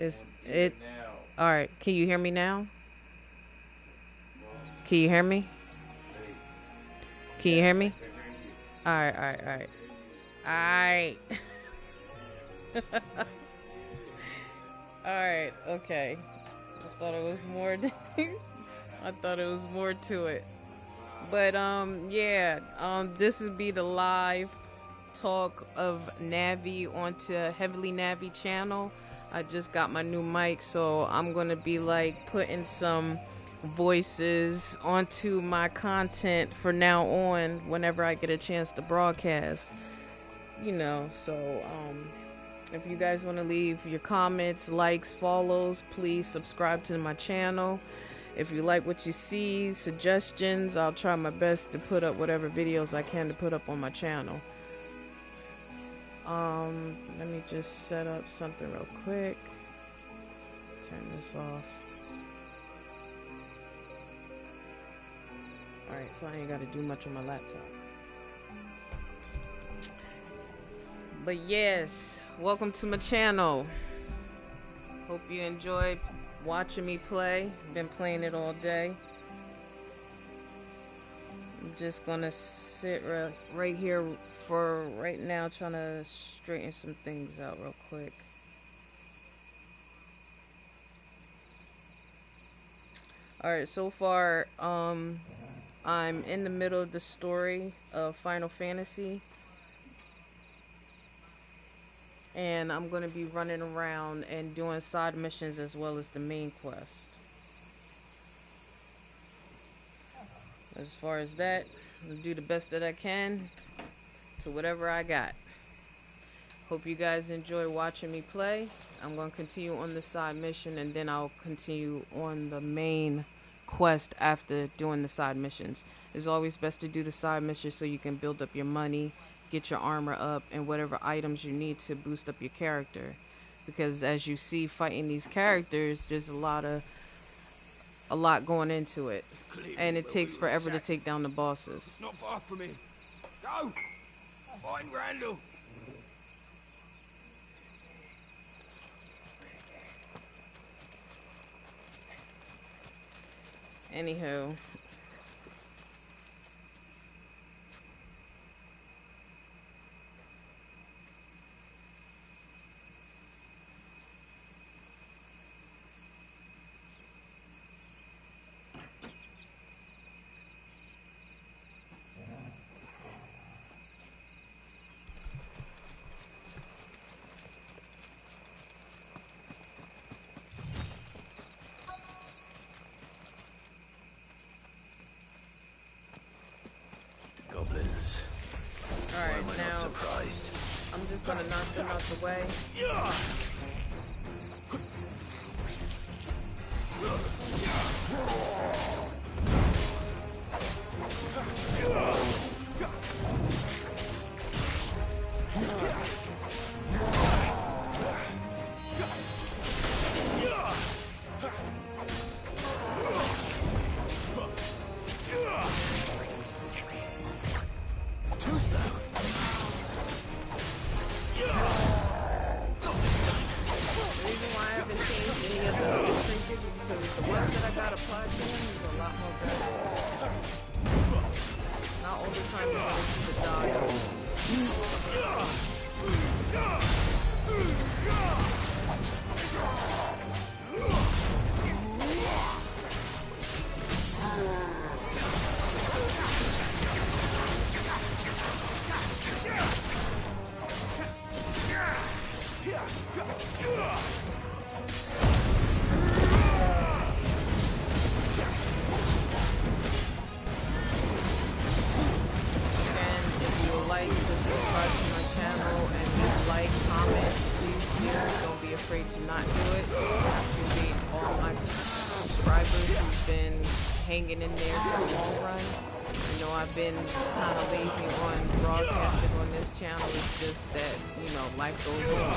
Is it all right? Can you hear me now? Can you hear me? Can you hear me? All right, all right, all right. All right. All right, okay. I thought it was more. I thought it was more to it. But yeah. This would be the live talk of Navi onto Heavily Navi channel. I just got my new mic, so I'm gonna be like putting some voices onto my content for now on whenever I get a chance to broadcast. So if you guys want to leave your comments, likes, follows, please subscribe to my channel. If you like what you see, suggestions, I'll try my best to put up whatever videos I can to put up on my channel. Let me just set up something real quick. Turn this off. Alright, so I ain't gotta do much on my laptop. But yes, welcome to my channel. Hope you enjoy watching me play. Been playing it all day. I'm just gonna sit right here for right now, trying to straighten some things out real quick. Alright, so far, I'm in the middle of the story of Final Fantasy. And I'm going to be running around and doing side missions as well as the main quest. As far as that, I'll do the best that I can to whatever I got. Hope you guys enjoy watching me play. I'm going to continue on the side mission, and then I'll continue on the main quest after doing the side missions. It's always best to do the side missions so you can build up your money, get your armor up, and whatever items you need to boost up your character. Because as you see, fighting these characters, there's a lot going into it, and it takes forever to take down the bosses. It's not far from me. Go! Find Randall! Anywho. Goblins. Alright, Why am I now not surprised? I'm just gonna knock them out the way. Too slow. The reason why I haven't changed any of the trinkets is because the ones that I got applied to him is a lot more better. Not all the time you want to see the like to subscribe to my channel and just like, comment, please do. Don't be afraid to not do it. I appreciate all my subscribers who've been hanging in there for the long run. You know, I've been kind of lazy on broadcasting on this channel. It's just that, you know, life goes on.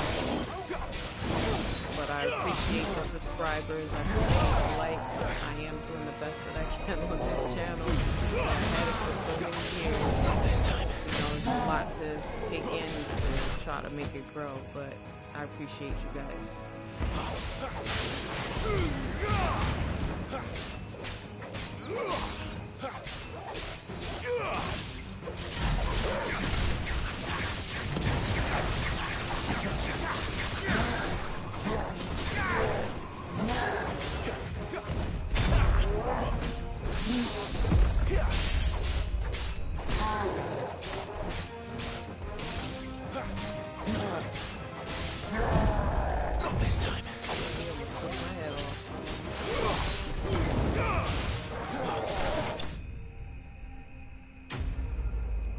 But I appreciate the subscribers. I appreciate the likes. I am doing the best that I can on this channel. I've had it for so many years. Not this time. You know, there's a lot to take in to try to make it grow, but I appreciate you guys. Not this time.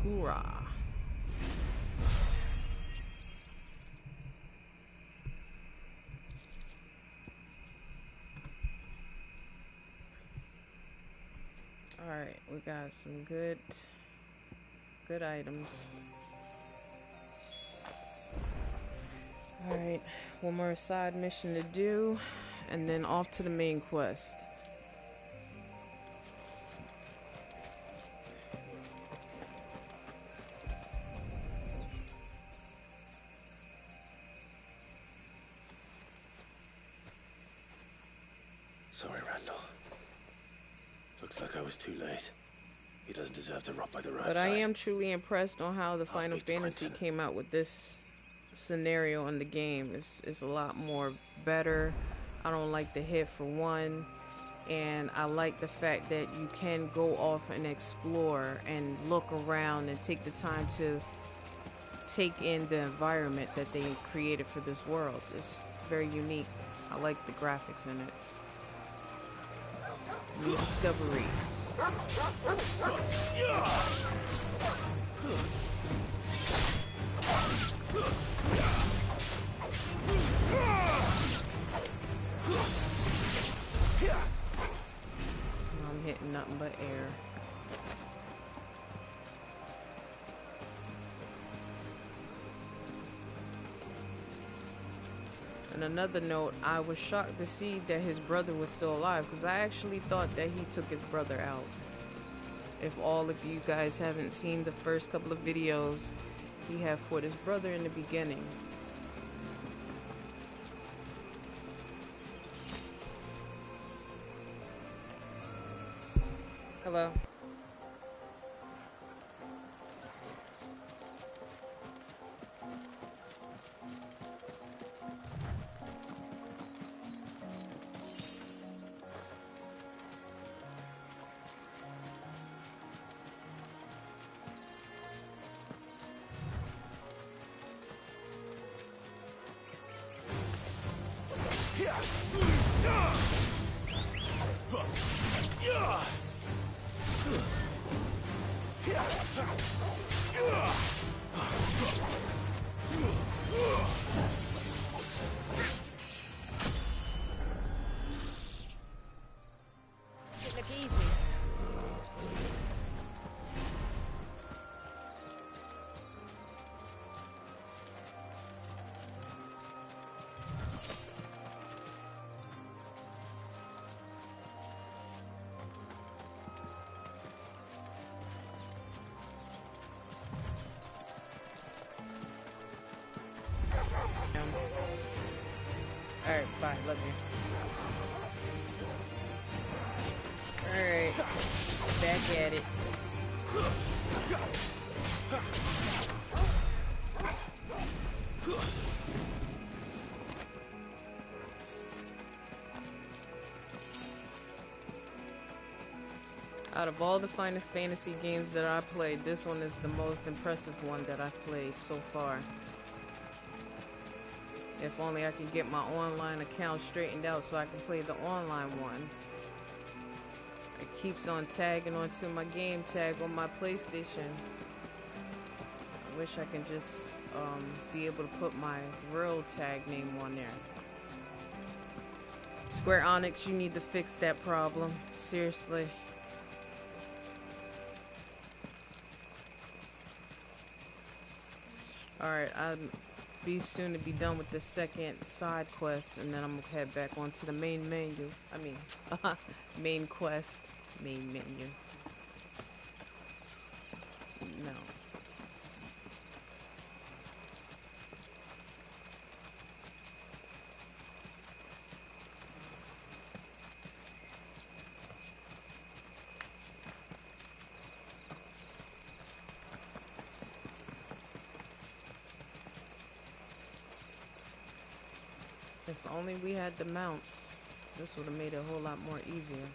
Hoorah. Alright, we got some good items. Alright, one more side mission to do, and then off to the main quest. Sorry, Randall. Looks like I was too late. He doesn't deserve to rot by the roadside. But I am truly impressed on how the I'll Final speak to Fantasy Quentin. came out with this scenario in the game. It's a lot more better. I don't like the hit for one, and I like the fact that you can go off and explore and look around and take the time to take in the environment that they created for this world. It's very unique. I like the graphics in it. New discoveries. I'm hitting nothing but air. And another note, I was shocked to see that his brother was still alive, because I actually thought that he took his brother out. If all of you guys haven't seen the first couple of videos, he had fought his brother in the beginning. Hello. Look easy. Alright, bye. Love you. Alright. Back at it. Out of all the Final Fantasy games that I played, this one is the most impressive one that I've played so far. If only I could get my online account straightened out so I can play the online one. It keeps on tagging onto my game tag on my PlayStation. I wish I can just be able to put my real tag name on there. Square Enix, you need to fix that problem. Seriously. Alright, I'll be soon to be done with the second side quest, and then I'm gonna head back onto the main menu. I mean, main quest. Main menu. No. 'Cause only we had the mounts. This would have made it a whole lot more easier.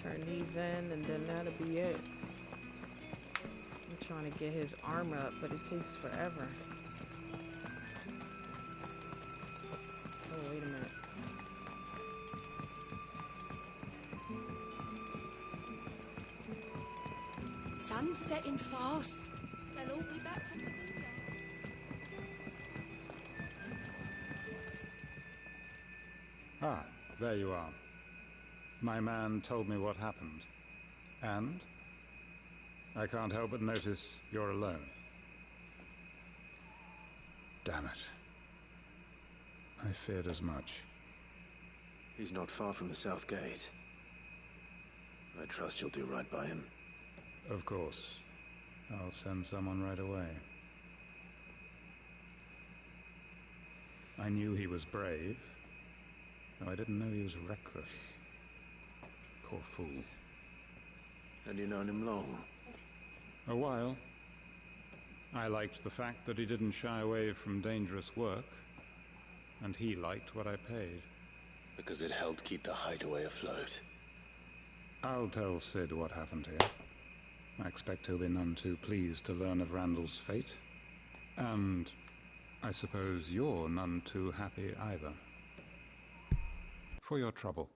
Turn these in and then that'll be it. I'm trying to get his armor up, but it takes forever. Oh, wait a minute. Sun's setting fast. They'll all be back from the vineyard. Ah, there you are. My man told me what happened. And? I can't help but notice you're alone. Damn it. I feared as much. He's not far from the south gate. I trust you'll do right by him. Of course. I'll send someone right away. I knew he was brave, though I didn't know he was reckless. Poor fool. And you known him long? A while. I liked the fact that he didn't shy away from dangerous work, and he liked what I paid. Because it helped keep the hideaway afloat. I'll tell Sid what happened here. I expect he'll be none too pleased to learn of Randall's fate. And I suppose you're none too happy either. For your trouble.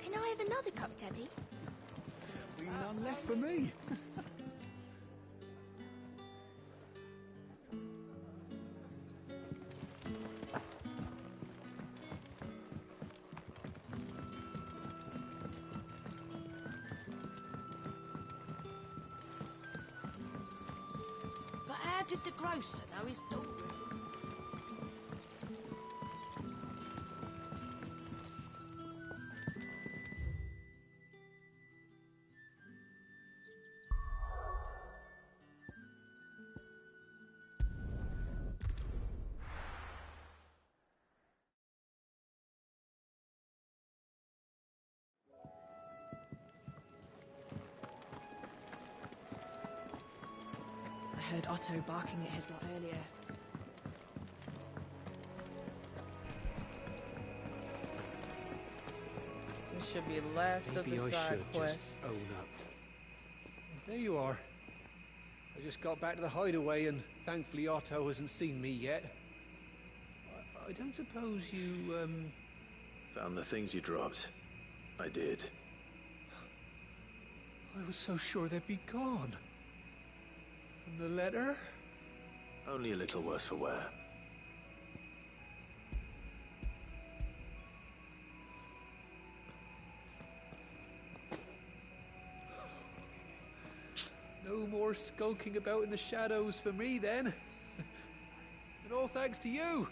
Can I have another cup, Daddy? Be none left for me. But how did the grocer know his daughter? I heard Otto barking at his lot earlier. This should be the last of Maybe the I side should quests. just own up. There you are. I just got back to the hideaway and thankfully Otto hasn't seen me yet. I don't suppose you, Found the things you dropped. I did. I was so sure they'd be gone. And the letter? Only a little worse for wear. No more skulking about in the shadows for me then. And all thanks to you.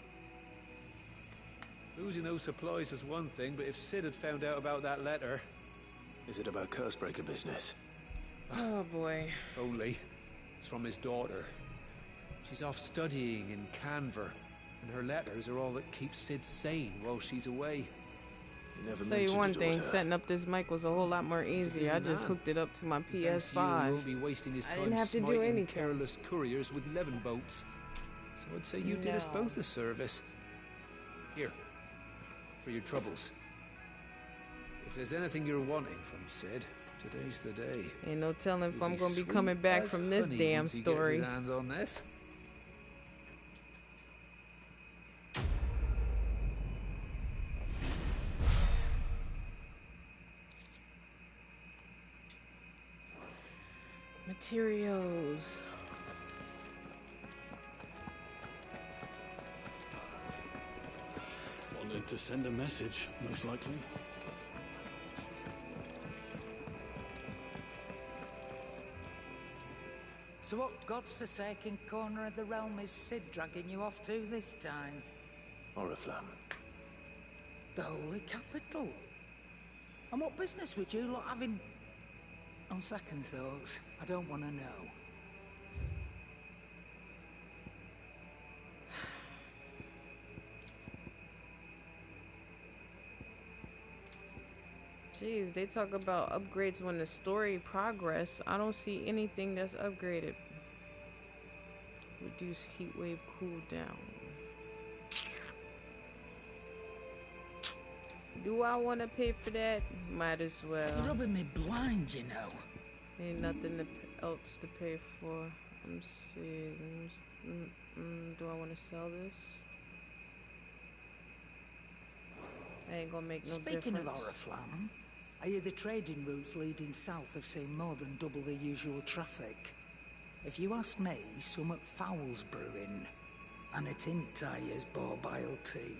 Losing those supplies is one thing, but if Sid had found out about that letter... Is it about Cursebreaker business? Oh boy. If only. It's from his daughter. She's off studying in Canver, and her letters are all that keeps Sid sane while she's away. You never Tell you mentioned one the thing, daughter. setting up this mic was a whole lot more easier. I just hooked it up to my Thanks to you, he PS5. won't be wasting his I time didn't have to do smiting anything. careless couriers with levin boats. So I'd say you did us No. both a service. Here, for your troubles. If there's anything you're wanting from Sid, today's the day. Ain't no telling if He'll I'm gonna be sweet coming back as from this honey damn once he gets story. his hands on this. Materials. to send a message, most likely. So what god's-forsaken corner of the realm is Sid dragging you off to this time? Oriflamme. The Holy Capital. And what business would you lot have in... On second thoughts, I don't want to know. Jeez, they talk about upgrades when the story progress. I don't see anything that's upgraded. Reduce heat wave cooldown. Do I want to pay for that? Might as well. You're rubbing me blind, you know. Ain't nothing else to pay for. I'm seeing. Do I want to sell this? Ain't gonna make no difference. Speaking of Oriflamme, I hear the trading routes leading south have seen more than double the usual traffic. If you ask me, somewhat foul's brewing, and it ain't Tyre's borbile tea.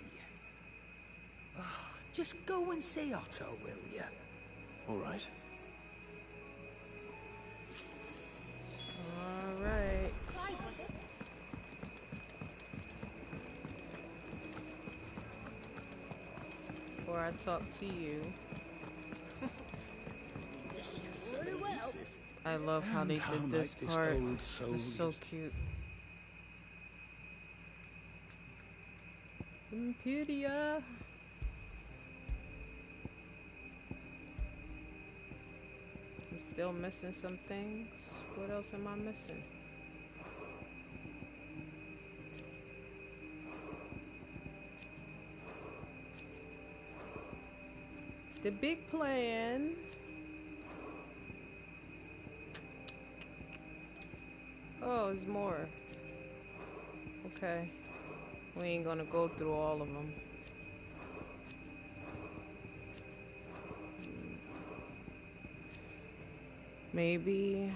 Oh, just go and see Otto, will you? All right. All right. Before I talk to you. I love how they did this part. It's so cute. Imperia. I'm still missing some things. What else am I missing? The big plan. Oh, there's more. Okay. We ain't gonna go through all of them. Maybe.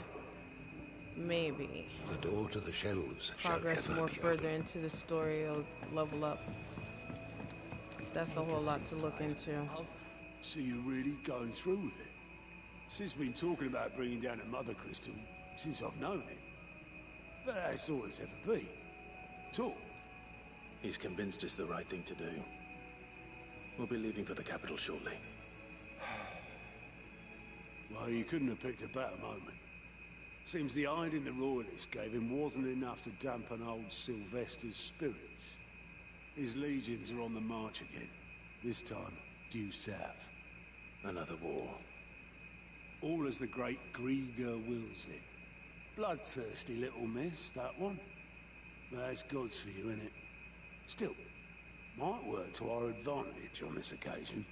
The door to the shelves Progress shall ever more be further open. into the story, it'll level up. That's a whole lot to look into. So you're really going through with it? Sid's been talking about bringing down a mother crystal since I've known him. But that's all it's ever been. Talk. He's convinced it's the right thing to do. We'll be leaving for the capital shortly. Well, you couldn't have picked a better moment. Seems the hiding the royalists gave him wasn't enough to dampen old Sylvester's spirits. His legions are on the march again. This time, due south. Another war. All as the great Grieger wills it. Bloodthirsty little miss, that one. That's God's for you, innit? Still, might work to our advantage on this occasion.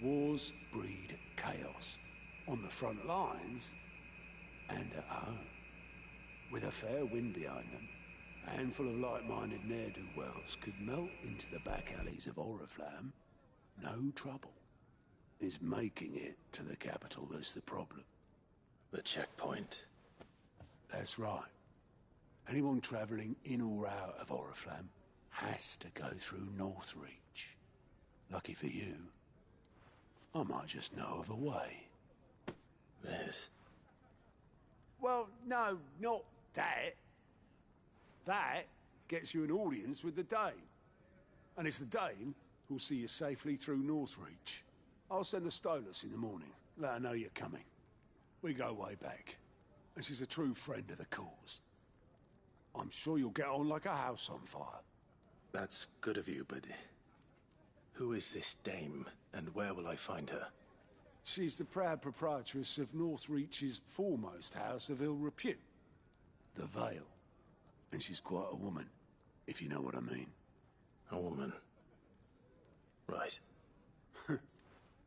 Wars breed chaos. On the front lines, and at home. With a fair wind behind them, a handful of like-minded ne'er-do-wells could melt into the back alleys of Oriflamme. No trouble. It's making it to the capital that's the problem. The checkpoint. That's right. Anyone travelling in or out of Oriflamme has to go through Northreach. Lucky for you, I might just know of a way. This. Well, no, not that. That gets you an audience with the Dame. And it's the Dame who'll see you safely through Northreach. I'll send the Stolas in the morning. Let her know you're coming. We go way back. And she's a true friend of the cause. I'm sure you'll get on like a house on fire. That's good of you, but... who is this Dame, and where will I find her? She's the proud proprietress of Northreach's foremost house of ill repute, the Vale. And she's quite a woman, if you know what I mean. A woman. Right.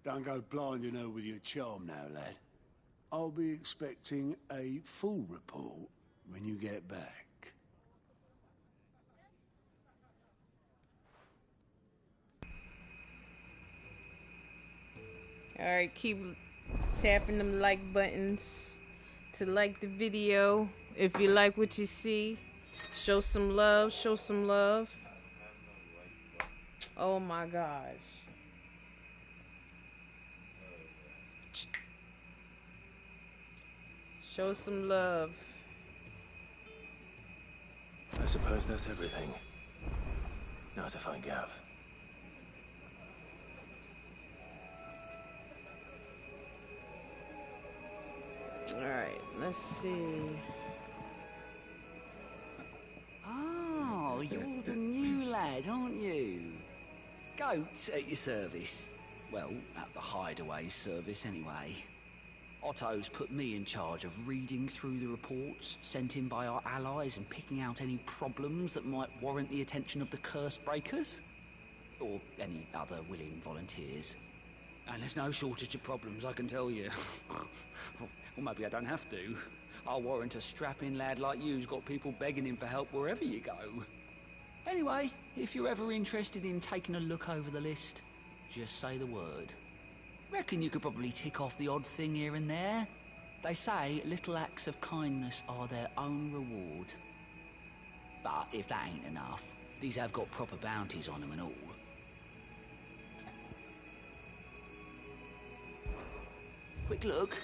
Don't go blinding her with your charm now, lad. I'll be expecting a full report when you get back. Alright, keep tapping them like buttons to like the video. If you like what you see, show some love, show some love. Oh my gosh. Show some love. I suppose that's everything. Now to find Gav. Alright, let's see. Oh, you're the new lad, aren't you? Goat at your service. Well, at the hideaway service anyway. Otto's put me in charge of reading through the reports sent in by our allies and picking out any problems that might warrant the attention of the curse breakers. Or any other willing volunteers. And there's no shortage of problems, I can tell you. Well, maybe I don't have to. I'll warrant a strapping lad like you's got people begging him for help wherever you go. Anyway, if you're ever interested in taking a look over the list, just say the word. Reckon you could probably tick off the odd thing here and there. They say little acts of kindness are their own reward. But if that ain't enough, these have got proper bounties on them and all. Quick look.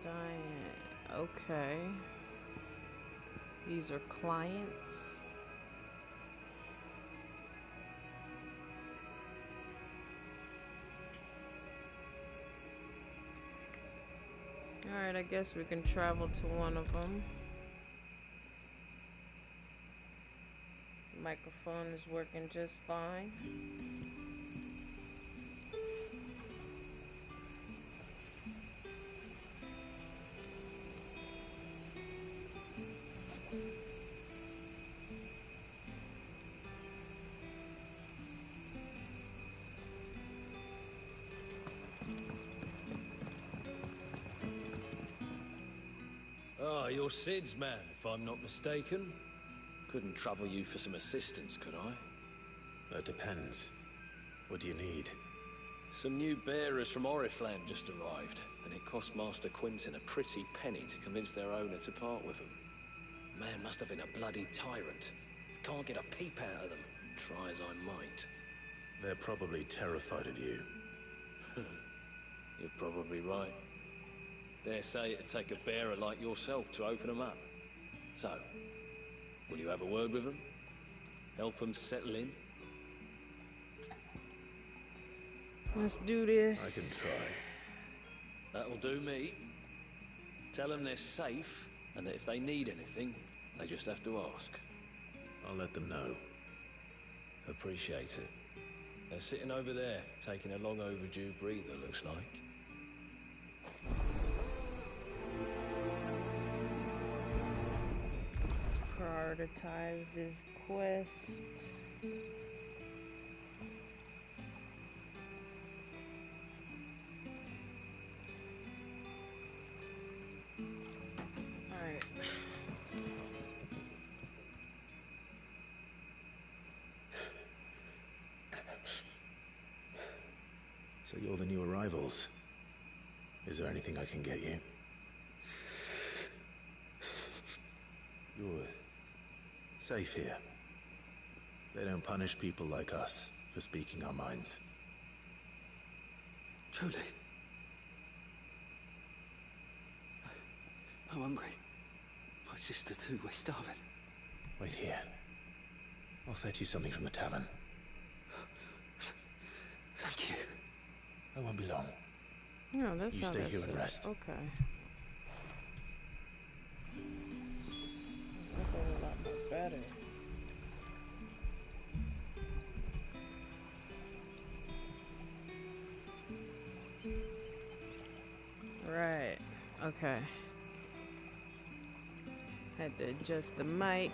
Diane. Okay. These are clients. Alright, I guess we can travel to one of them. Microphone is working just fine. Ah, you're Sid's man, if I'm not mistaken. Couldn't trouble you for some assistance, could I? That depends. What do you need? Some new bearers from Orifland just arrived, and it cost Master Quinton a pretty penny to convince their owner to part with them. Man must have been a bloody tyrant. Can't get a peep out of them, try as I might. They're probably terrified of you. You're probably right. Dare say it'd take a bearer like yourself to open them up. So, will you have a word with them? Help them settle in? Let's do this. I can try. That'll do me. Tell them they're safe, and that if they need anything, they just have to ask. I'll let them know. Appreciate it. They're sitting over there, taking a long overdue breather, looks like. Let's prioritize this quest. Alright. So you're the new arrivals. Is there anything I can get you? You're safe here. They don't punish people like us for speaking our minds. Truly. I'm hungry. My sister too, we're starving. Wait here. I'll fetch you something from the tavern. Thank you. I won't be long. No, that's You how stay that's here and it. rest. Okay. That's a whole lot more better. Right. Okay. Had to adjust the mic.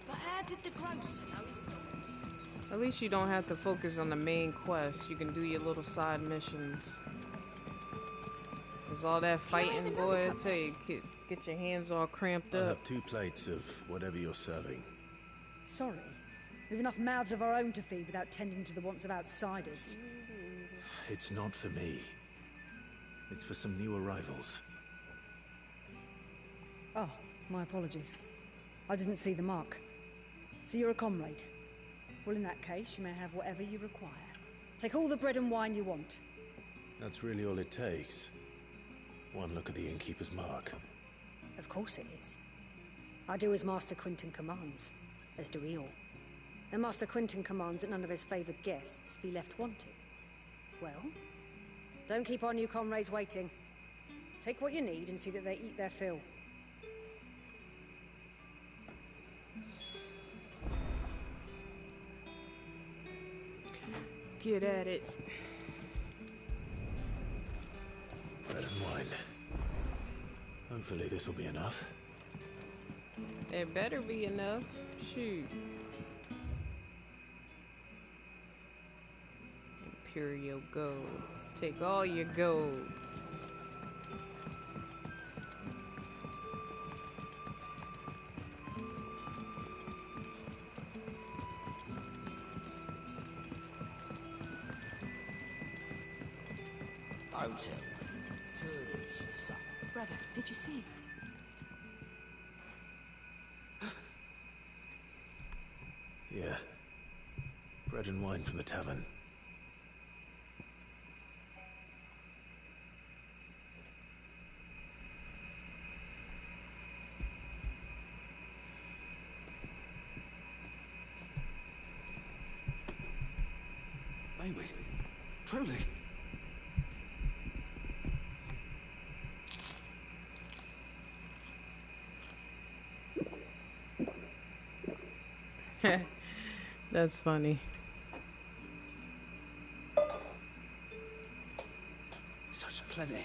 But how did the grocer know his daughter? At least you don't have to focus on the main quest. You can do your little side missions. Cause all that fighting, boy, I tell you, get your hands all cramped I'll up. have 2 plates of whatever you're serving. Sorry. We've enough mouths of our own to feed without tending to the wants of outsiders. It's not for me. It's for some new arrivals. Oh, my apologies. I didn't see the mark. So you're a comrade. Well, in that case, you may have whatever you require. Take all the bread and wine you want. That's really all it takes. One look at the innkeeper's mark. Of course it is. I do as Master Quinton commands, as do we all. And Master Quinton commands that none of his favoured guests be left wanting. Well, don't keep our new comrades waiting. Take what you need and see that they eat their fill. Get at it. Bread and wine. Hopefully this will be enough. It better be enough. Shoot. Imperial gold. Take all your gold. Don't tell me. Turnips for supper. Brother, did you see? Yeah. Bread and wine from the tavern. May we? Truly? That's funny. Such plenty.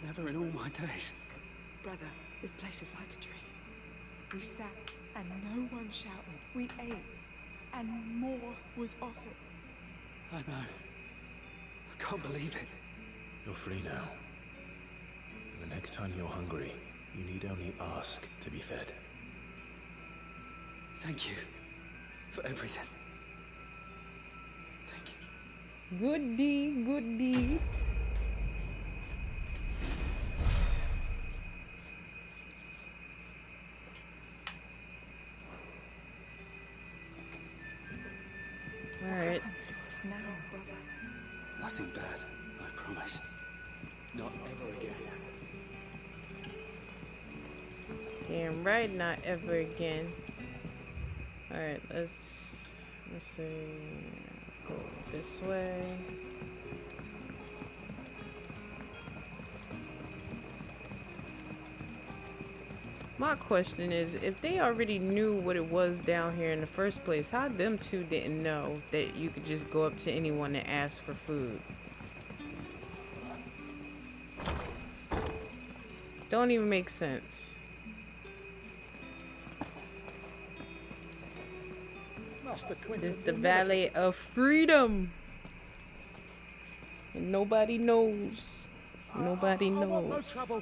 Never in all my days. Brother, this place is like a dream. We sat and no one shouted. We ate and more was offered. I know. I can't believe it. You're free now. And the next time you're hungry, you need only ask to be fed. Thank you for everything. Thank you. Good deed, good deed. Alright. What happens to us now, brother? Nothing bad, I promise. Not ever again. Damn right, not ever again. Alright, let's see. Go this way. My question is, if they already knew what it was down here in the first place, how them two didn't know that you could just go up to anyone and ask for food? Don't even make sense. This is the Valley of Freedom. And nobody knows. Nobody knows. I want no trouble.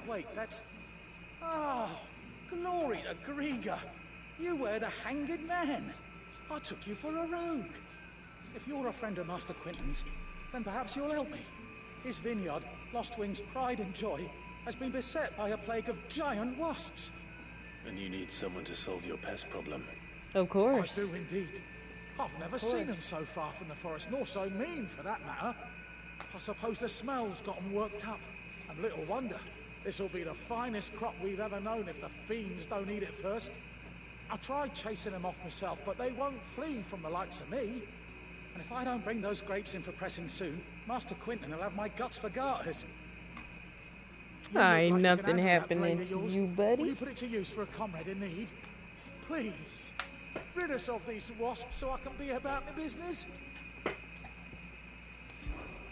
Wait, that's... Oh, glory to Grieger. You were the hanged man. I took you for a rogue. If you're a friend of Master Quinton's, then perhaps you'll help me. His vineyard, Lostwing's pride and joy, has been beset by a plague of giant wasps. And you need someone to solve your pest problem. Of course. I do indeed. I've never seen them so far from the forest, nor so mean for that matter. I suppose the smell's got them worked up. And little wonder. This'll be the finest crop we've ever known if the fiends don't eat it first. I tried chasing them off myself, but they won't flee from the likes of me. And if I don't bring those grapes in for pressing soon, Master Quinton will have my guts for garters. Ain't nothing happening to you, buddy. Will you put it to use for a comrade in need? Please, rid us of these wasps so I can be about my business.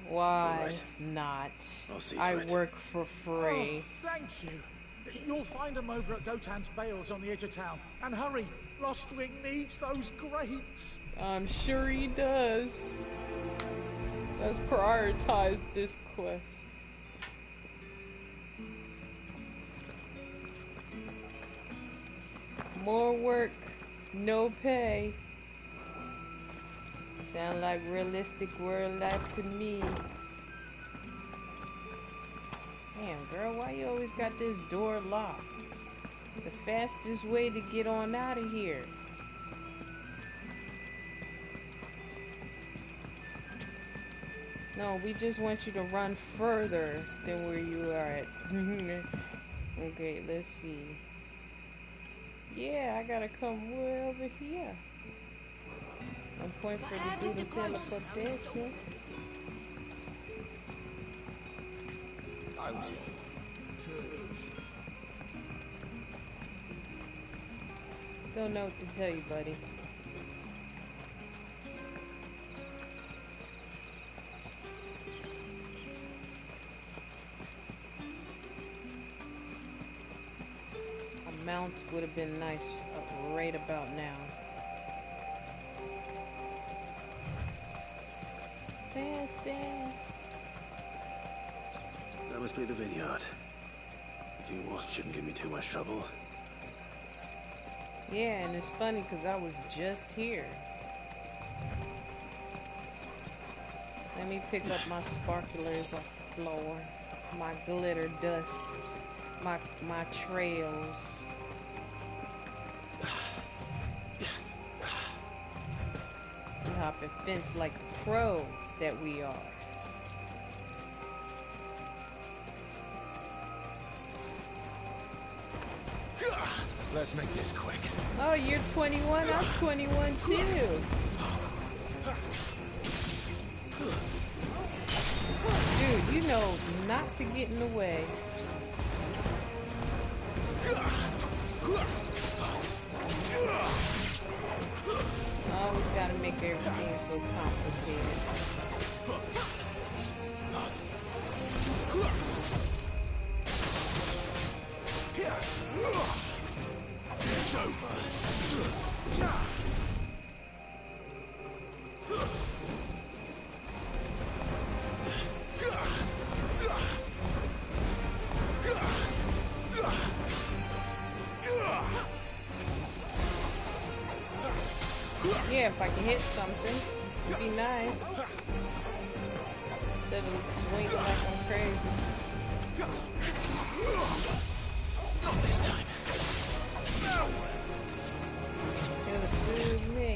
Why right. not? I'll see to I it. work for free. Oh, thank you. You'll find them over at Gotan's Bales on the edge of town. And hurry, Lostwing needs those grapes. I'm sure he does. Let's prioritize this quest. More work, no pay. Sound like realistic world life to me. Damn, girl, why you always got this door locked? The fastest way to get on out of here. No, we just want you to run further than where you are at. Okay, let's see. Yeah, I gotta come way over here. I'm pointing for the dude to teleportation. Don't know what to tell you, buddy. A mount would have been nice right about now. Fast, fast. That must be the vineyard. A few wasps shouldn't give me too much trouble. Yeah, and it's funny because I was just here. Let me pick up my sparklers off the floor. My glitter dust. My trails. We hop a fence like the pro that we are. Let's make this quick. Oh, you're 21? I'm 21 too. Dude, you know not to get in the way. Oh, we gotta make everything so complicated. It's over. Yeah, if I can hit something, it'd be nice. Instead of swinging like I'm crazy. Not this time. It would soothe me.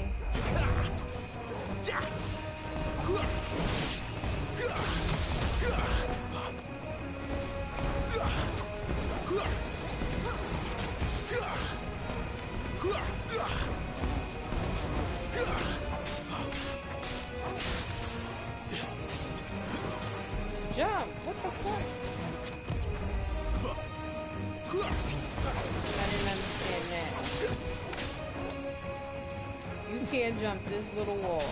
Jump! What the fuck? I didn't understand that. You can't jump this little wall.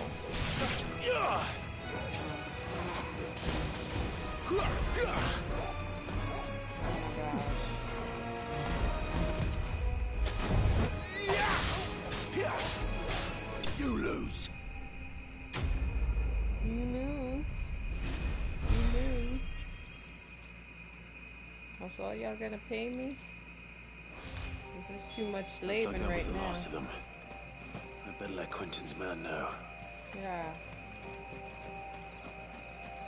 You lose. You lose. You lose. That's all y'all gonna pay me? This is too much slaving Looks like that was right the now. last of them. I'd better let Quentin's man know. Yeah.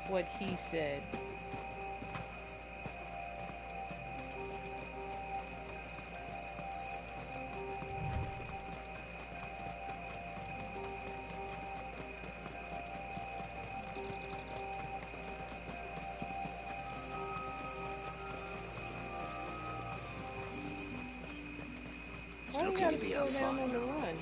What he said. It's Why do you looking gotta to be slow our down fight. on the run?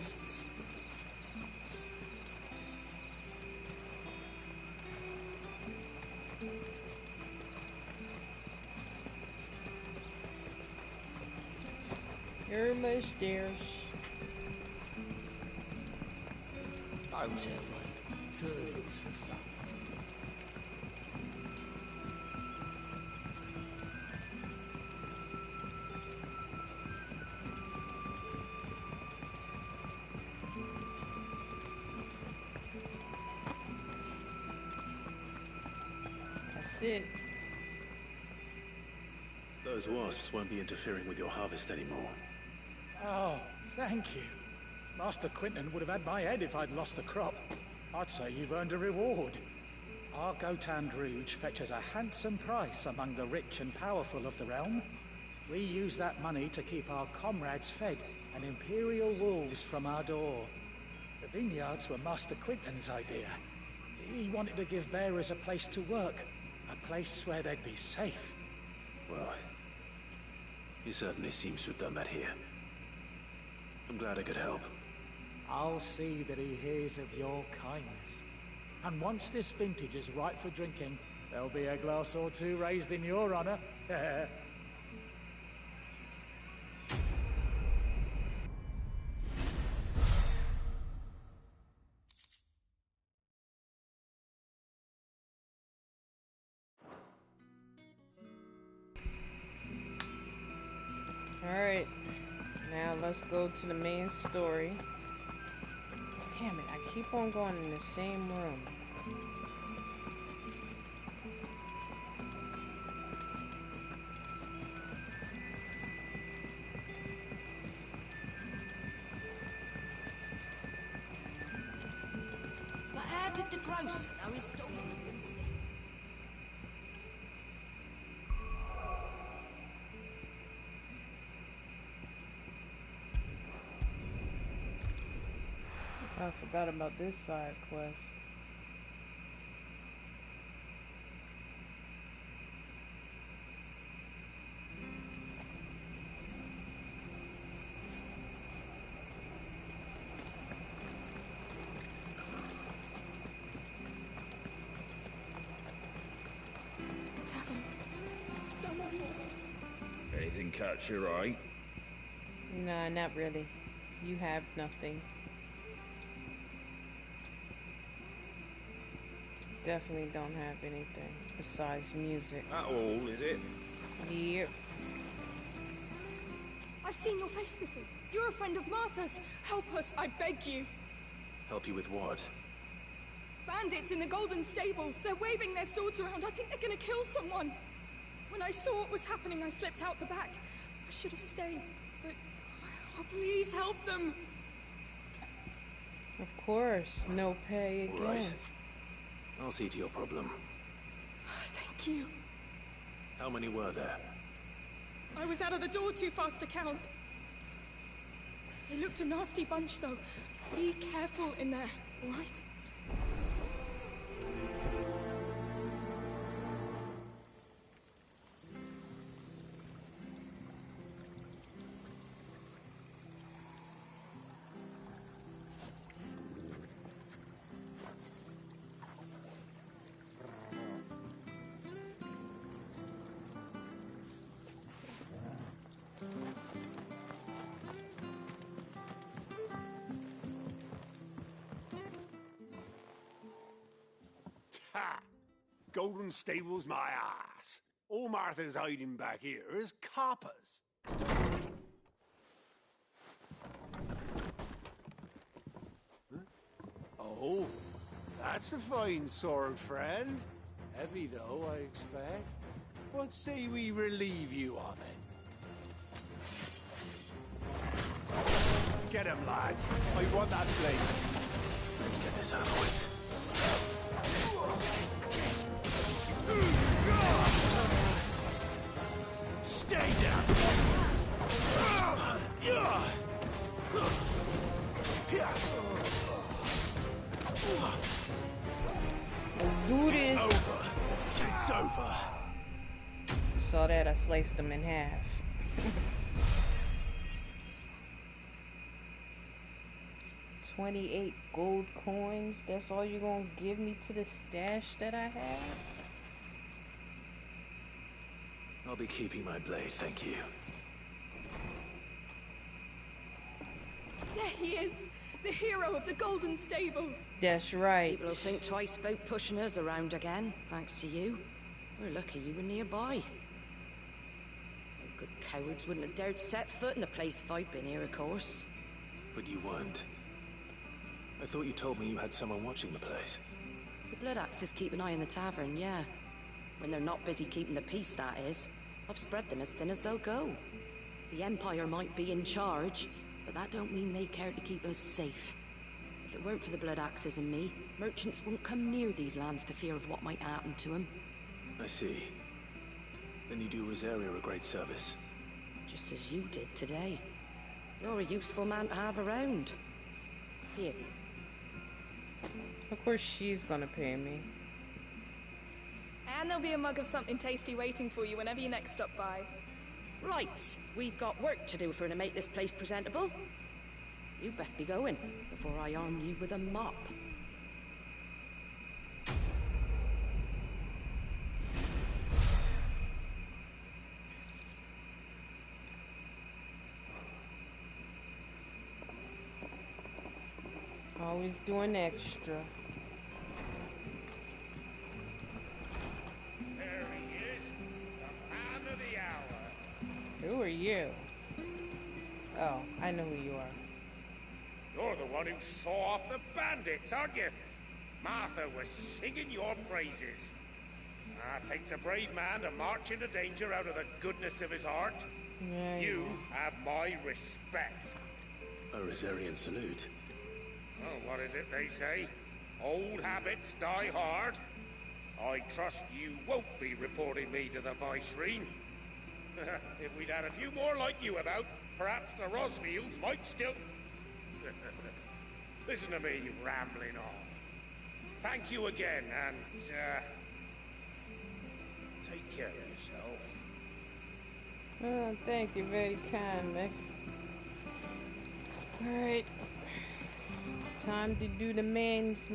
You're my stairs. Don't tell me. Turtles for some. That's it. Those wasps won't be interfering with your harvest anymore. Oh, thank you. Master Quinton would have had my head if I'd lost the crop. I'd say you've earned a reward. Our Gotand Rouge fetches a handsome price among the rich and powerful of the realm. We use that money to keep our comrades fed and imperial wolves from our door. The vineyards were Master Quinton's idea. He wanted to give bearers a place to work, a place where they'd be safe. Well, he certainly seems to have done that here. I'm glad I could help. I'll see that he hears of your kindness. And once this vintage is ripe for drinking, there'll be a glass or two raised in your honor. Alright, now let's go to the main story. Damn it, I keep on going in the same room. But how did the grocer know his dog had been sniffed? I forgot about this side quest. The tavern. It's done for. Anything catch your eye? Nah, not really. You have nothing. Definitely don't have anything besides music. At all, is it? Yep. I've seen your face before. You're a friend of Martha's. Help us, I beg you. Help you with what? Bandits in the Golden Stables. They're waving their swords around. I think they're gonna kill someone. When I saw what was happening, I slipped out the back. I should have stayed, but... Oh, please help them. Of course. No pay again. All right. I'll see to your problem. Thank you. How many were there? I was out of the door too fast to count. They looked a nasty bunch, though. Be careful in there, all right? Ha! Golden Stables my ass. All Martha's hiding back here is coppers. Huh? Oh, that's a fine sword, friend. Heavy though, I expect. What say we relieve you of it? Get him, lads. I want that blade. Let's get this over with. Stay down! Let's do this. It's over. It's over. Saw that, I sliced them in half. 28 gold coins. That's all you're gonna give me to the stash that I have? I'll be keeping my blade, thank you. There he is, the hero of the Golden Stables. That's right. People will think twice about pushing us around again, thanks to you. We're lucky you were nearby. No good cowards wouldn't have dared set foot in the place if I'd been here, of course. But you weren't. I thought you told me you had someone watching the place. The Blood Axes keep an eye on the tavern, yeah. When they're not busy keeping the peace, that is. I've spread them as thin as they'll go. The Empire might be in charge, but that don't mean they care to keep us safe. If it weren't for the Blood Axes and me, merchants won't come near these lands for fear of what might happen to them. I see. Then you do Rosaria a great service. Just as you did today. You're a useful man to have around. Here. Of course she's gonna pay me. And there'll be a mug of something tasty waiting for you whenever you next stop by. Right, we've got work to do for to make this place presentable. You best be going, before I arm you with a mop. Always doing extra. There he is, the man of the hour. Who are you? Oh, I know who you are. You're the one who saw off the bandits, aren't you? Martha was singing your praises. Takes a brave man to march into danger out of the goodness of his heart. Yeah, you have my respect. A Rosarian salute. Oh, what is it they say? Old habits die hard. I trust you won't be reporting me to the Viceroy. If we'd had a few more like you about, perhaps the Rosfields might still... Listen to me rambling on. Thank you again, and, take care of yourself. Oh, thank you, very kind, Mick. Alright. Time to do the mains.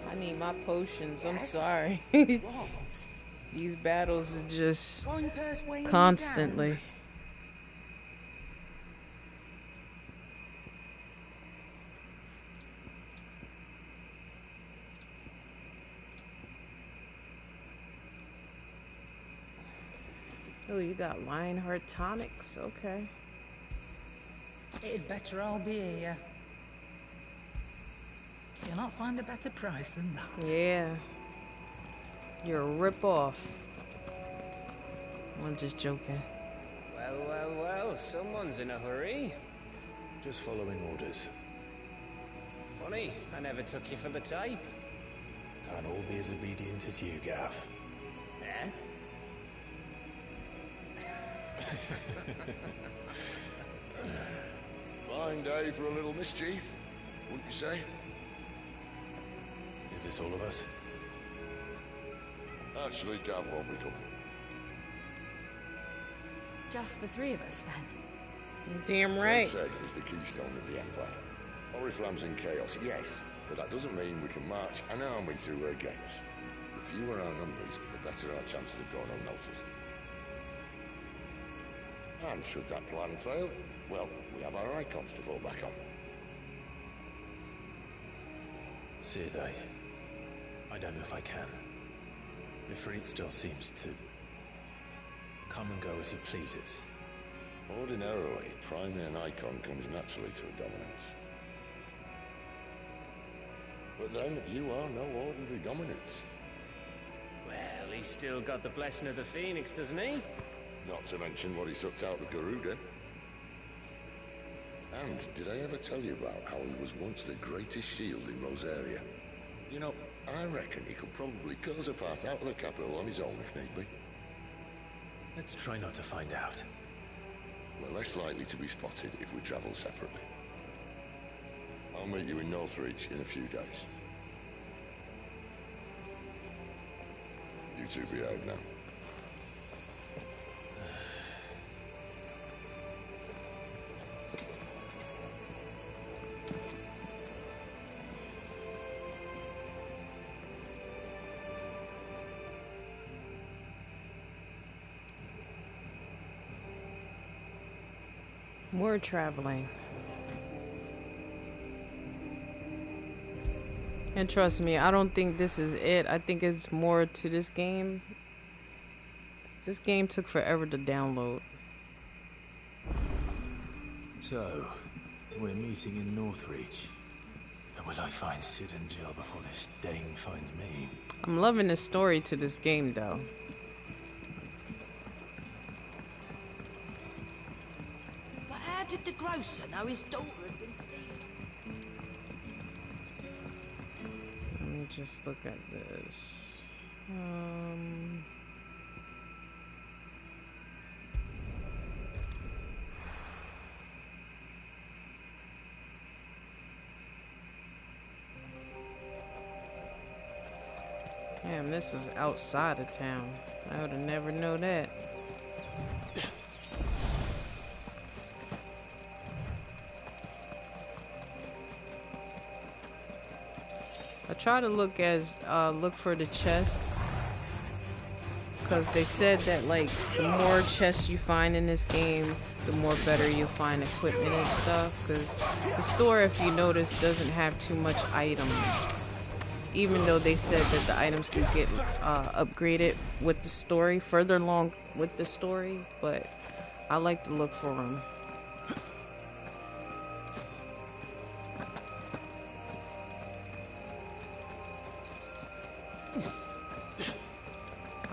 I need my potions. I'm sorry. These battles are just constantly. Oh, you got Lionheart tonics? Okay. It'd better all be here. You'll not find a better price than that. Yeah. You're a rip-off. I'm just joking. Well, someone's in a hurry. Just following orders. Funny, I never took you for the type. Can't all be as obedient as you, Gav. Eh? Fine day for a little mischief, wouldn't you say? Is this all of us? Actually, Gav won't be coming. Just the three of us, then? Damn right. Said is the keystone of the Empire. Oriflamme's in chaos, yes, but that doesn't mean we can march an army through her gates. The fewer our numbers, the better our chances of going unnoticed. And should that plan fail, well, we have our icons to fall back on. Sid, I don't know if I can. Ifrit still seems to come and go as he pleases. Ordinarily, priming an icon comes naturally to a dominance. But then, you are no ordinary dominance. Well, he's still got the blessing of the Phoenix, doesn't he? Not to mention what he sucked out of Garuda. And did I ever tell you about how he was once the greatest shield in Rosaria? You know, I reckon he could probably cause a path out of the capital on his own if need be. Let's try not to find out. We're less likely to be spotted if we travel separately. I'll meet you in Northreach in a few days. You two behave now. More traveling. And trust me, I don't think this is it. I think it's more to this game. This game took forever to download. So, we're meeting in Northreach. And will I find Sid and Jill before this Dane finds me? I'm loving the story to this game, though. But how did the grocer know his daughter had been stealing? Let me just look at this. Damn, this was outside of town. I would have never known that. I try to look for the chest, because they said that like the more chests you find in this game, the more better you find equipment and stuff. Because the store, if you notice, doesn't have too much items. Even though they said that the items can get upgraded with the story, further along with the story, but I like to look for them.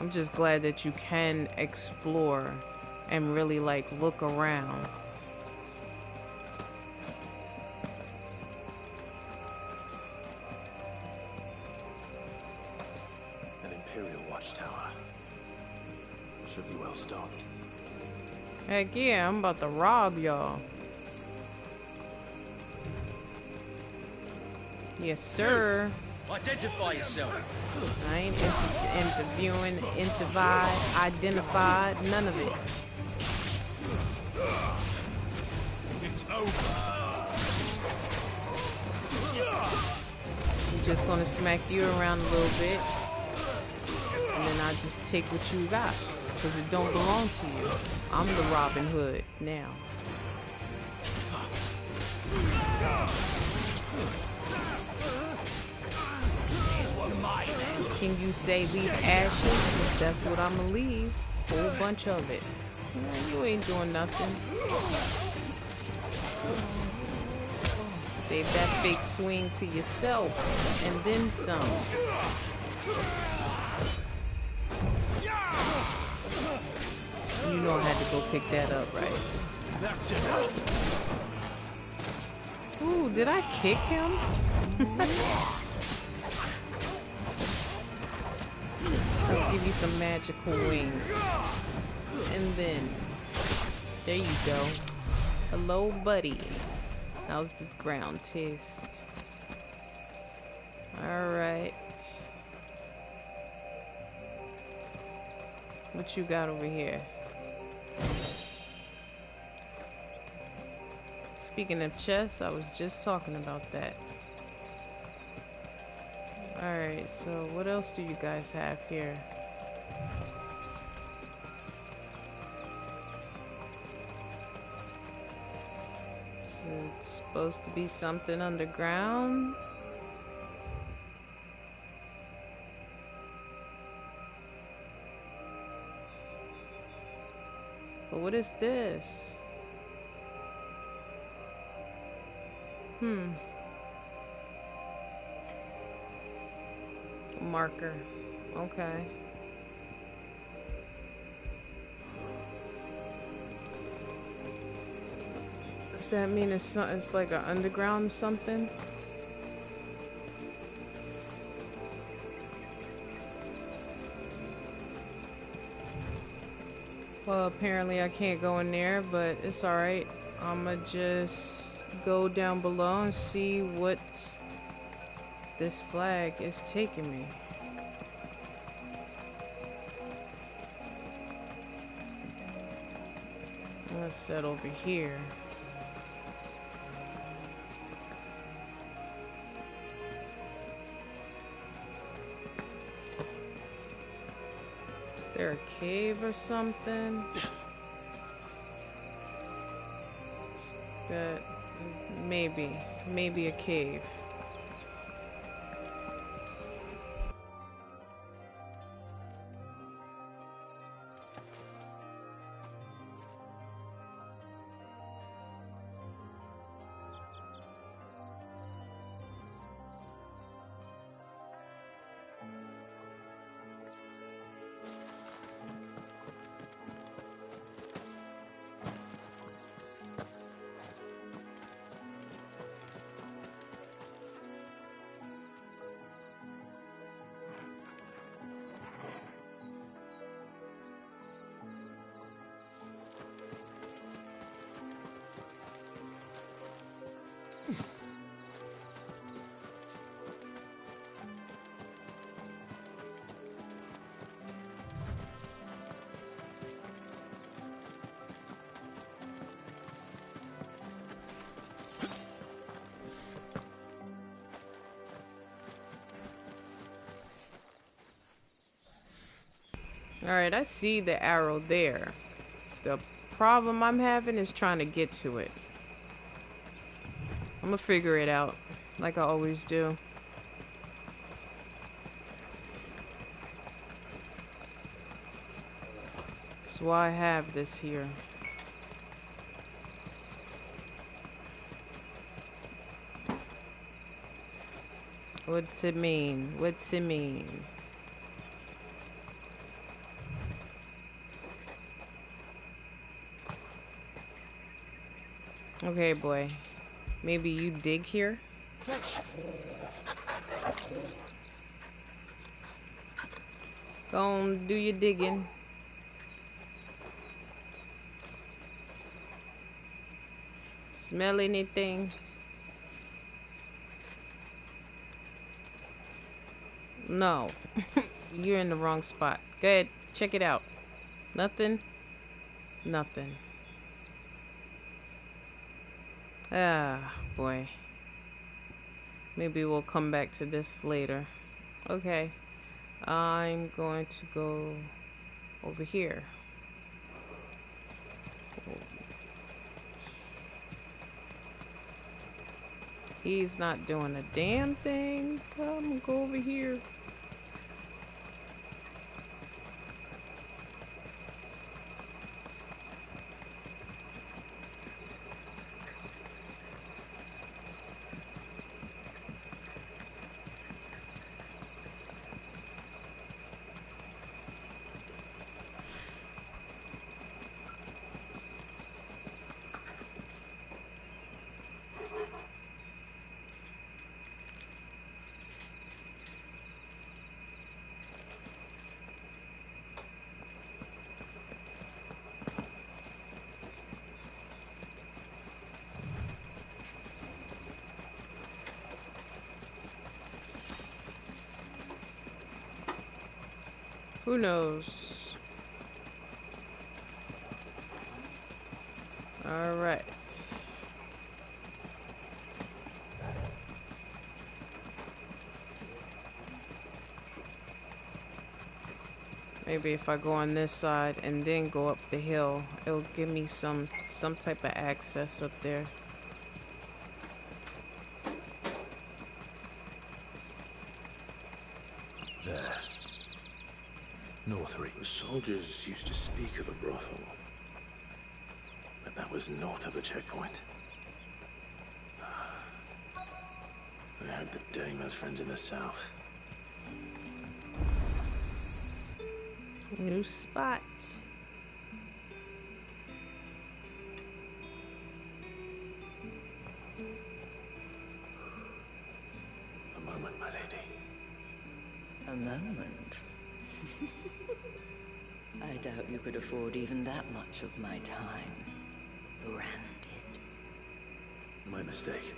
I'm just glad that you can explore and really like look around. Should be well stocked. Heck yeah, I'm about to rob y'all. Yes, sir. Identify yourself. I ain't interviewing, identified, none of it. It's over. I'm just gonna smack you around a little bit, and then I just take what you got. Because it don't belong to you. I'm the Robin Hood now. Can you say leave ashes? That's what I'ma leave. Whole bunch of it. Man, you ain't doing nothing. Save that fake swing to yourself and then some. You know I had to go pick that up, right? That's enough. Ooh, did I kick him? Let's give you some magical wings. And then, there you go. Hello, buddy. How's the ground taste? Alright. What you got over here? Speaking of chests, I was just talking about that. Alright, so what else do you guys have here? So it's supposed to be something underground? But what is this? A marker. Okay. Does that mean it's like an underground something? Well, apparently I can't go in there, but it's alright. I'ma just go down below and see what this flag is taking me. Let's set over here. Is there a cave or something? That maybe a cave. Alright, I see the arrow there. The problem I'm having is trying to get to it. I'm gonna figure it out, like I always do. That's why I have this here. What's it mean? What's it mean? Okay, boy. Maybe you dig here? Go on, do your digging. Smell anything? No. You're in the wrong spot. Go ahead, check it out. Nothing? Nothing. Ah, boy. Maybe we'll come back to this later. Okay. I'm going to go over here. He's not doing a damn thing. I'm gonna go over here. Who knows? All right. Maybe if I go on this side and then go up the hill, it'll give me some type of access up there. There. Northreach. The soldiers used to speak of a brothel, but that was north of the checkpoint. I heard the dame has friends in the south. New spot. A moment, my lady. A moment? I doubt you could afford even that much of my time. Branded. My mistake.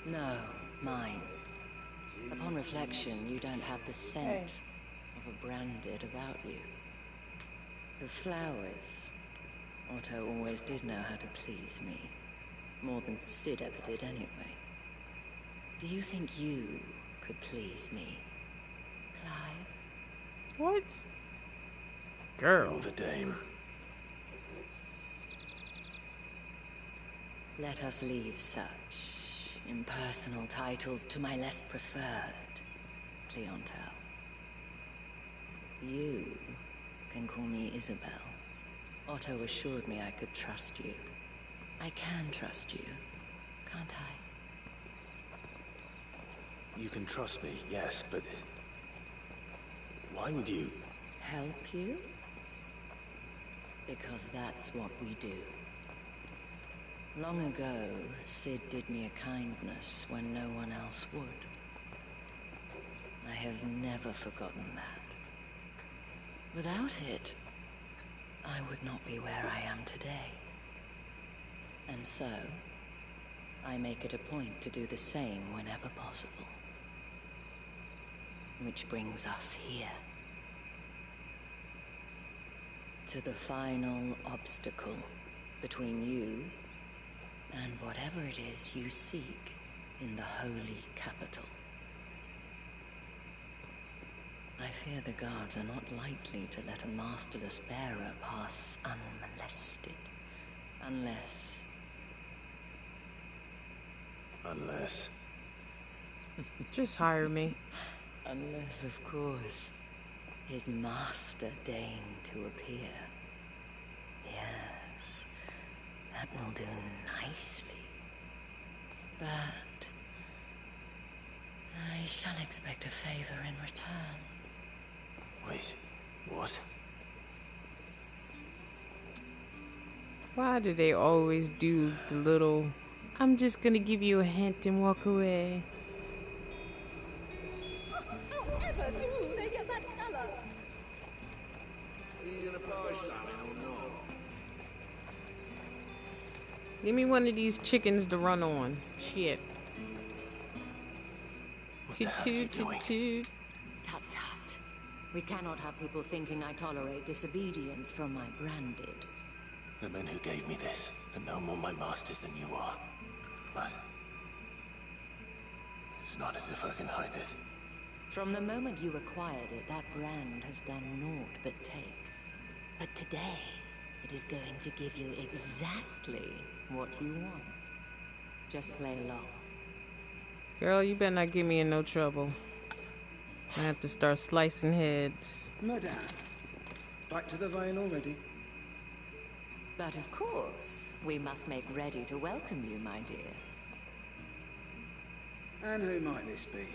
No, mine. Upon reflection, you don't have the scent of a branded about you. The flowers. Otto always did know how to please me. More than Sid ever did anyway. Do you think you could please me, Clive? What? Girl. You're the dame. Let us leave such impersonal titles to my less preferred clientele. You can call me Isabel. Otto assured me I could trust you. I can trust you, can't I? You can trust me, yes, but why would you? Help you? Because that's what we do. Long ago, Sid did me a kindness when no one else would. I have never forgotten that. Without it, I would not be where I am today. And so, I make it a point to do the same whenever possible. Which brings us here. To the final obstacle between you and whatever it is you seek in the holy capital. I fear the guards are not likely to let a masterless bearer pass unmolested. Unless... Just hire me. Unless, of course, his master deigned to appear. Yes, that will do nicely. But I shall expect a favor in return. Wait, what? Why do they always do the little, I'm just gonna give you a hint and walk away? However do they get that color? Are you gonna buy something or not? Give me one of these chickens to run on. Shit. Toot. Tut tut. We cannot have people thinking I tolerate disobedience from my branded. The men who gave me this are no more my masters than you are. But it's not as if I can hide it. From the moment you acquired it, that brand has done naught but take. But today, it is going to give you exactly what you want. Just play along. Girl, you better not get me in no trouble. I have to start slicing heads. Madame, back to the Vale already? But of course, we must make ready to welcome you, my dear. And who might this be?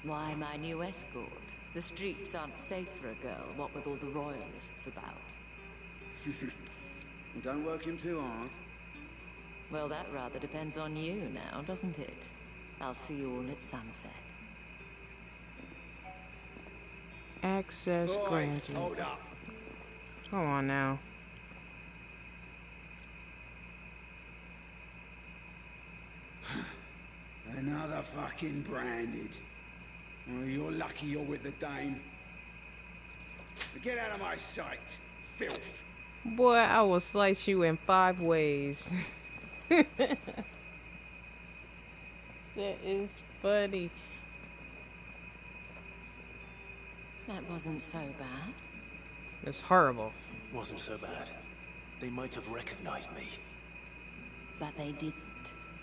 Why, my new escort. The streets aren't safe for a girl, what with all the royalists about. Well, don't work him too hard. Well, that rather depends on you now, doesn't it? I'll see you all at sunset. Access granted. Hold up. Come on now. Another fucking branded. Oh, you're lucky you're with the Dame. Get out of my sight, filth. Boy, I will slice you in 5 ways. That is funny. That wasn't so bad. It's horrible. Wasn't so bad. They might have recognized me. But they didn't.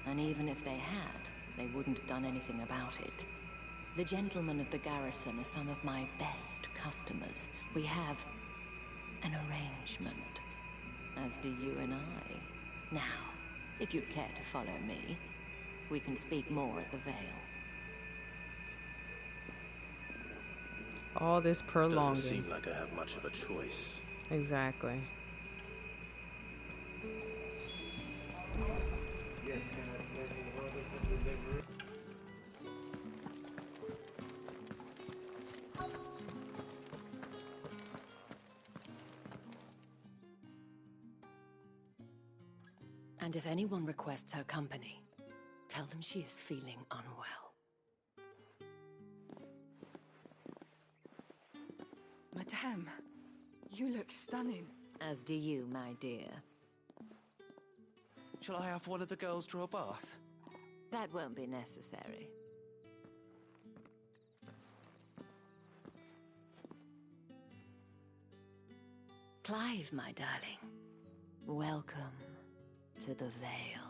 And even if they had, they wouldn't have done anything about it. The gentlemen of the garrison are some of my best customers. We have an arrangement, as do you and I. Now, if you'd care to follow me, we can speak more at the Vale. All this prolonging. Doesn't seem like I have much of a choice. Exactly. Yes, can I place an order for delivery? And if anyone requests her company, tell them she is feeling unwell. Madame, you look stunning. As do you, my dear. Shall I have one of the girls draw a bath? That won't be necessary. Clive, my darling. Welcome to the Vale.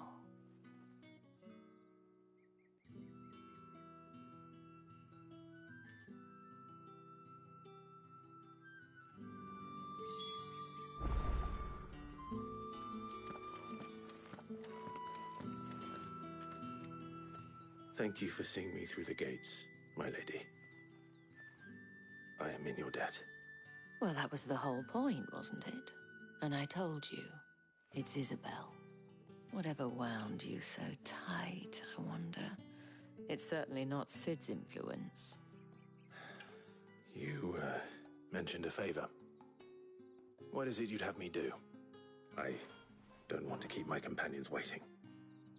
Thank you for seeing me through the gates, my lady. I am in your debt. Well, that was the whole point, wasn't it? And I told you, it's Isabel. Whatever wound you so tight, I wonder. It's certainly not Sid's influence. You, mentioned a favor. What is it you'd have me do? I Don't want to keep my companions waiting.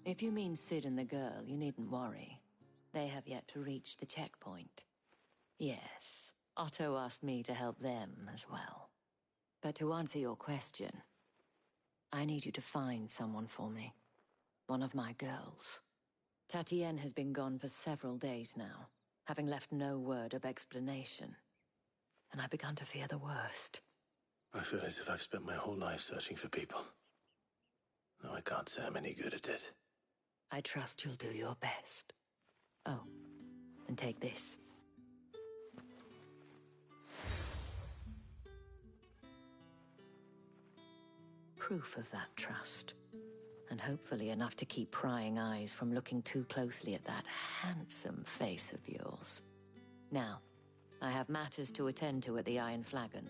If you mean Sid and the girl, you needn't worry. They have yet to reach the checkpoint. Yes, Otto asked me to help them as well. But to answer your question, I need you to find someone for me. One of my girls. Tatienne has been gone for several days now, having left no word of explanation. And I've begun to fear the worst. I feel as if I've spent my whole life searching for people. Though I can't say I'm any good at it. I trust you'll do your best. Oh, and take this. Proof of that trust. And hopefully enough to keep prying eyes from looking too closely at that handsome face of yours. Now, I have matters to attend to at the Iron Flagon.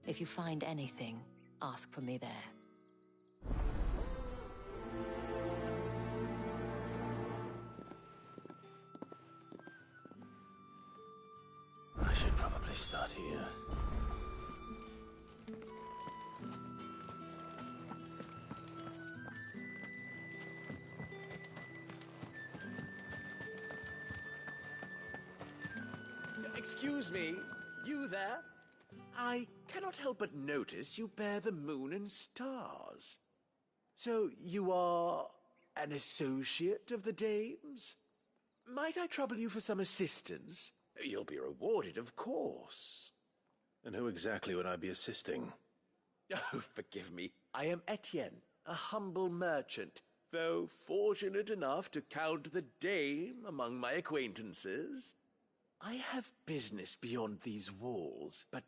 If you find anything, ask for me there. I should probably start here. Excuse me, you there? I cannot help but notice you bear the moon and stars. So you are an associate of the dames? Might I trouble you for some assistance? You'll be rewarded, of course. And who exactly would I be assisting? Oh, forgive me. I am Etienne, a humble merchant, though fortunate enough to count the dame among my acquaintances. I have business beyond these walls, but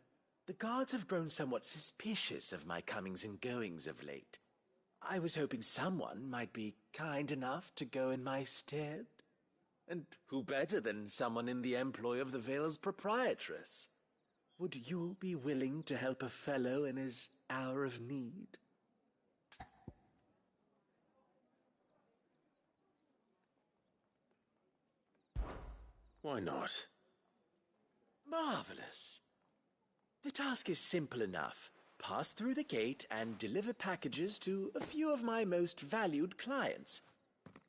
the guards have grown somewhat suspicious of my comings and goings of late. I was hoping someone might be kind enough to go in my stead. And who better than someone in the employ of the Vale's proprietress? Would you be willing to help a fellow in his hour of need? Why not? Marvelous. The task is simple enough. Pass through the gate and deliver packages to a few of my most valued clients.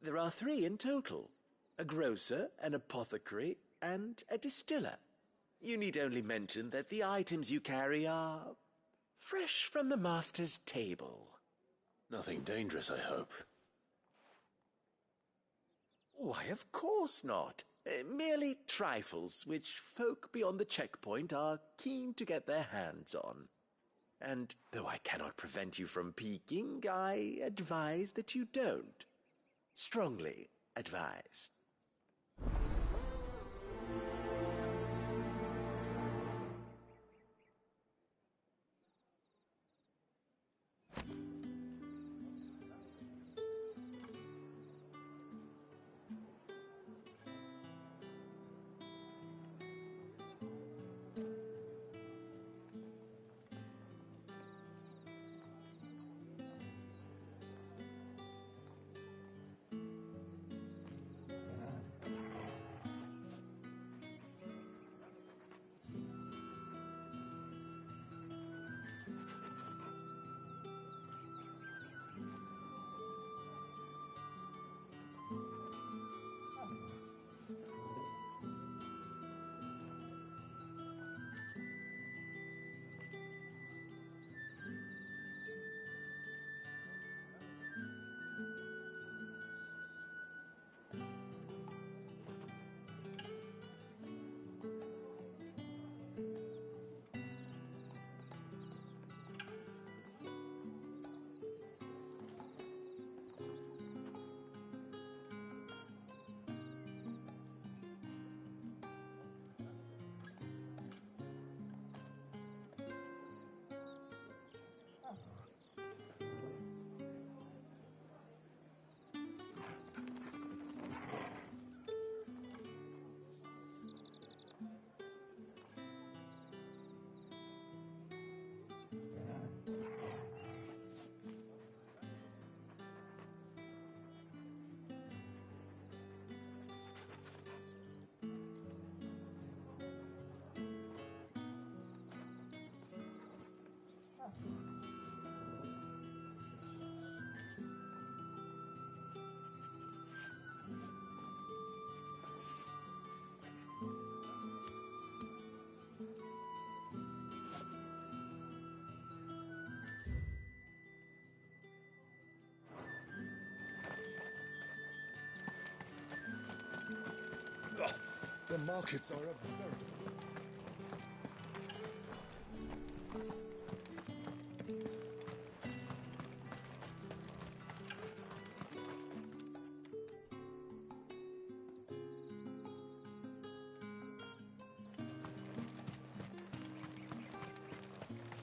There are 3 in total. A grocer, an apothecary, and a distiller. You need only mention that the items you carry are fresh from the master's table. Nothing dangerous, I hope. Why, of course not. Merely trifles which folk beyond the checkpoint are keen to get their hands on. And though I cannot prevent you from peeking, I advise that you don't. Strongly advise. The markets are a very...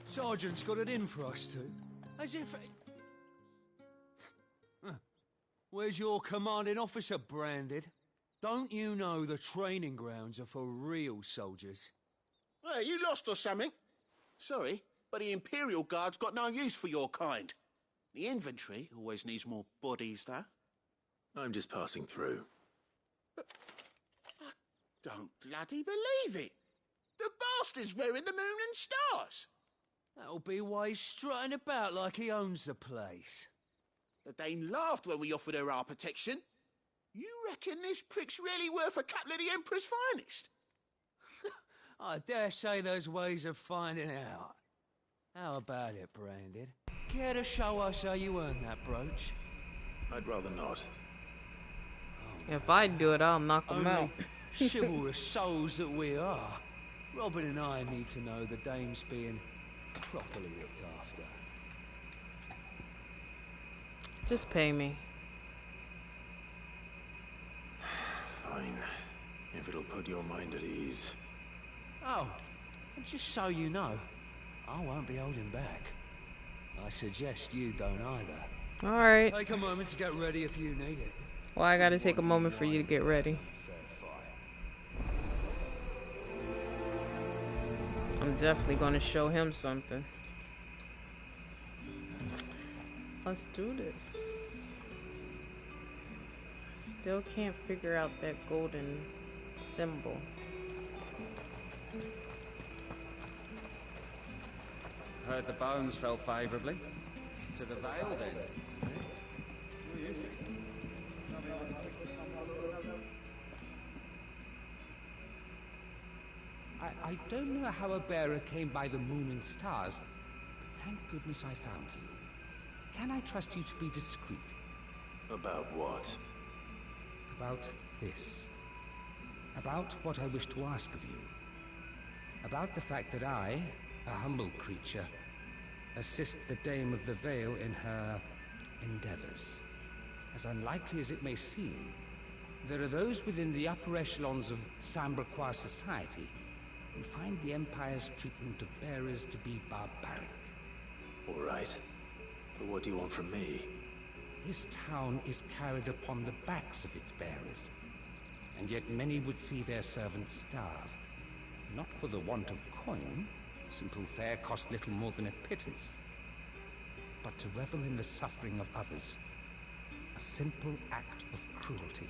Sergeant's got it in for us two. As if... Huh. Where's your commanding officer, Branded? Don't you know the training grounds are for real soldiers? Hey, you lost or something? Sorry, but the Imperial Guard's got no use for your kind. The infantry always needs more bodies, though. I'm just passing through. But I don't bloody believe it. The bastard's wearing the moon and stars. That'll be why he's strutting about like he owns the place. The Dane laughed when we offered her our protection. You reckon this prick's really worth a couple of the Emperor's finest? I dare say there's ways of finding out. How about it, Branded? Care to show us how you earned that brooch? I'd rather not. If I do it, I'll knock him out. Chivalrous souls that we are, Robin and I need to know the dame's being properly looked after. Just pay me. Fine. If it'll put your mind at ease. Oh, and just so you know, I won't be holding back. I suggest you don't either. Alright. Take a moment to get ready if you need it. Well, I gotta take a moment for you to get ready. I'm definitely gonna show him something. Let's do this. Still can't figure out that golden symbol. Heard the bones fell favourably. To the Vale, then. I don't know how a bearer came by the moon and stars, but thank goodness I found you. Can I trust you to be discreet? About what? About this. About what I wish to ask of you. About the fact that I, a humble creature, assist the Dame of the Vale in her endeavors. As unlikely as it may seem, there are those within the upper echelons of Sambraquois society who find the Empire's treatment of bearers to be barbaric. All right. But what do you want from me? This town is carried upon the backs of its bearers, and yet many would see their servants starve. Not for the want of coin, simple fare cost little more than a pittance, but to revel in the suffering of others. A simple act of cruelty.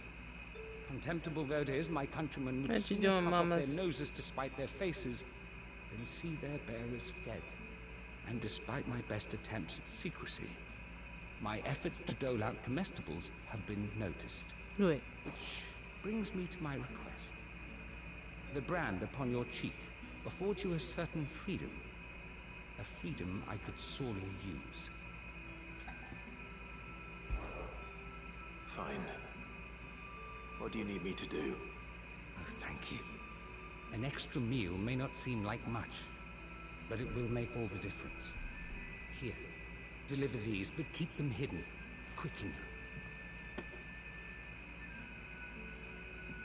Contemptible though it is, my countrymen would sooner cut off their noses to spite their faces than see their bearers fed. And despite my best attempts at secrecy, my efforts to dole out comestibles have been noticed. Right. Which brings me to my request. The brand upon your cheek affords you a certain freedom. A freedom I could sorely use. Fine. What do you need me to do? Oh, thank you. An extra meal may not seem like much, but it will make all the difference. Here, deliver these, but keep them hidden. Quickly now.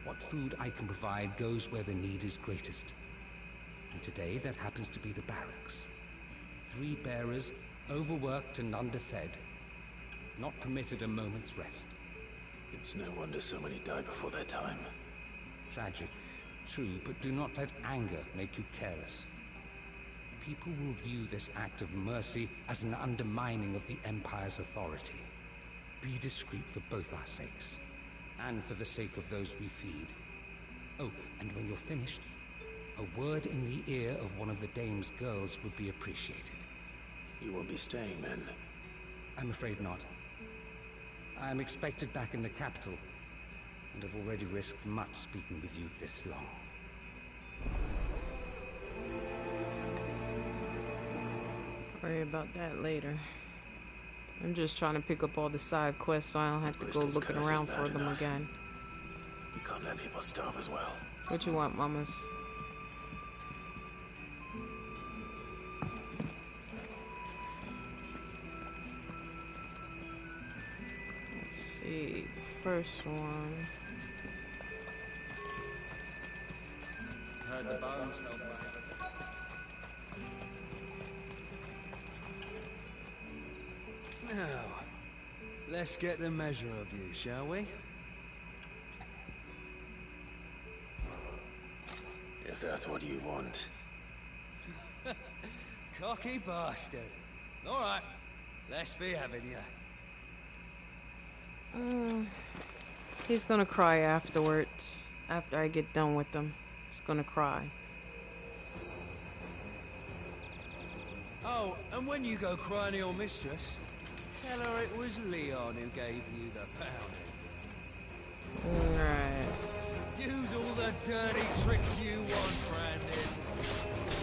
What food I can provide goes where the need is greatest. And today, that happens to be the barracks. 3 bearers, overworked and underfed, not permitted a moment's rest. It's no wonder so many die before their time. Tragic, true, but do not let anger make you careless. People will view this act of mercy as an undermining of the Empire's authority. Be discreet for both our sakes, and for the sake of those we feed. Oh, and when you're finished, a word in the ear of one of the Dame's girls would be appreciated. You won't be staying, then? I'm afraid not. I am expected back in the capital, and have already risked much speaking with you this long. Worry about that later. I'm just trying to pick up all the side quests so I don't have to go looking around for them again. You can't let people starve as well. What you want, mamas? Let's see. First one. Heard the bones fell back. Now, let's get the measure of you, shall we? If that's what you want. Cocky bastard. All right, let's be having you. He's gonna cry afterwards. After I get done with him, he's gonna cry. Oh, and when you go crying to your mistress, tell her it was Leon who gave you the pounding. Alright. Use all the dirty tricks you want, Brandon.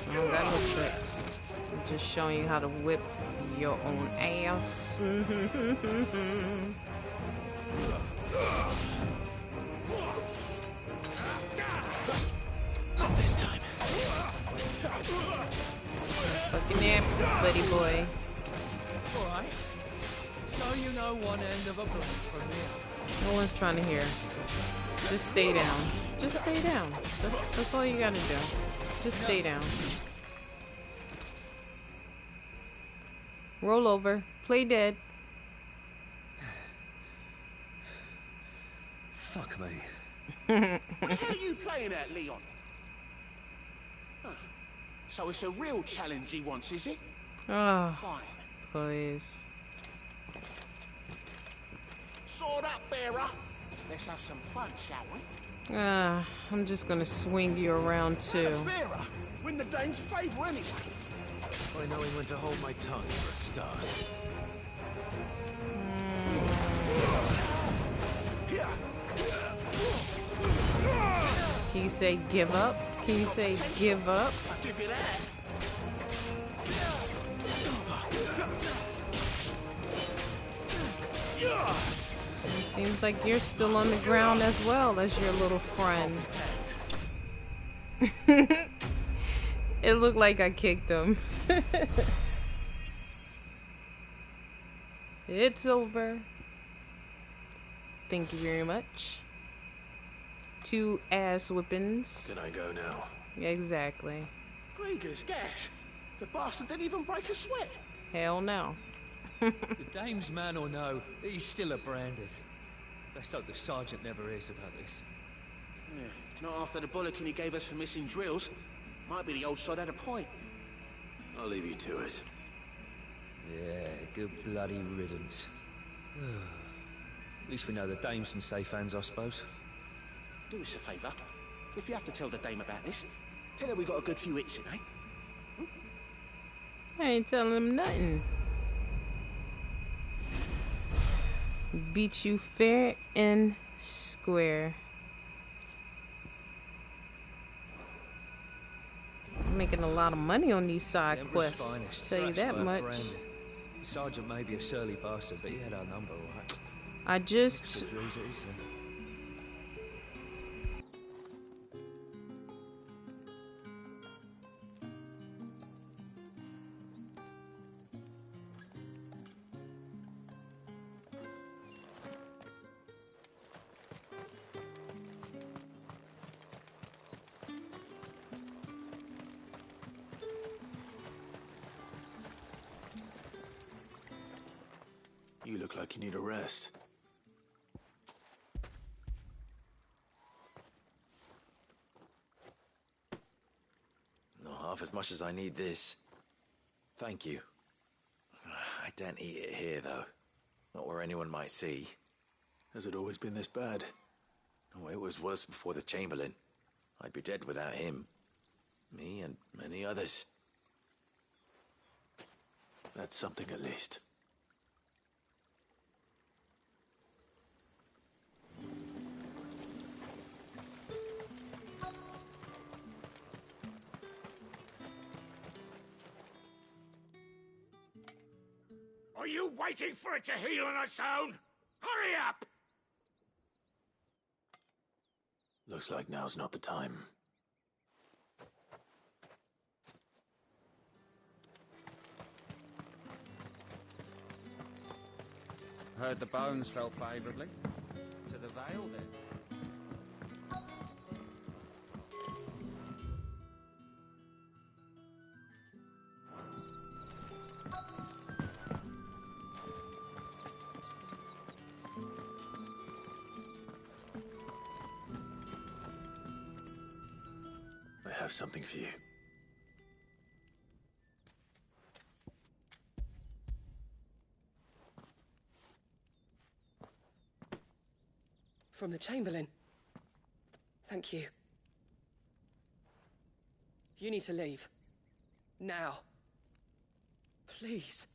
I don't got no tricks. I'm just showing you how to whip your own ass. Not this time. Fucking nap, buddy boy. Alright. So you know one end of a blade from the other. No one's trying to hear. Just stay down. Just stay down. That's all you gotta do. Just stay down. Roll over. Play dead. Fuck me. What the hell are you playing at, Leon? Huh. So it's a real challenge he wants, is it? Oh, Fine. please. Sword up, bearer. Let's have some fun, shall we? I'm just gonna swing you around too. Bearer, win the Dane's favour anyway. By knowing when to hold my tongue for a start. Can you say give up? Can you say give up? I'll give you that. It seems like you're still on the ground as well as your little friend. It looked like I kicked him. It's over. Thank you very much. 2 ass whippings. Can I go now? Exactly. Grieger's gas. The bastard didn't even break a sweat. Hell no. The dame's man or no, he's still a branded. Best hope the sergeant never hears about this. Yeah, not after the bollocking he gave us for missing drills. Might be the old sod had a point. I'll leave you to it. Yeah, good bloody riddance. At least we know the dame's in safe hands, I suppose. Do us a favour. If you have to tell the dame about this, tell her we got a good few hits in, eh? I ain't telling him nothing. Beat you fair and square. I'm making a lot of money on these side quests. Finest, Tell you that much. Branded. The sergeant may be a surly bastard, but he had our number, all right. I just... You look like you need a rest. Not half as much as I need this. Thank you. I don't eat it here, though. Not where anyone might see. Has it always been this bad? Oh, it was worse before the Chamberlain. I'd be dead without him. Me and many others. That's something at least. Are you waiting for it to heal on its own? Hurry up! Looks like now's not the time. Heard the bones fell favourably. To the Vale, then. I have something for you. From the Chamberlain. Thank you. You need to leave. Now. Please.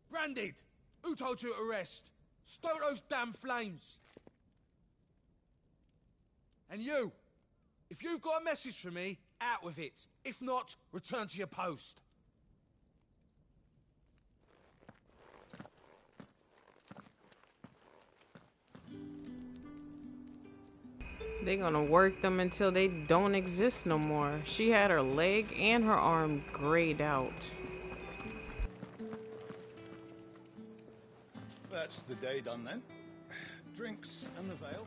Branded! Who told you to arrest? Stoke those damn flames! And you! If you've got a message for me, out with it. If not, return to your post. They're gonna work them until they don't exist no more. She had her leg and her arm grayed out. That's the day done then. Drinks and the Vale.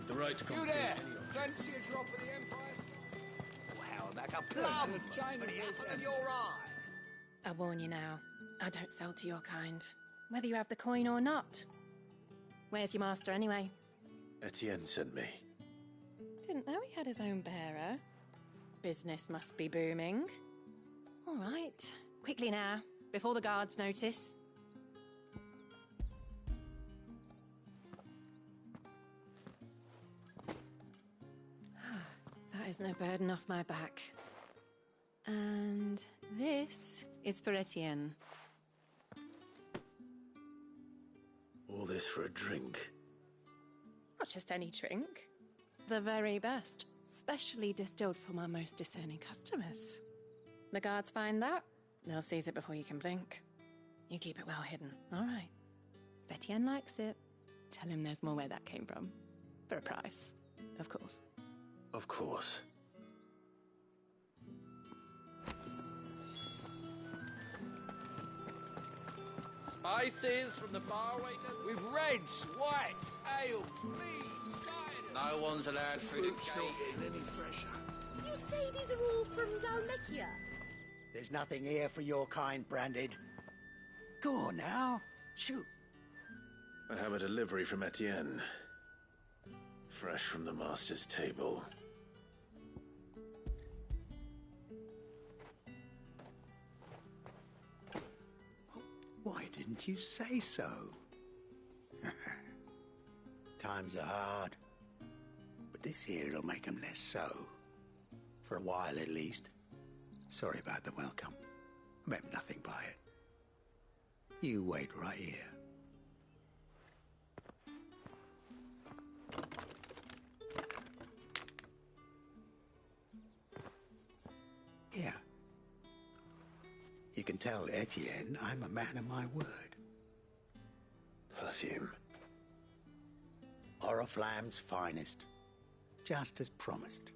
The right to You confiscate there! any object. Fancy a drop of the Empire's... Well, like a plum! But the apple of your eye! I warn you now, I don't sell to your kind, whether you have the coin or not. Where's your master anyway? Etienne sent me. Didn't know he had his own bearer. Business must be booming. All right, quickly now, before the guards notice. That is no burden off my back. And this is for Etienne. All this for a drink. Not just any drink. The very best, specially distilled from our most discerning customers. The guards find that, they'll seize it before you can blink. You keep it well hidden, all right? If Etienne likes it, tell him there's more where that came from. For a price, of course. Of course. Spices from the faraway desert. With reds, whites, ales, meads, cider. No one's allowed through the Fruit's not gate. getting any fresher. You say these are all from Dalmekia? There's nothing here for your kind, Branded. Go on now. Shoot. I have a delivery from Etienne. Fresh from the master's table. Why didn't you say so? Times are hard. But this here'll make 'em less so. For a while, at least. Sorry about the welcome. I meant nothing by it. You wait right here. Here. You can tell Etienne I'm a man of my word. Perfume. Oriflamme's finest. Just as promised.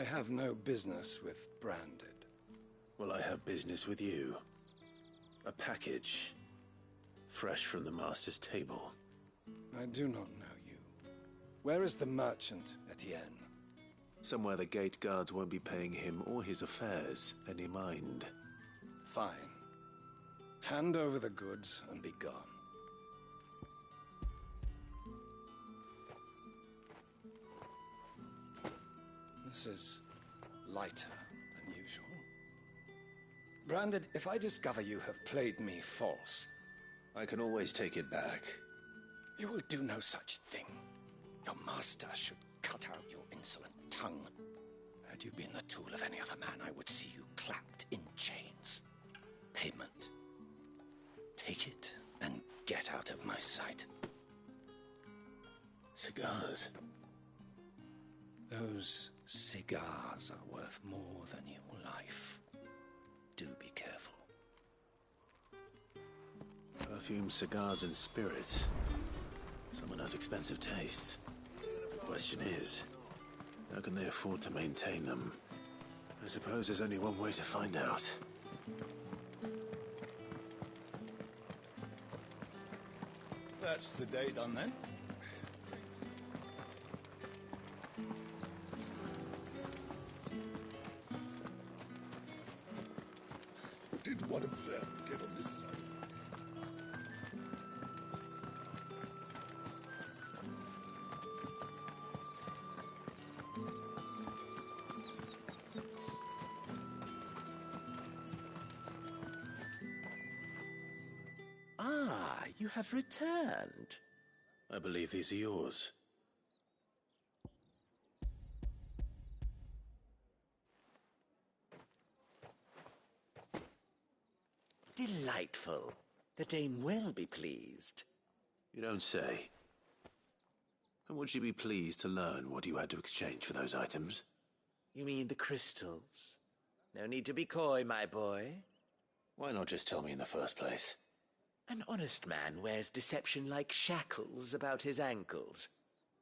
have no business with Branded. Well, I have business with you. A package. Fresh from the Master's table. I do not know you. Where is the merchant, Etienne? Somewhere the gate guards won't be paying him or his affairs any mind. Fine. Hand over the goods and be gone. This is lighter than usual. Branded, if I discover you have played me false... I can always take it back. You will do no such thing. Your master should cut out your insolent tongue. Had you been the tool of any other man, I would see you clapped in chains. Payment. Take it and get out of my sight. Cigars? Those cigars are worth more than your life. Do be careful. Perfume, cigars, and spirits. Someone has expensive tastes. The question is, how can they afford to maintain them? I suppose there's only one way to find out. That's the day done then. Did one of them get on this side? Ah, you have returned. I believe these are yours. Delightful. The dame will be pleased. You don't say. And would she be pleased to learn what you had to exchange for those items? You mean the crystals? No need to be coy, my boy. Why not just tell me in the first place? An honest man wears deception like shackles about his ankles.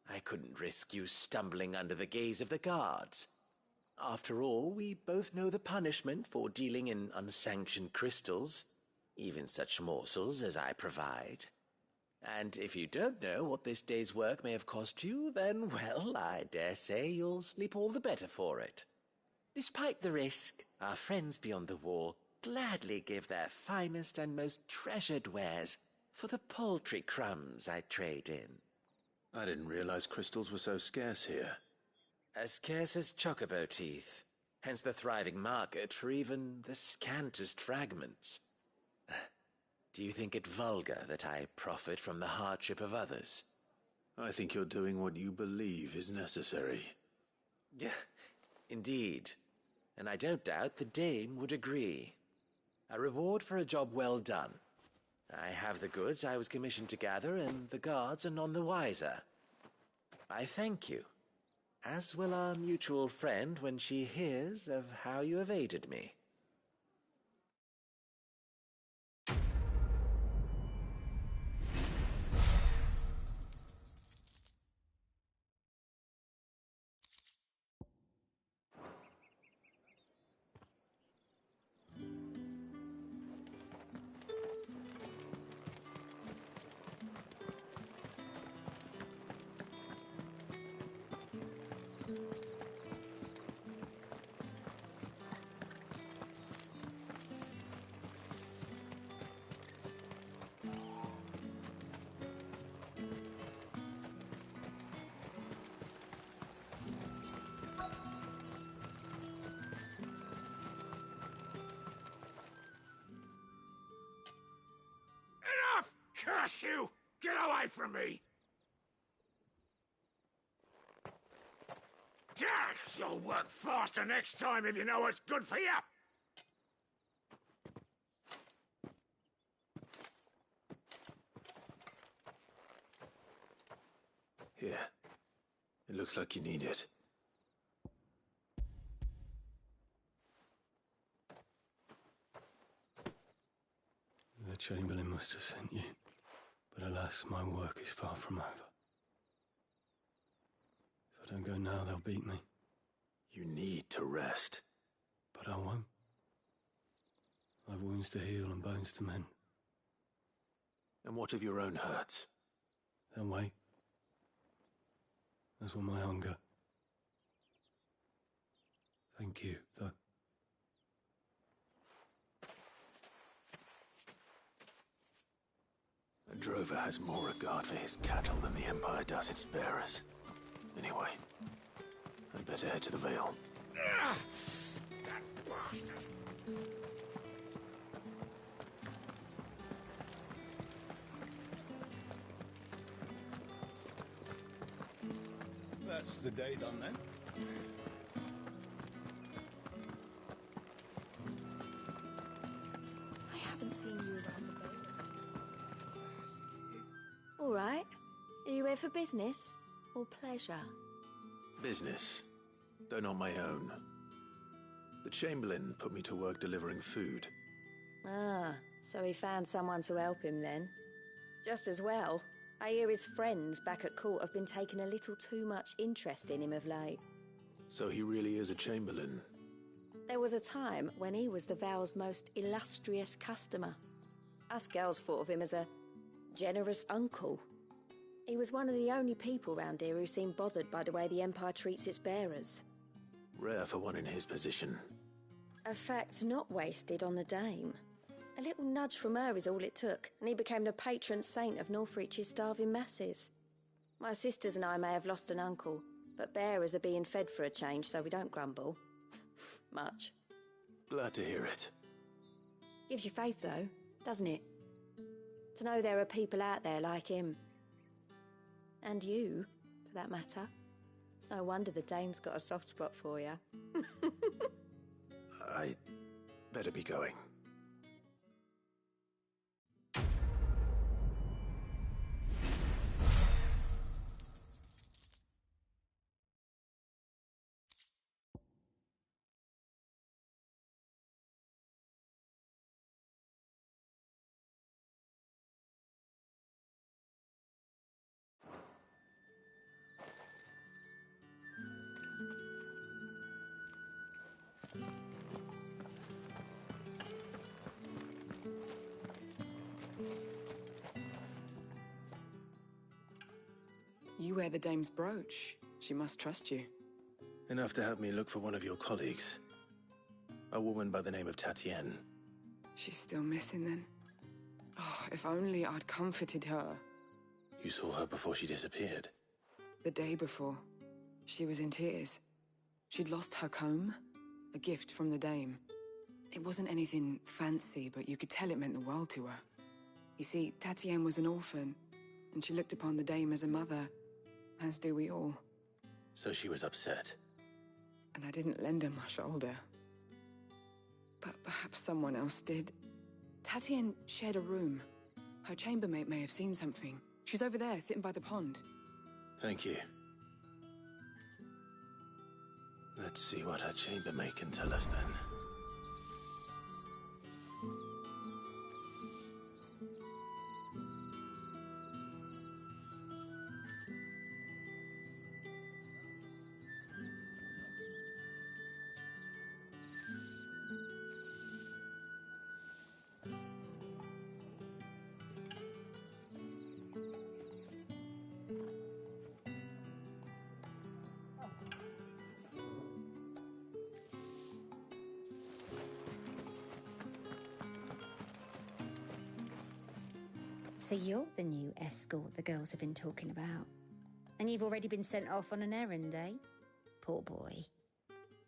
I couldn't risk you stumbling under the gaze of the guards. After all, we both know the punishment for dealing in unsanctioned crystals, even such morsels as I provide. And if you don't know what this day's work may have cost you, then, well, I dare say you'll sleep all the better for it. Despite the risk, our friends beyond the wall gladly give their finest and most treasured wares for the paltry crumbs I trade in. I didn't realize crystals were so scarce here. As scarce as chocobo teeth, hence the thriving market for even the scantest fragments. Do you think it vulgar that I profit from the hardship of others? I think you're doing what you believe is necessary. Yeah, indeed. And I don't doubt the dame would agree. A reward for a job well done. I have the goods I was commissioned to gather, and the guards are none the wiser. I thank you, as will our mutual friend when she hears of how you have aided me. Curse you! Get away from me! You'll work faster next time if you know what's good for you! Here. It looks like you need it. The Chamberlain must have sent you. But alas, my work is far from over. If I don't go now, they'll beat me. You need to rest. But I won't. I've wounds to heal and bones to mend. And what of your own hurts? They'll wait. As will my hunger. Thank you, though. A drover has more regard for his cattle than the Empire does its bearers. Anyway, I'd better head to the Vale. That bastard! That's the day done then. I haven't seen you around the Vale. All right. Are you here for business or pleasure? Business, though not my own. The Chamberlain put me to work delivering food. Ah, so he found someone to help him then. Just as well. I hear his friends back at court have been taking a little too much interest in him of late. So he really is a Chamberlain. There was a time when he was the Vale's most illustrious customer. Us girls thought of him as a generous uncle. He was one of the only people round here who seemed bothered by the way the Empire treats its bearers. Rare for one in his position. A fact not wasted on the Dame. A little nudge from her is all it took, and he became the patron saint of Northreach's starving masses. My sisters and I may have lost an uncle, but bearers are being fed for a change, so we don't grumble. Much. Glad to hear it. Gives you faith, though, doesn't it? To know there are people out there like him. And you, for that matter. It's no wonder the Dame's got a soft spot for you. I better be going. You wear the Dame's brooch. She must trust you. Enough to have me look for one of your colleagues. A woman by the name of Tatienne. She's still missing then. Oh, if only I'd comforted her. You saw her before she disappeared? The day before. She was in tears. She'd lost her comb, a gift from the Dame. It wasn't anything fancy, but you could tell it meant the world to her. You see, Tatienne was an orphan, and she looked upon the Dame as a mother, as do we all. So she was upset. And I didn't lend her my shoulder. But perhaps someone else did. Tatienne shared a room. Her chambermaid may have seen something. She's over there, sitting by the pond. Thank you. Let's see what her chambermaid can tell us then. So you're the new escort the girls have been talking about. And you've already been sent off on an errand, eh? Poor boy.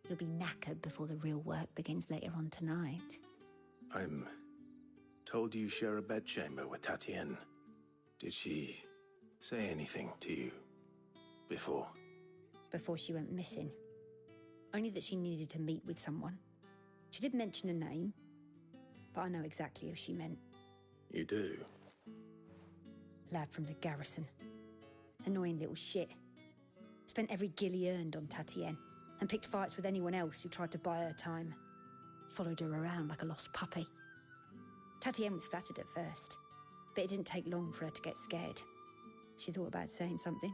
You'll be knackered before the real work begins later on tonight. I'm told you share a bedchamber with Tatienne. Did she say anything to you before? Before she went missing. Only that she needed to meet with someone. She did mention a name, but I know exactly who she meant. You do? Lad from the garrison. Annoying little shit. Spent every guil he earned on Tatienne, and picked fights with anyone else who tried to buy her time. Followed her around like a lost puppy. Tatienne was flattered at first, but it didn't take long for her to get scared. She thought about saying something.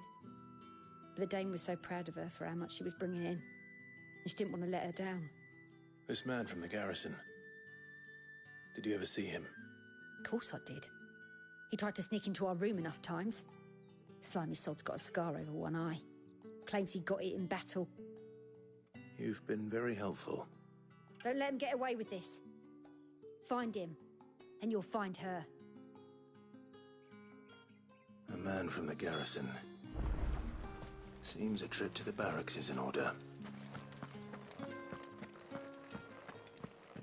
But the Dame was so proud of her for how much she was bringing in. and she didn't want to let her down. This man from the garrison. Did you ever see him? Of course I did. He tried to sneak into our room enough times. Slimy sod's got a scar over one eye. Claims he got it in battle. You've been very helpful. Don't let him get away with this. Find him, and you'll find her. A man from the garrison. Seems a trip to the barracks is in order.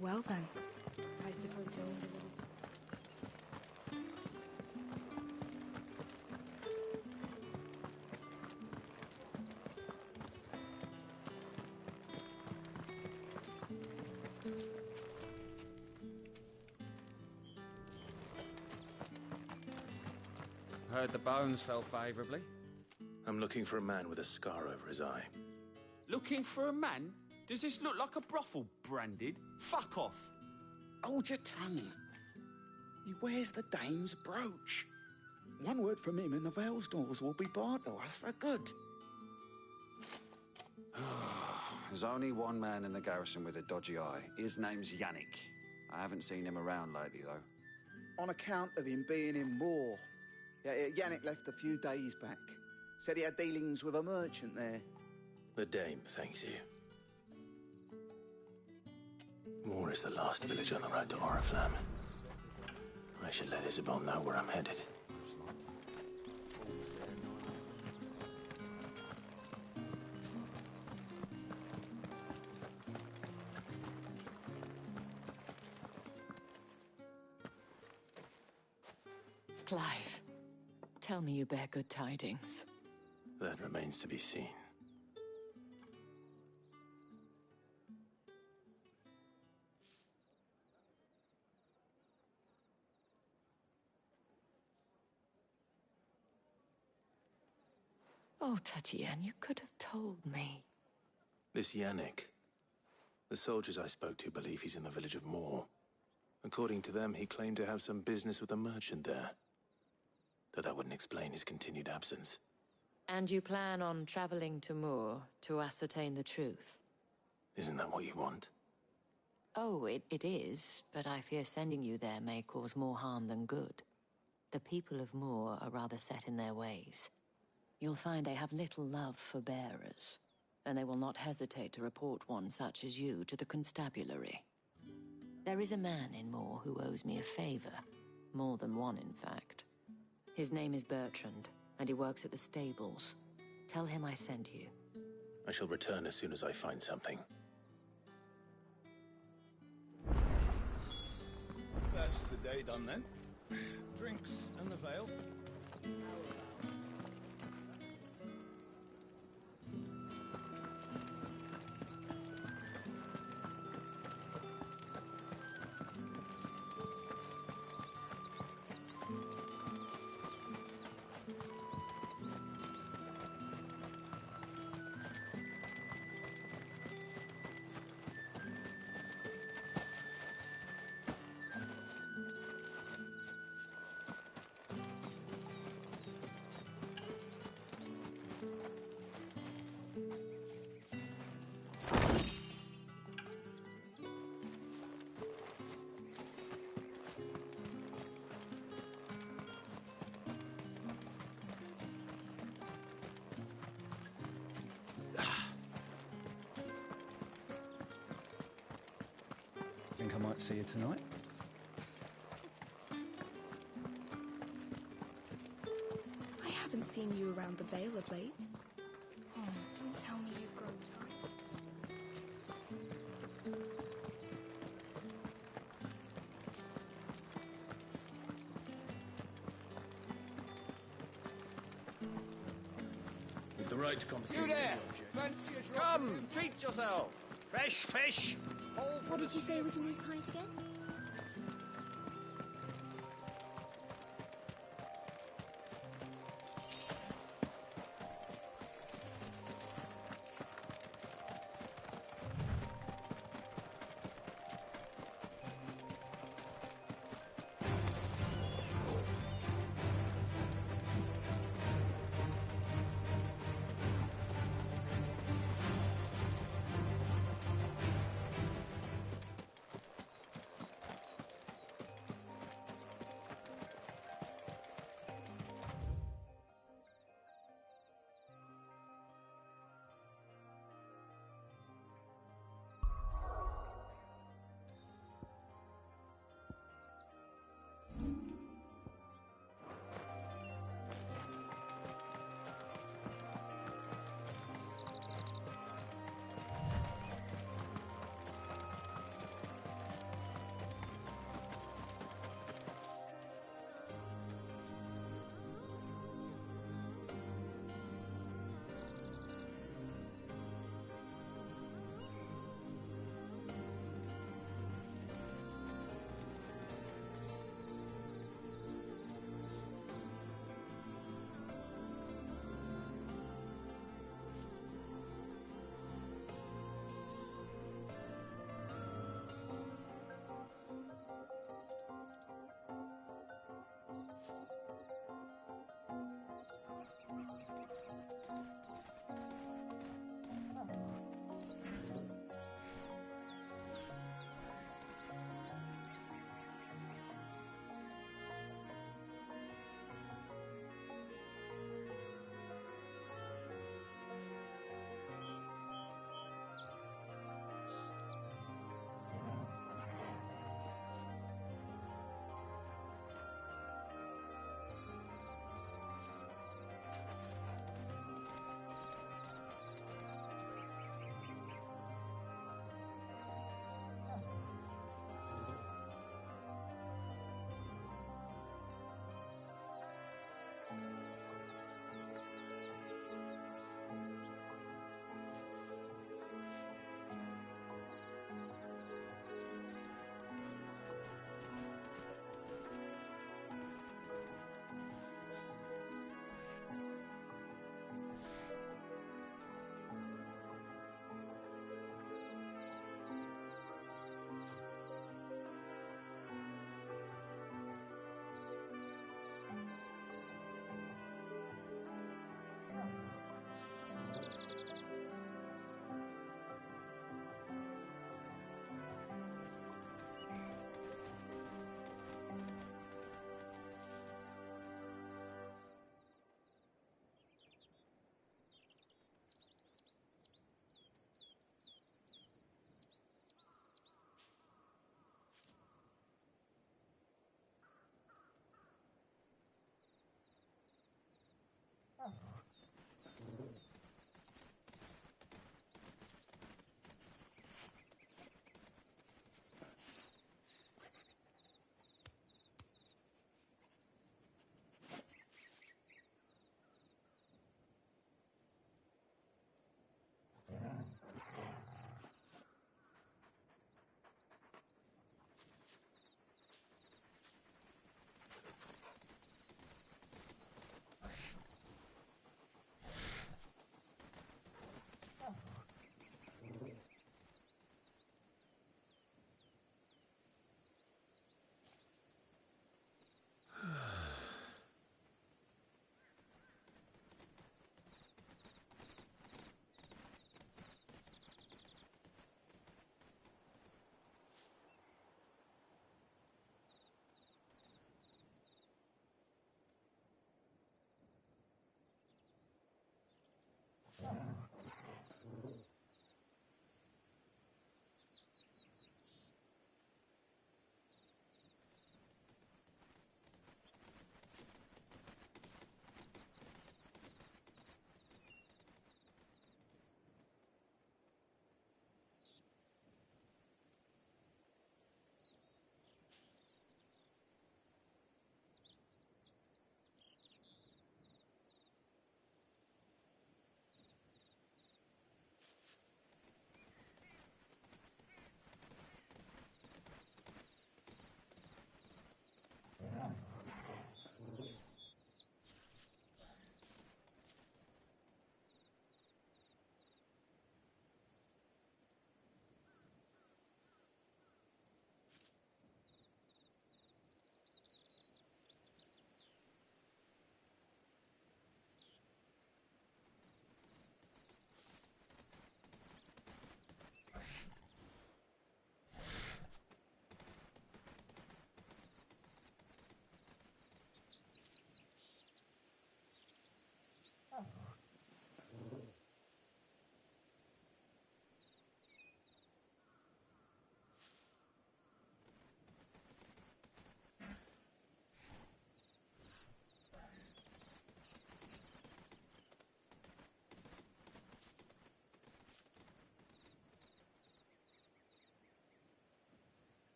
Well then, I suppose you'll need a little... Heard the bones fell favourably. I'm looking for a man with a scar over his eye. Looking for a man? Does this look like a brothel, Branded? Fuck off! Hold your tongue. He wears the dame's brooch. One word from him and the Vale's doors will be barred to us for good. There's only one man in the garrison with a dodgy eye. His name's Yannick. I haven't seen him around lately, though. On account of him being in war. Yeah, Yannick left a few days back. Said he had dealings with a merchant there. The dame thanks you. Moor is the last village on the road to Oriflamme. I should let Isabel know where I'm headed. Clive, tell me you bear good tidings. That remains to be seen. Oh, Tatienne, you could have told me. This Yannick. The soldiers I spoke to believe he's in the village of Moor. According to them, he claimed to have some business with a merchant there. Though that wouldn't explain his continued absence. And you plan on traveling to Moor to ascertain the truth? Isn't that what you want? Oh, it is, but I fear sending you there may cause more harm than good. The people of Moor are rather set in their ways. You'll find they have little love for bearers, and they will not hesitate to report one such as you to the constabulary. There is a man in Moor who owes me a favor. More than one, in fact. His name is Bertrand, and he works at the stables. Tell him I sent you. I shall return as soon as I find something. That's the day done then. Drinks and the veil. Think I might see you tonight? I haven't seen you around the Vale of late. Oh, don't tell me you've grown tired. We've the right to confiscate. You there! any object. Fancy a drop? Come, treat yourself! Fresh fish! What did you say was in these pies again?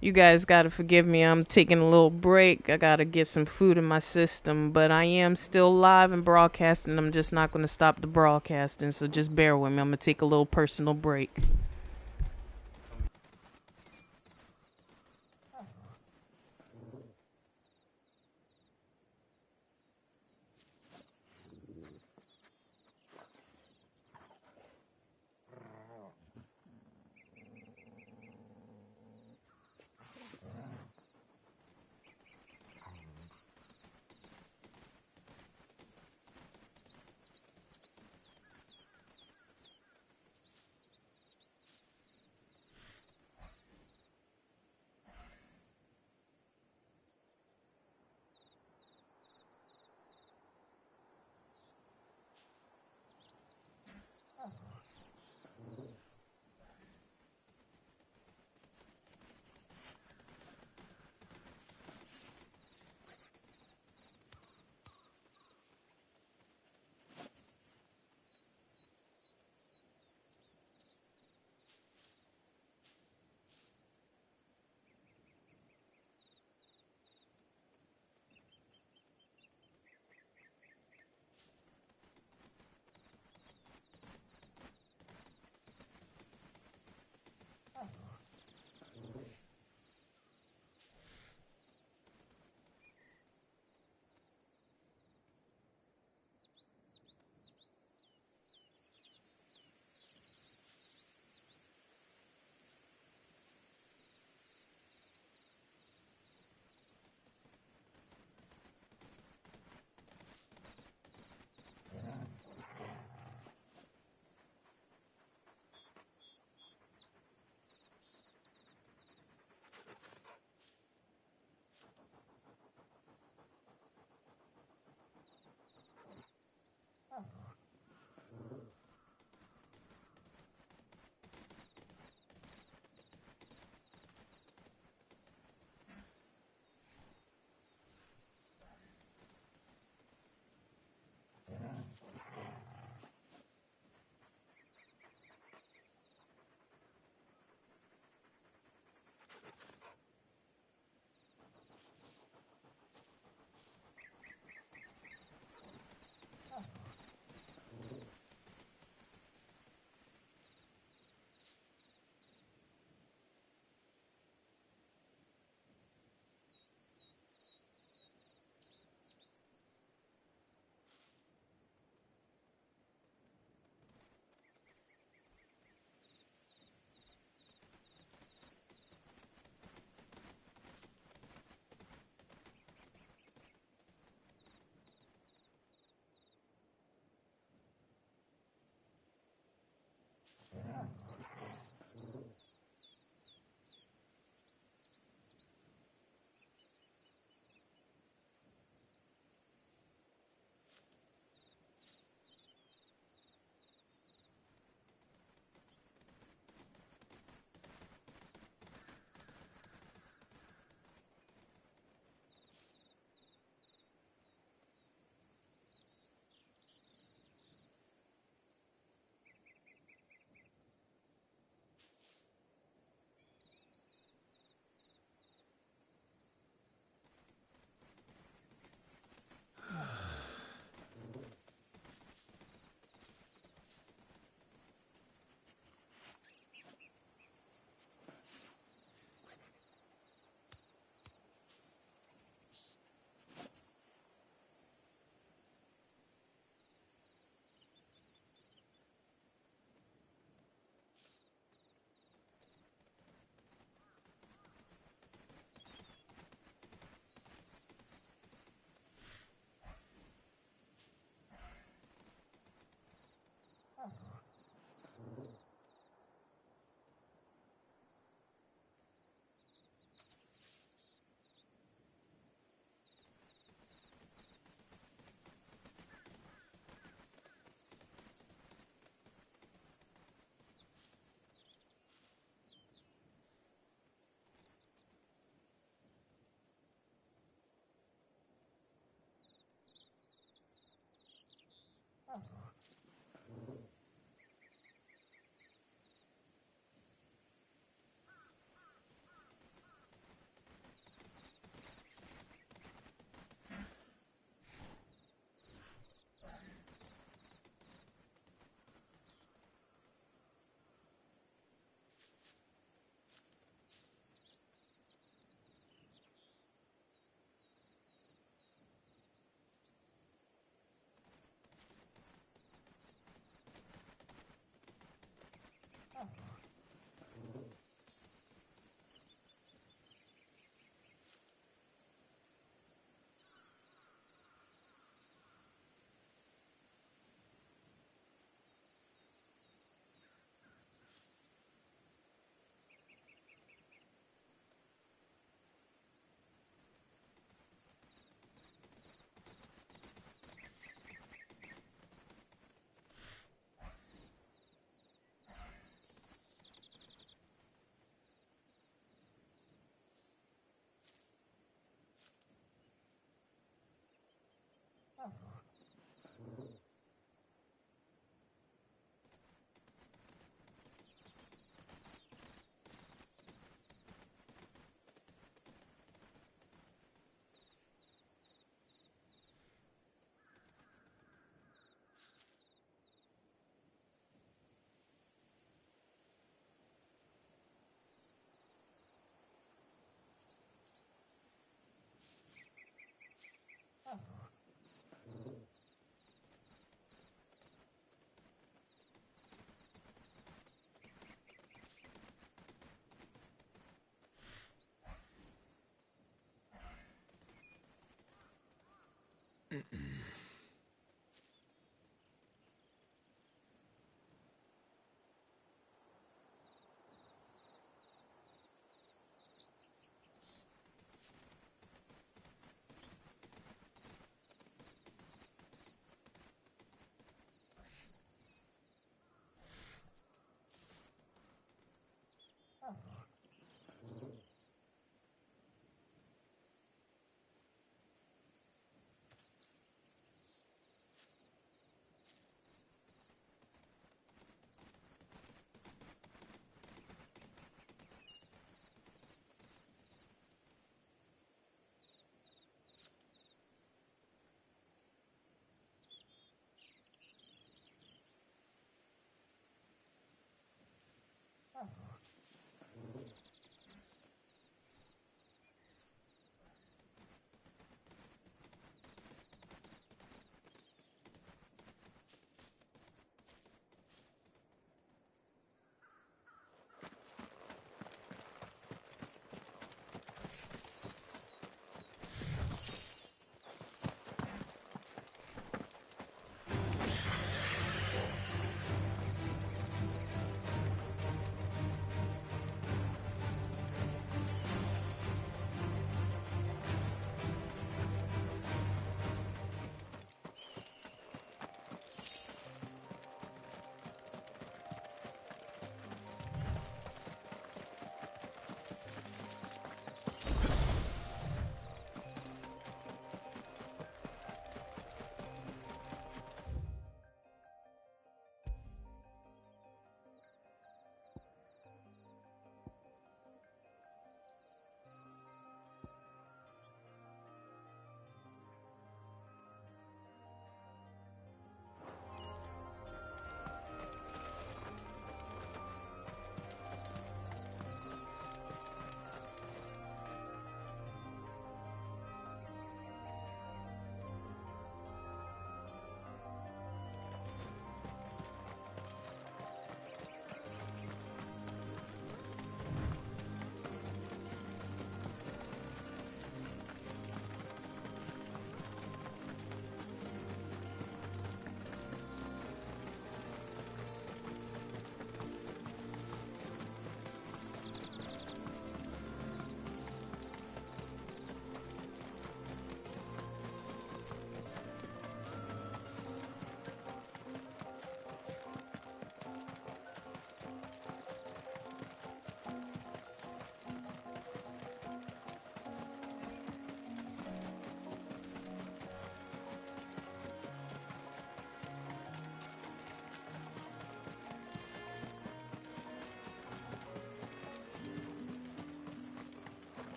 You guys gotta forgive me. I'm taking a little break. I gotta get some food in my system, but I am still live and broadcasting. I'm just not gonna stop the broadcasting, so just bear with me. I'm gonna take a little personal break.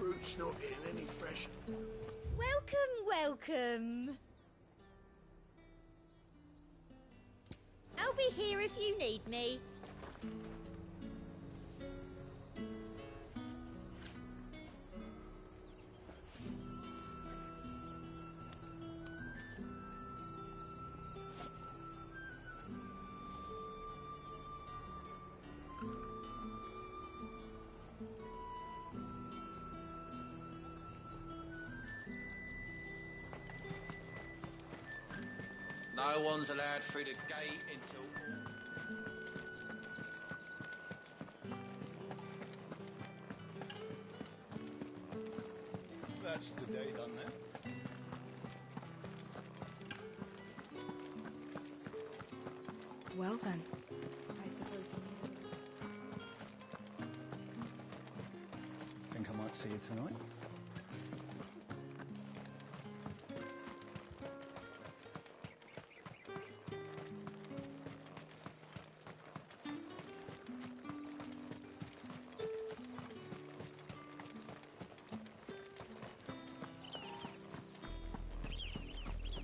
fruit's not getting any fresher. Welcome. I'll be here if you need me. No one's allowed through the gate until... That's the day done then. Well then, I suppose you need it. Think I might see you tonight?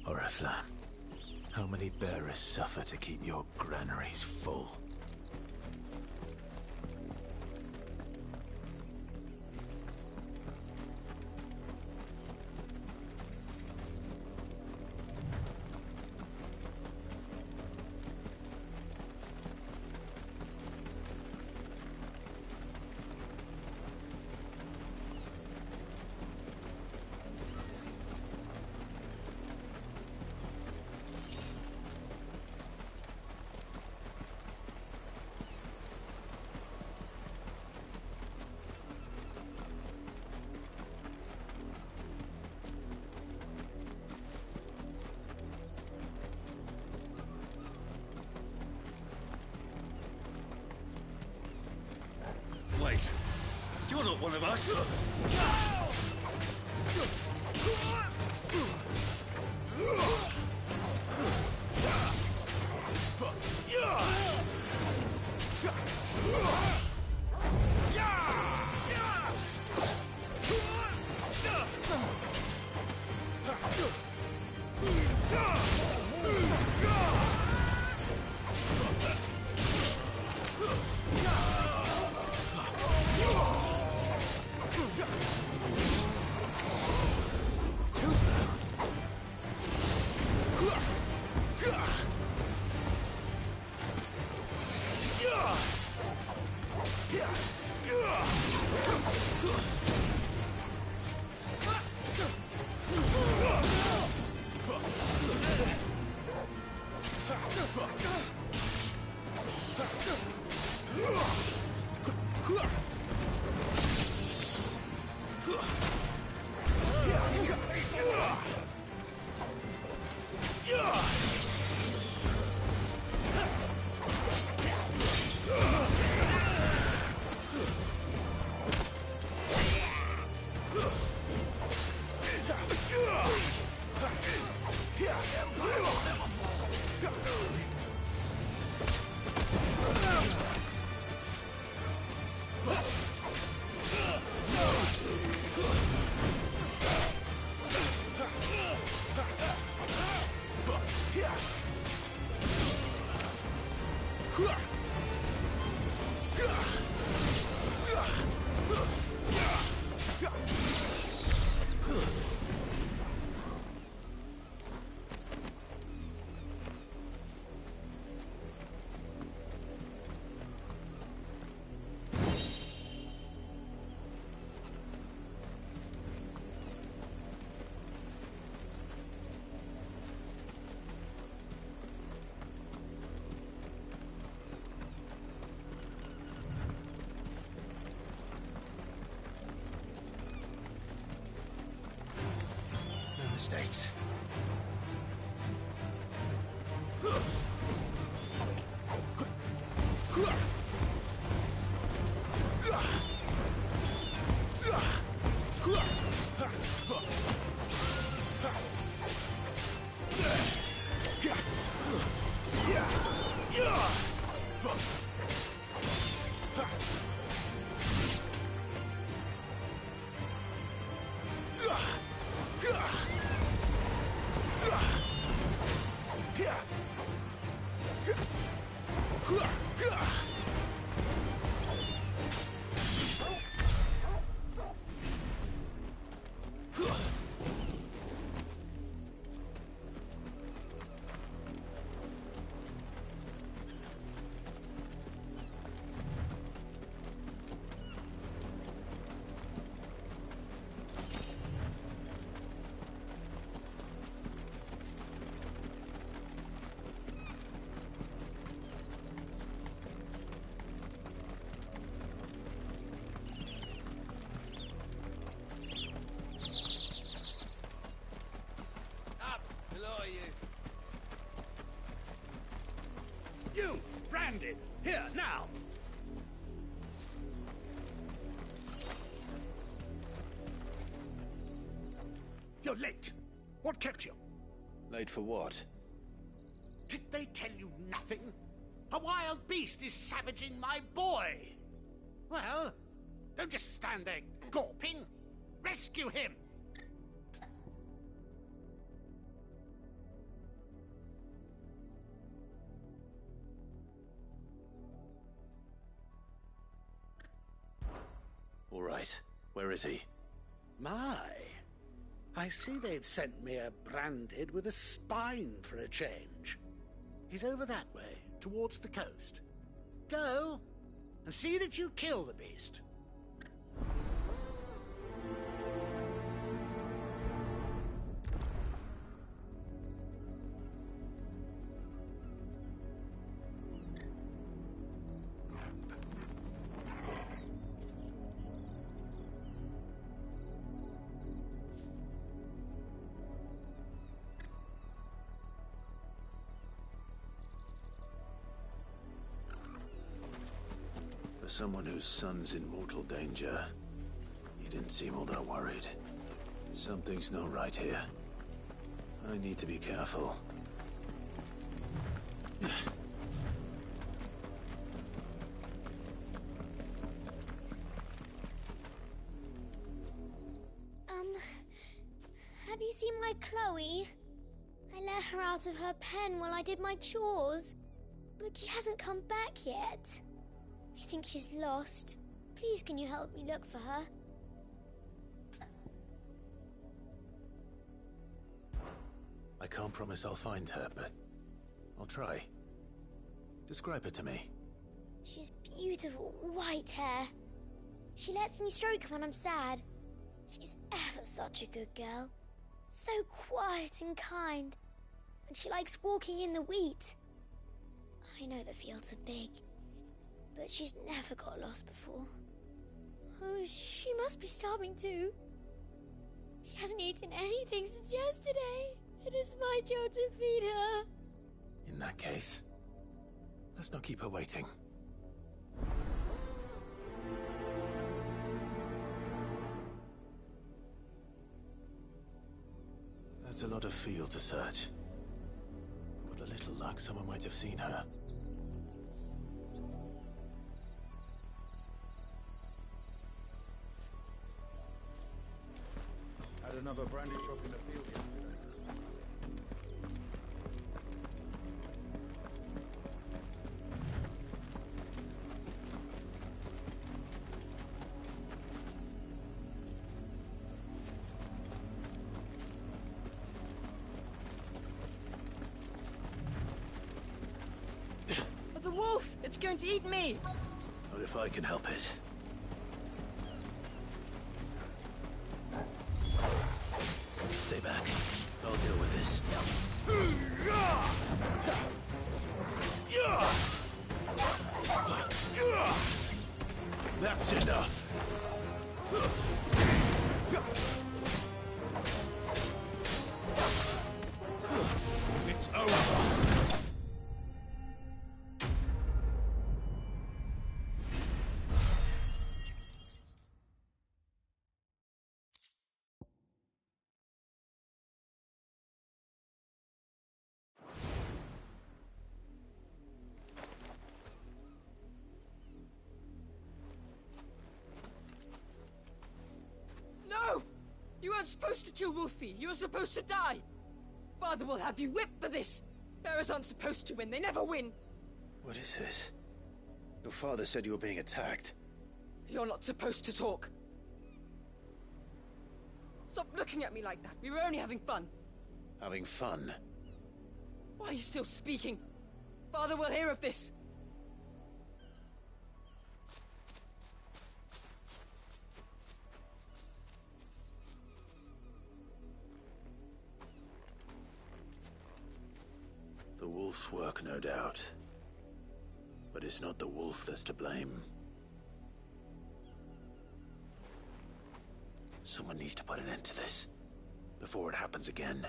Oriflamme, how many bearers suffer to keep your granaries full? Wait, you're not one of us! Mistakes. Here, now! You're late. What kept you? Late for what? Did they tell you nothing? A wild beast is savaging my boy. Well, don't just stand there gawping. Rescue him! All right. Where is he? My. I see they've sent me a branded with a spine for a change. He's over that way, towards the coast. Go, and see that you kill the beast. For someone whose son's in mortal danger, he didn't seem all that worried. Something's not right here. I need to be careful. Have you seen my Chloe? I let her out of her pen while I did my chores, but she hasn't come back yet. I think she's lost. Please, can you help me look for her? I can't promise I'll find her, but I'll try. Describe her to me. She has beautiful white hair. She lets me stroke her when I'm sad. She's ever such a good girl. So quiet and kind. And she likes walking in the wheat. I know the fields are big, but she's never got lost before. Oh, she must be starving too. She hasn't eaten anything since yesterday. It is my job to feed her. In that case, let's not keep her waiting. That's a lot of field to search. With a little luck, someone might have seen her. Had another brandy drop in the field yesterday. The wolf! It's going to eat me! What if I can help it? Stay back. I'll deal with this. That's enough. It's over. No! You weren't supposed to kill Wolfie. You were supposed to die. Father will have you whipped for this. Bearers aren't supposed to win. They never win. What is this? Your father said you were being attacked. You're not supposed to talk. Stop looking at me like that. We were only having fun. Having fun? Why are you still speaking? Father will hear of this. The wolf's work, no doubt. But it's not the wolf that's to blame. Someone needs to put an end to this, before it happens again.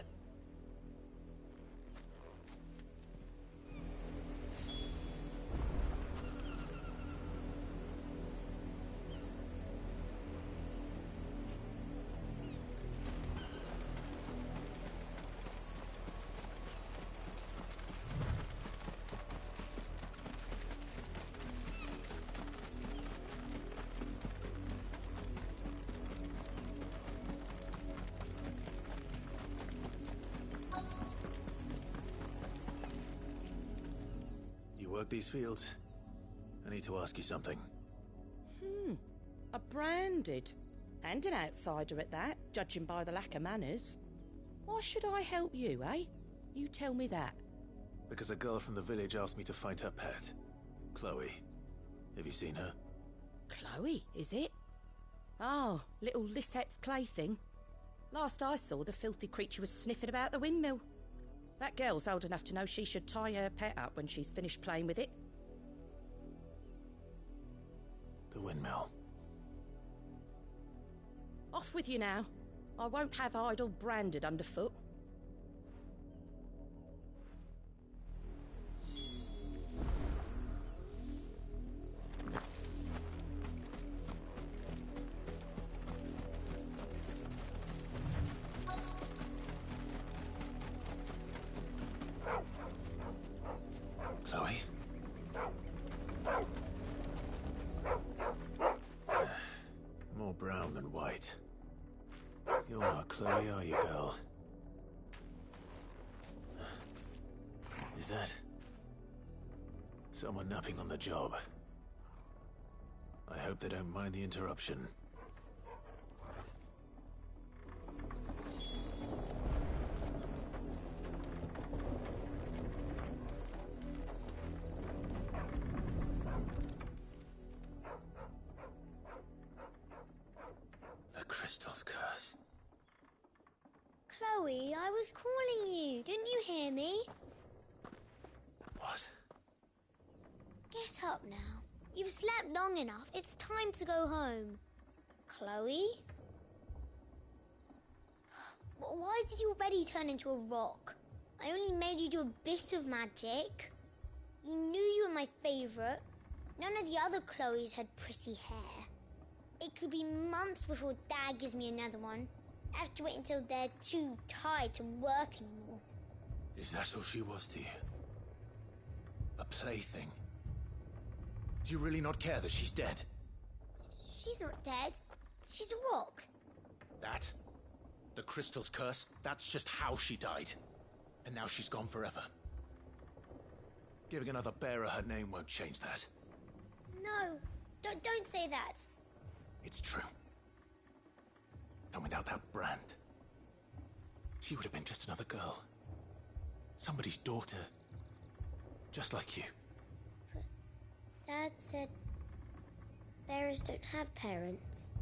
work these fields? I need to ask you something. A branded. And an outsider at that, judging by the lack of manners. Why should I help you, eh? You tell me that. Because a girl from the village asked me to find her pet. Chloe. Have you seen her? Chloe, is it? Oh, little Lisette's plaything. Last I saw, the filthy creature was sniffing about the windmill. That girl's old enough to know she should tie her pet up when she's finished playing with it. The windmill. Off with you now. I won't have idle branded underfoot. Chloe? More brown than white. You're not Chloe, are you, girl? Is that someone napping on the job? I hope they don't mind the interruption. The crystal's curse. Chloe, I was calling you. Didn't you hear me? What? Get up now. You've slept long enough. It's time to go home. Chloe? Why did you already turn into a rock? I only made you do a bit of magic. You knew you were my favourite. None of the other Chloes had pretty hair. It could be months before Dad gives me another one. I have to wait until they're too tired to work anymore. Is that all she was to you? A plaything? Do you really not care that she's dead? She's not dead. She's a rock. That? The crystal's curse? That's just how she died. And now she's gone forever. Giving another bearer her name won't change that. No, don't say that. It's true. And without that brand, she would have been just another girl. Somebody's daughter. Just like you. But Dad said bearers don't have parents.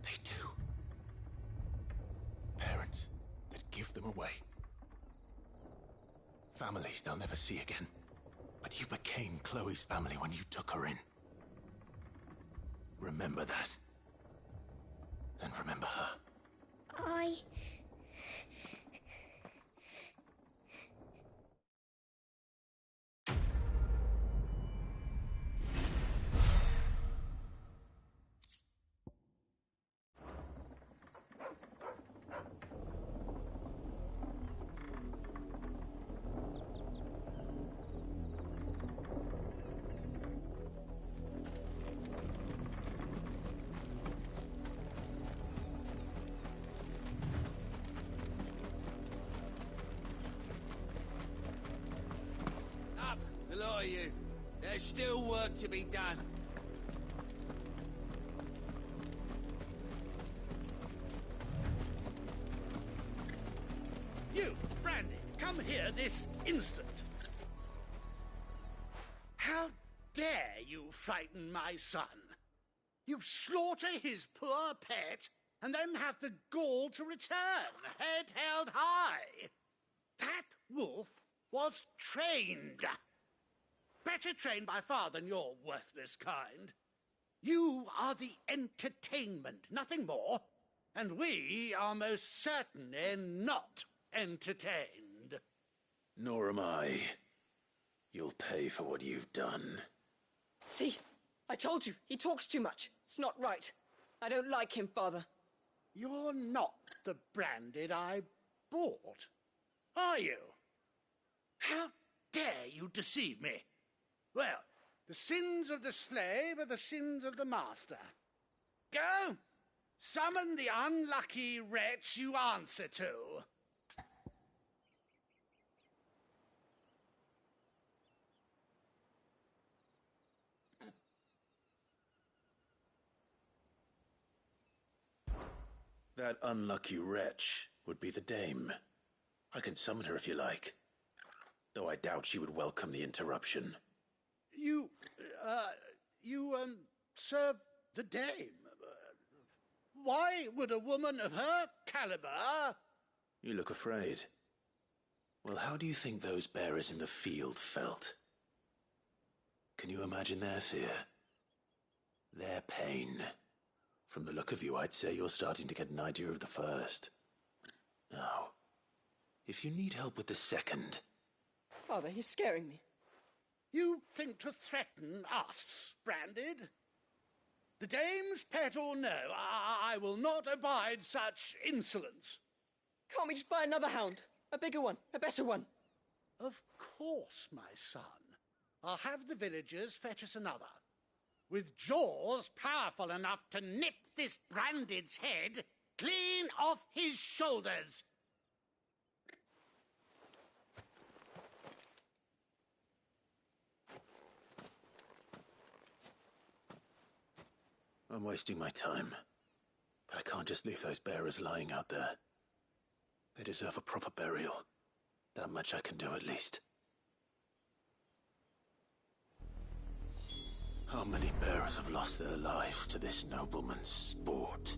They do. Parents that give them away. Families they'll never see again. But you became Chloe's family when you took her in. Remember that. And remember her. A lot of you. There's still work to be done. You, Brandy, come here this instant. How dare you frighten my son? You slaughter his poor pet and then have the gall to return, head held high. That wolf was trained. Better trained by far than your worthless kind. You are the entertainment, nothing more. And we are most certainly not entertained. Nor am I. You'll pay for what you've done. See? I told you, he talks too much. It's not right. I don't like him, Father. You're not the branded I bought, are you? How dare you deceive me? Well, the sins of the slave are the sins of the master. Go! Summon the unlucky wretch you answer to. That unlucky wretch would be the dame. I can summon her if you like. Though I doubt she would welcome the interruption. You serve the dame? Why would a woman of her caliber... You look afraid. Well, how do you think those bearers in the field felt? Can you imagine their fear? Their pain? From the look of you, I'd say you're starting to get an idea of the first. Now, if you need help with the second... Father, he's scaring me. You think to threaten us, Branded? The dame's pet or no, I will not abide such insolence. Can't we just buy another hound? A bigger one, a better one. Of course, my son. I'll have the villagers fetch us another. With jaws powerful enough to nip this Branded's head clean off his shoulders. I'm wasting my time. But I can't just leave those bearers lying out there. They deserve a proper burial. That much I can do at least. How many bearers have lost their lives to this nobleman's sport?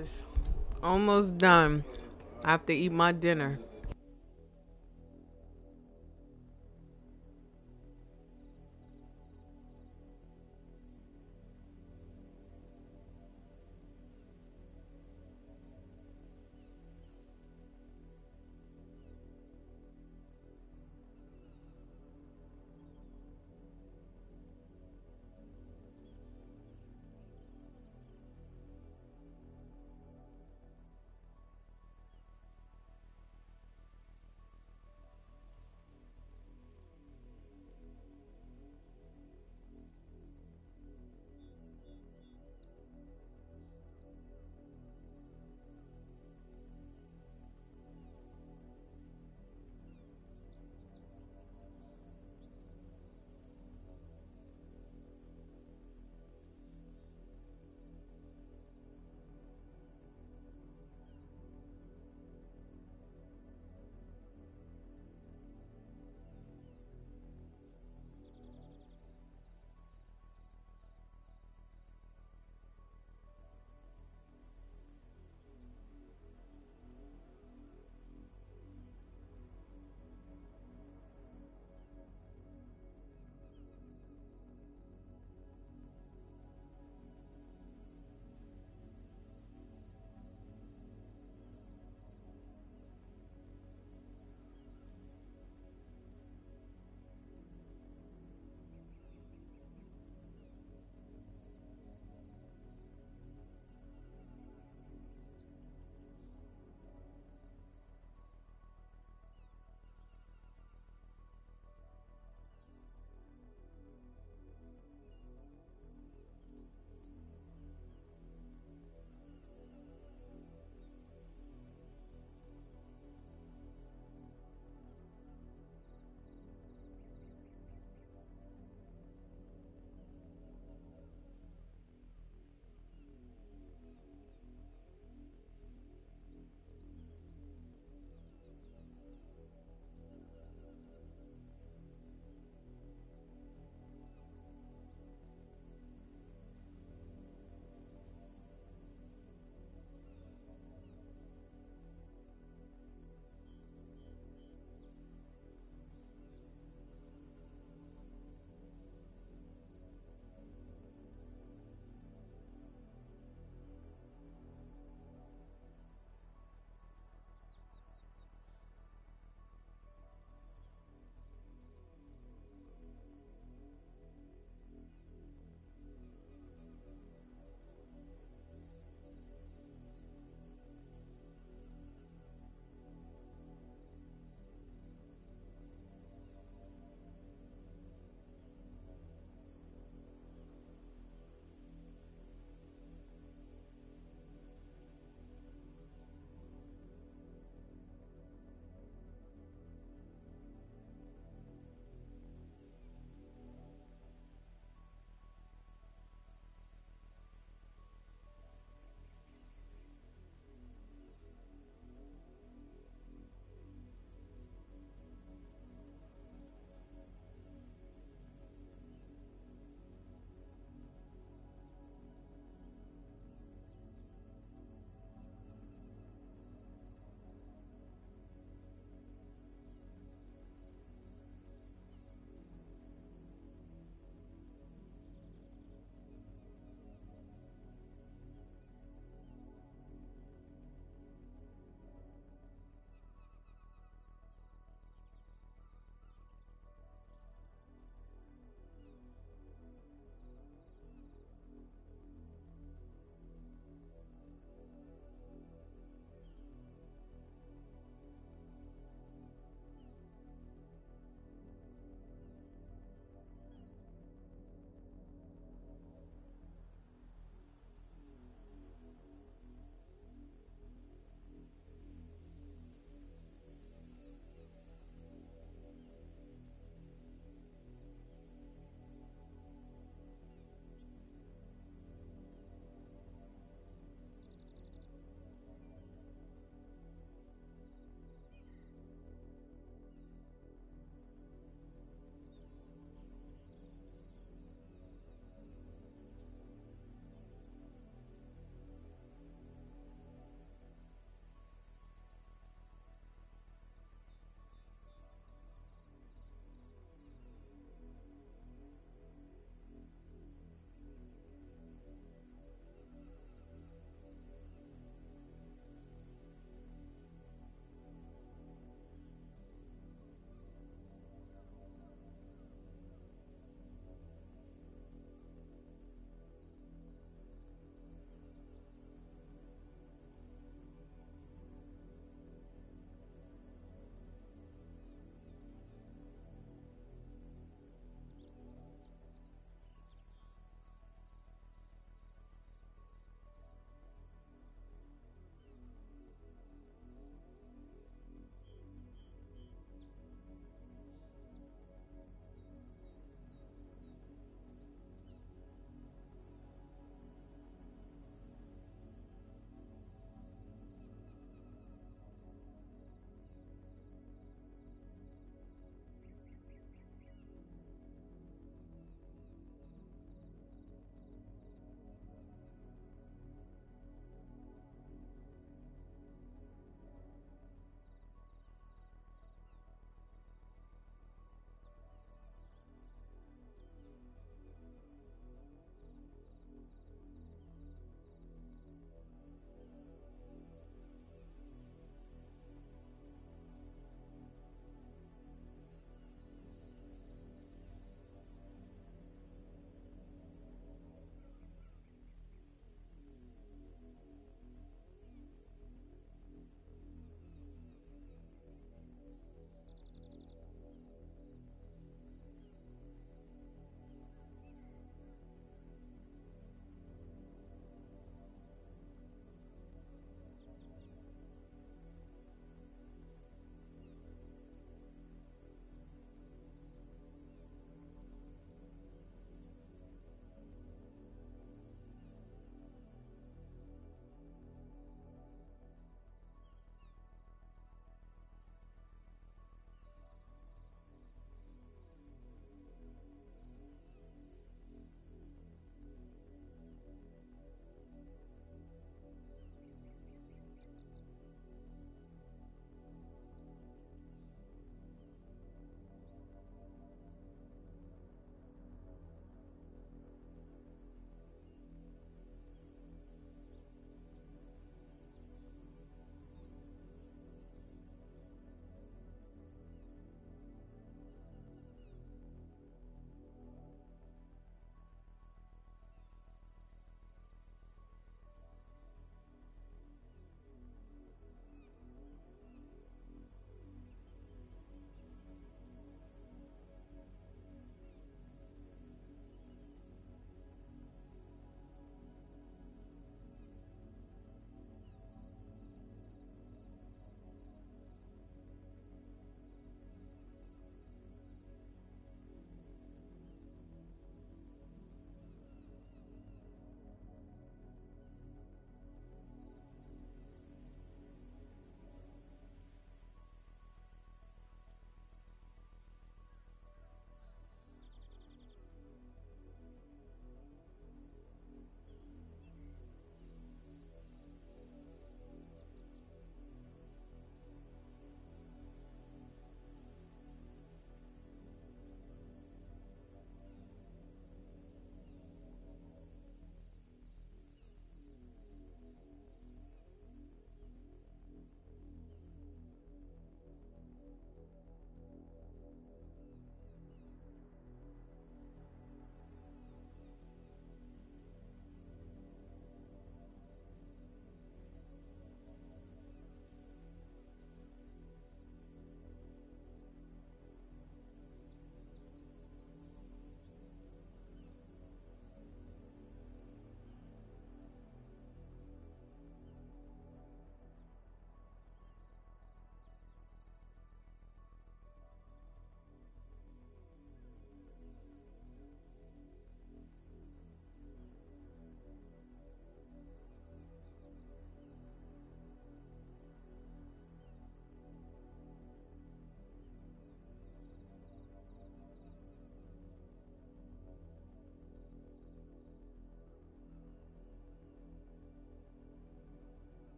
guys. Almost done. I have to eat my dinner.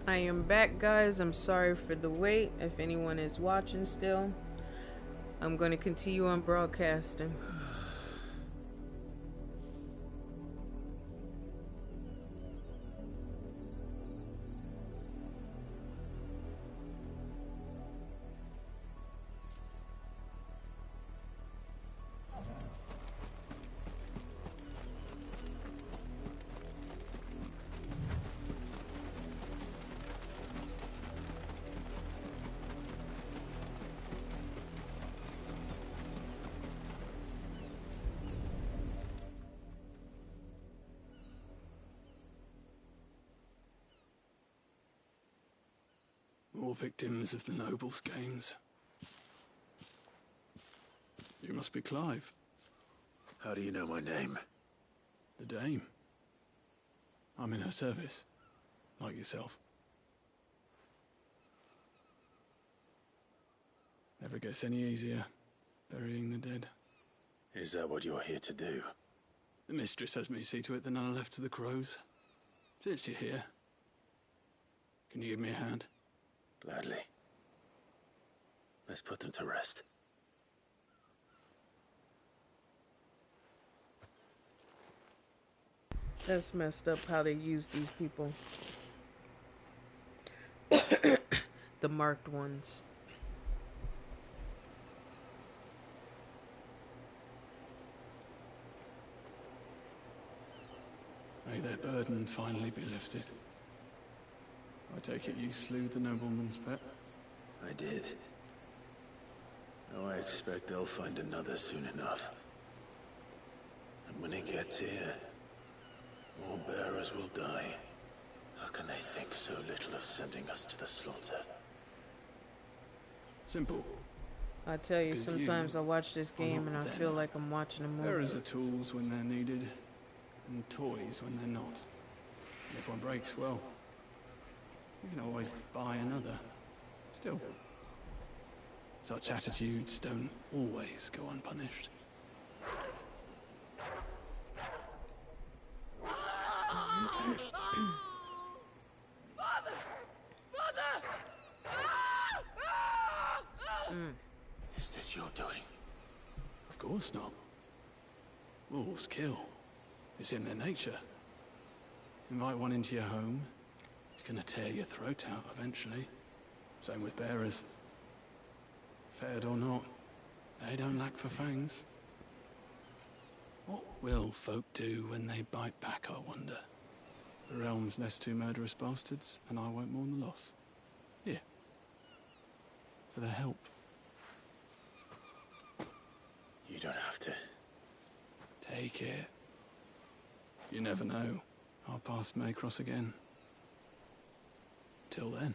I am back, guys. I'm sorry for the wait. If anyone is watching still, I'm going to continue on broadcasting. More victims of the nobles' games. You must be Clive. How do you know my name? The Dame. I'm in her service, like yourself. Never gets any easier, burying the dead. Is that what you're here to do? The mistress has me see to it that none are left to the crows. Since you're here, can you give me a hand? Gladly. Let's put them to rest. That's messed up how they use these people. The marked ones. May their burden finally be lifted. I take it you slew the nobleman's pet? I did. Now I expect they'll find another soon enough. And when it gets here, more bearers will die. How can they think so little of sending us to the slaughter? Simple. I tell you, Because sometimes you I watch this game and I them. feel like I'm watching a movie. Bearers are tools when they're needed, and toys when they're not. And if one breaks, well, you can always buy another. Still, such attitudes don't always go unpunished. Is this your doing? Of course not. Wolves kill. It's in their nature. Invite one into your home, it's gonna tear your throat out eventually. Same with bearers. Fed or not, they don't lack for fangs. What will folk do when they bite back, I wonder? The realm's less two murderous bastards, and I won't mourn the loss. Here. For their help. You don't have to. Take it. You never know. Our paths may cross again. Till then.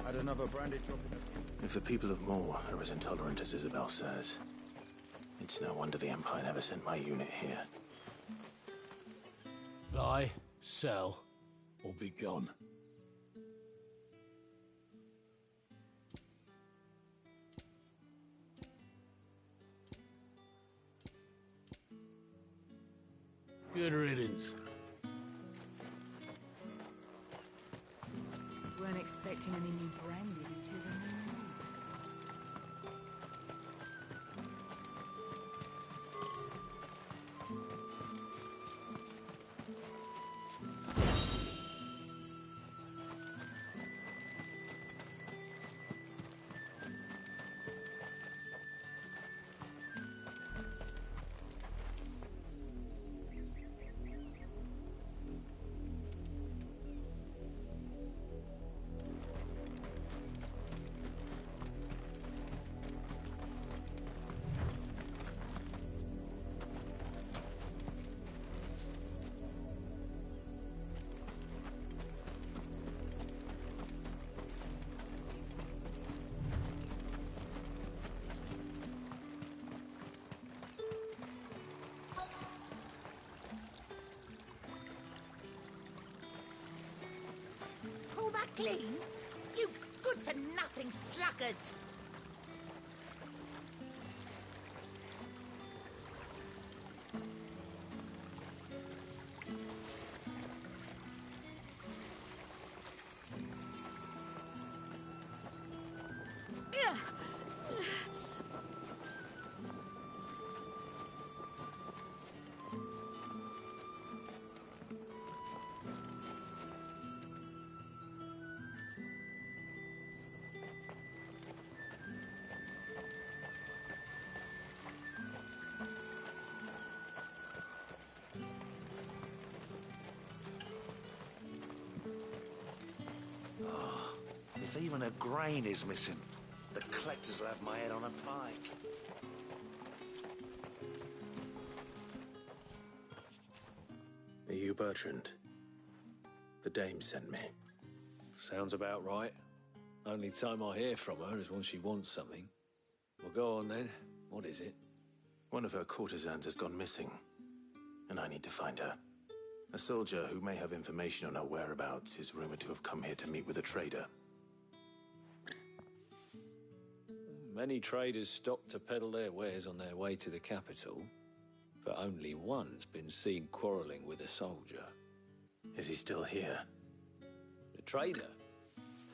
Had another branded drop in the... If the people of Moor are as intolerant as Isabel says, it's no wonder the Empire never sent my unit here. Buy, sell, or be gone. Good riddance. Weren't expecting any new branded until the new moon. clean? You good-for-nothing sluggard! If even a grain is missing, the collectors will have my head on a pike. Are you Bertrand? The dame sent me. Sounds about right. Only time I hear from her is when she wants something. Well, go on then. What is it? One of her courtesans has gone missing, and I need to find her. A soldier who may have information on her whereabouts is rumored to have come here to meet with a trader. Many traders stop to peddle their wares on their way to the capital, but only one's been seen quarrelling with a soldier. Is he still here? The trader?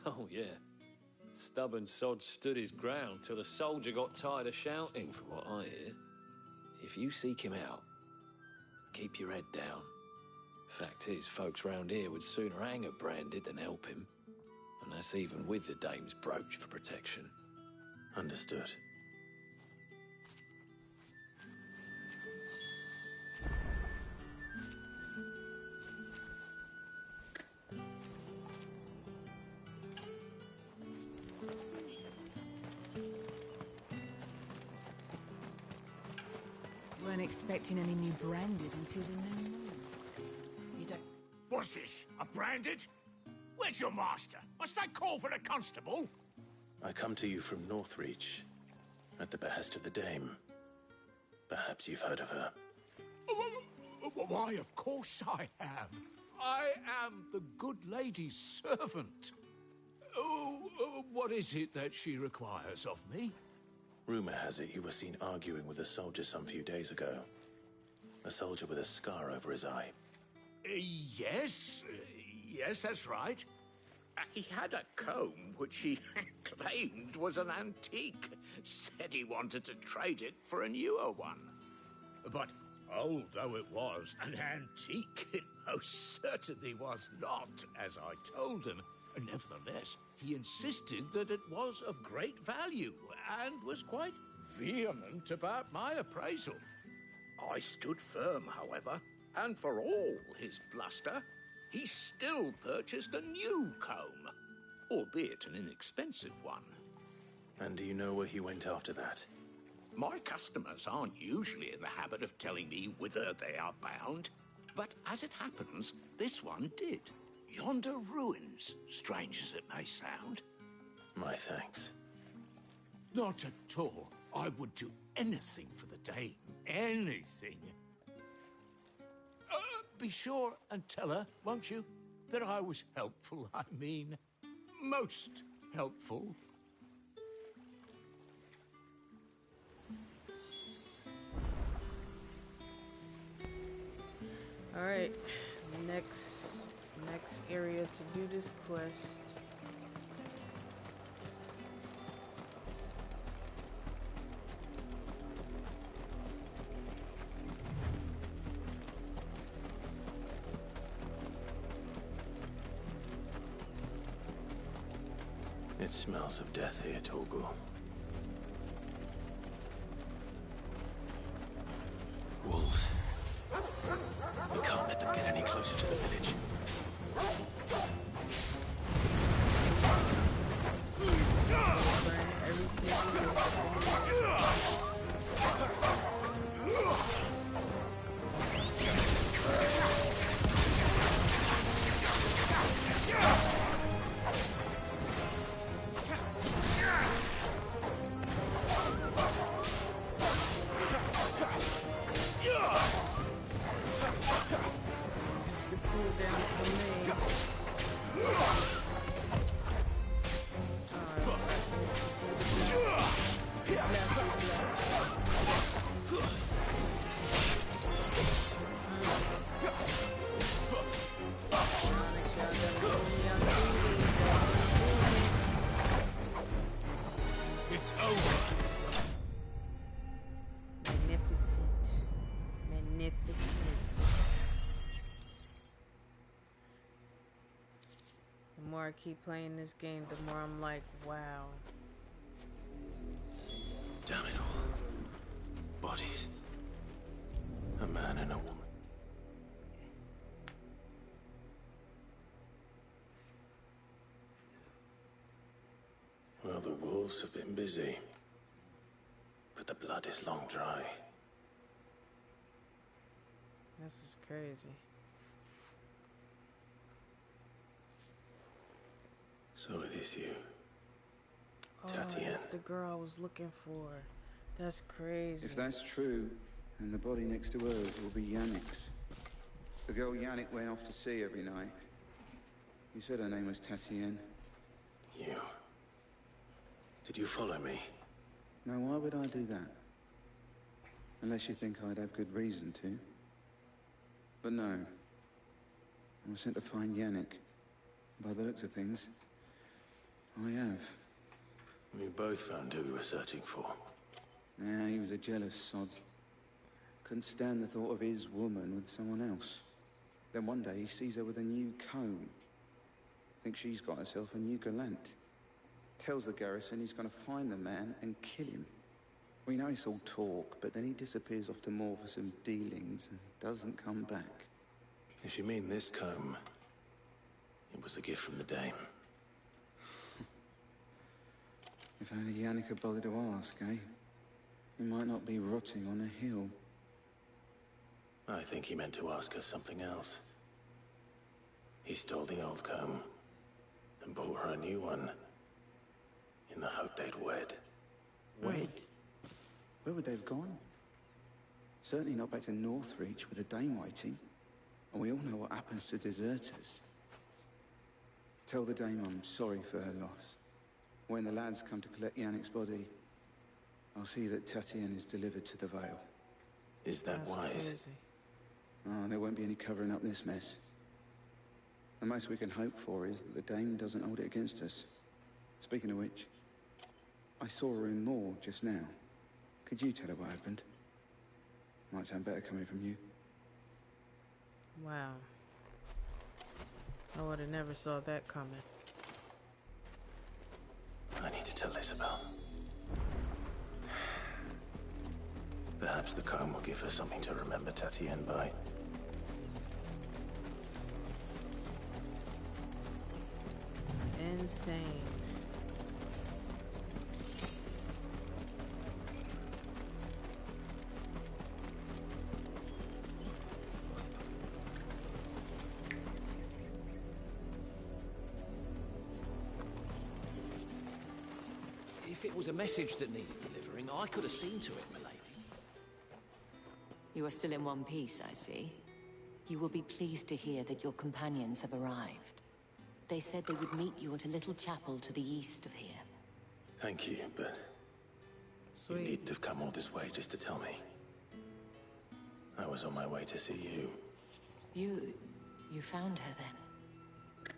Oh, yeah. Stubborn sod stood his ground till the soldier got tired of shouting, from what I hear. If you seek him out, keep your head down. Fact is, folks round here would sooner hang a branded than help him. And that's even with the dame's brooch for protection. Understood. Weren't expecting any new branded until the new moon. You don't... What's this? A branded? Where's your master? Must I call for the constable? I come to you from Northreach, at the behest of the dame. Perhaps you've heard of her. Why, of course I have. I am the good lady's servant. What is it that she requires of me? Rumor has it you were seen arguing with a soldier some few days ago. A soldier with a scar over his eye. Yes, that's right. He had a comb which he claimed was an antique. Said he wanted to trade it for a newer one. But old though it was, an antique it most certainly was not, as I told him. Nevertheless, he insisted that it was of great value and was quite vehement about my appraisal. I stood firm, however, and for all his bluster, he still purchased a new comb, albeit an inexpensive one. And do you know where he went after that? My customers aren't usually in the habit of telling me whither they are bound, but as it happens, this one did. Yonder ruins, strange as it may sound. My thanks. Not at all. I would do anything for the dame. Anything. Be sure and tell her, won't you, that I was helpful. I mean, most helpful. All right, next area to do this quest. It smells of death here, Torgal. Wolves. We can't let them get any closer to the village. magnificent. The more I keep playing this game, the more I'm like, wow. Damn it all. Bodies. A man and a woman. Well, the wolves have been busy. But the blood is long dry. This is crazy. So it is you. Oh, Tatienne. that's the girl I was looking for. That's crazy. If that's true, then the body next to hers will be Yannick's. The girl Yannick went off to see every night. You said her name was Tatienne. You. Did you follow me? Now, why would I do that? Unless you think I'd have good reason to. But no. I was sent to find Yannick. By the looks of things, I have. We both found who we were searching for. Nah, he was a jealous sod. Couldn't stand the thought of his woman with someone else. Then one day he sees her with a new comb. Thinks she's got herself a new gallant. Tells the garrison he's gonna find the man and kill him. We know it's all talk, but then he disappears off to Moor for some dealings and doesn't come back. If you mean this comb, it was a gift from the dame. If only Yannick had bothered to ask, eh? He might not be rotting on a hill. I think he meant to ask her something else. He stole the old comb and bought her a new one in the hope they'd wed. Wed? Where would they have gone? Certainly not back to Northreach with a dame waiting. And we all know what happens to deserters. Tell the dame I'm sorry for her loss. When the lads come to collect Yannick's body, I'll see that Tatienne is delivered to the Vale. Is that wise? Crazy. Oh, there won't be any covering up this mess. The most we can hope for is that the dame doesn't hold it against us. Speaking of which, I saw her in Moor just now. Could you tell her what happened? Might sound better coming from you. Wow. I would have never saw that coming. I need to tell Isabel. Perhaps the comb will give her something to remember Tatienne by. Insane. If it was a message that needed delivering, I could have seen to it, milady. You are still in one piece, I see. You will be pleased to hear that your companions have arrived. They said they would meet you at a little chapel to the east of here. Thank you, but you needn't have come all this way just to tell me. I was on my way to see you. You found her then?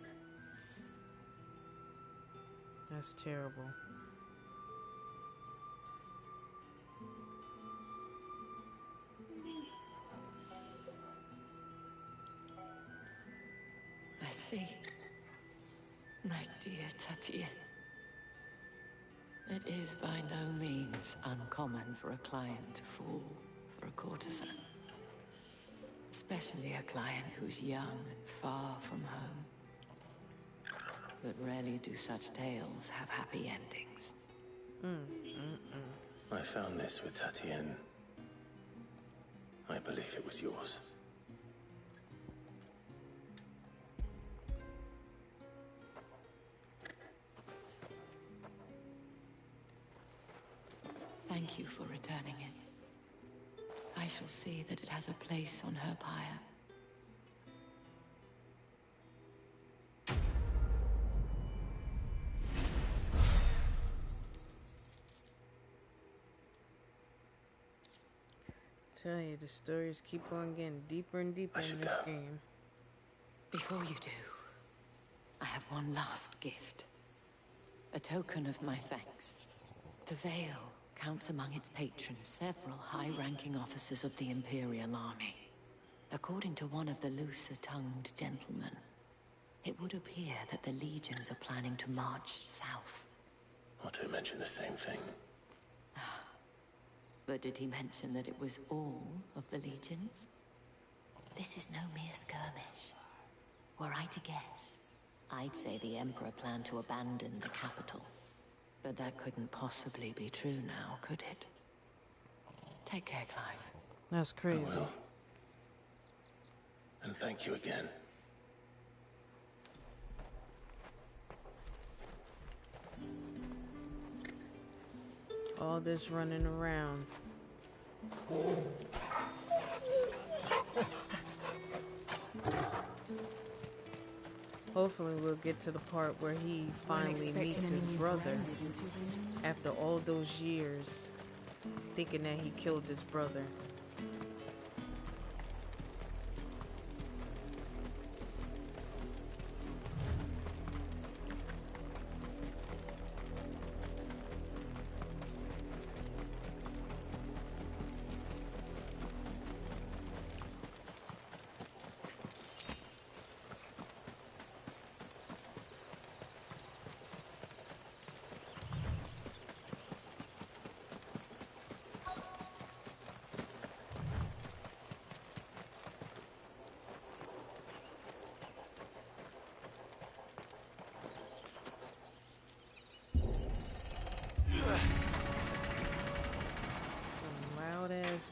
That's terrible. I see. My dear Tatienne. It is by no means uncommon for a client to fall for a courtesan. Especially a client who's young and far from home. But rarely do such tales have happy endings. I found this with Tatienne. I believe it was yours. Thank you for returning it. I shall see that it has a place on her pyre. Tell you, the stories keep on getting deeper and deeper in this game. Before you do, I have one last gift. A token of my thanks. The veil counts among its patrons several high-ranking officers of the Imperial Army. According to one of the looser-tongued gentlemen, it would appear that the legions are planning to march south. Not to mention the same thing. But did he mention that it was all of the legions? This is no mere skirmish. Were I to guess, I'd say the Emperor planned to abandon the capital. But that couldn't possibly be true now, could it? Take care, Clive. That's crazy. I will. And thank you again. All this running around. Hopefully we'll get to the part where he finally meets his brother after all those years thinking that he killed his brother.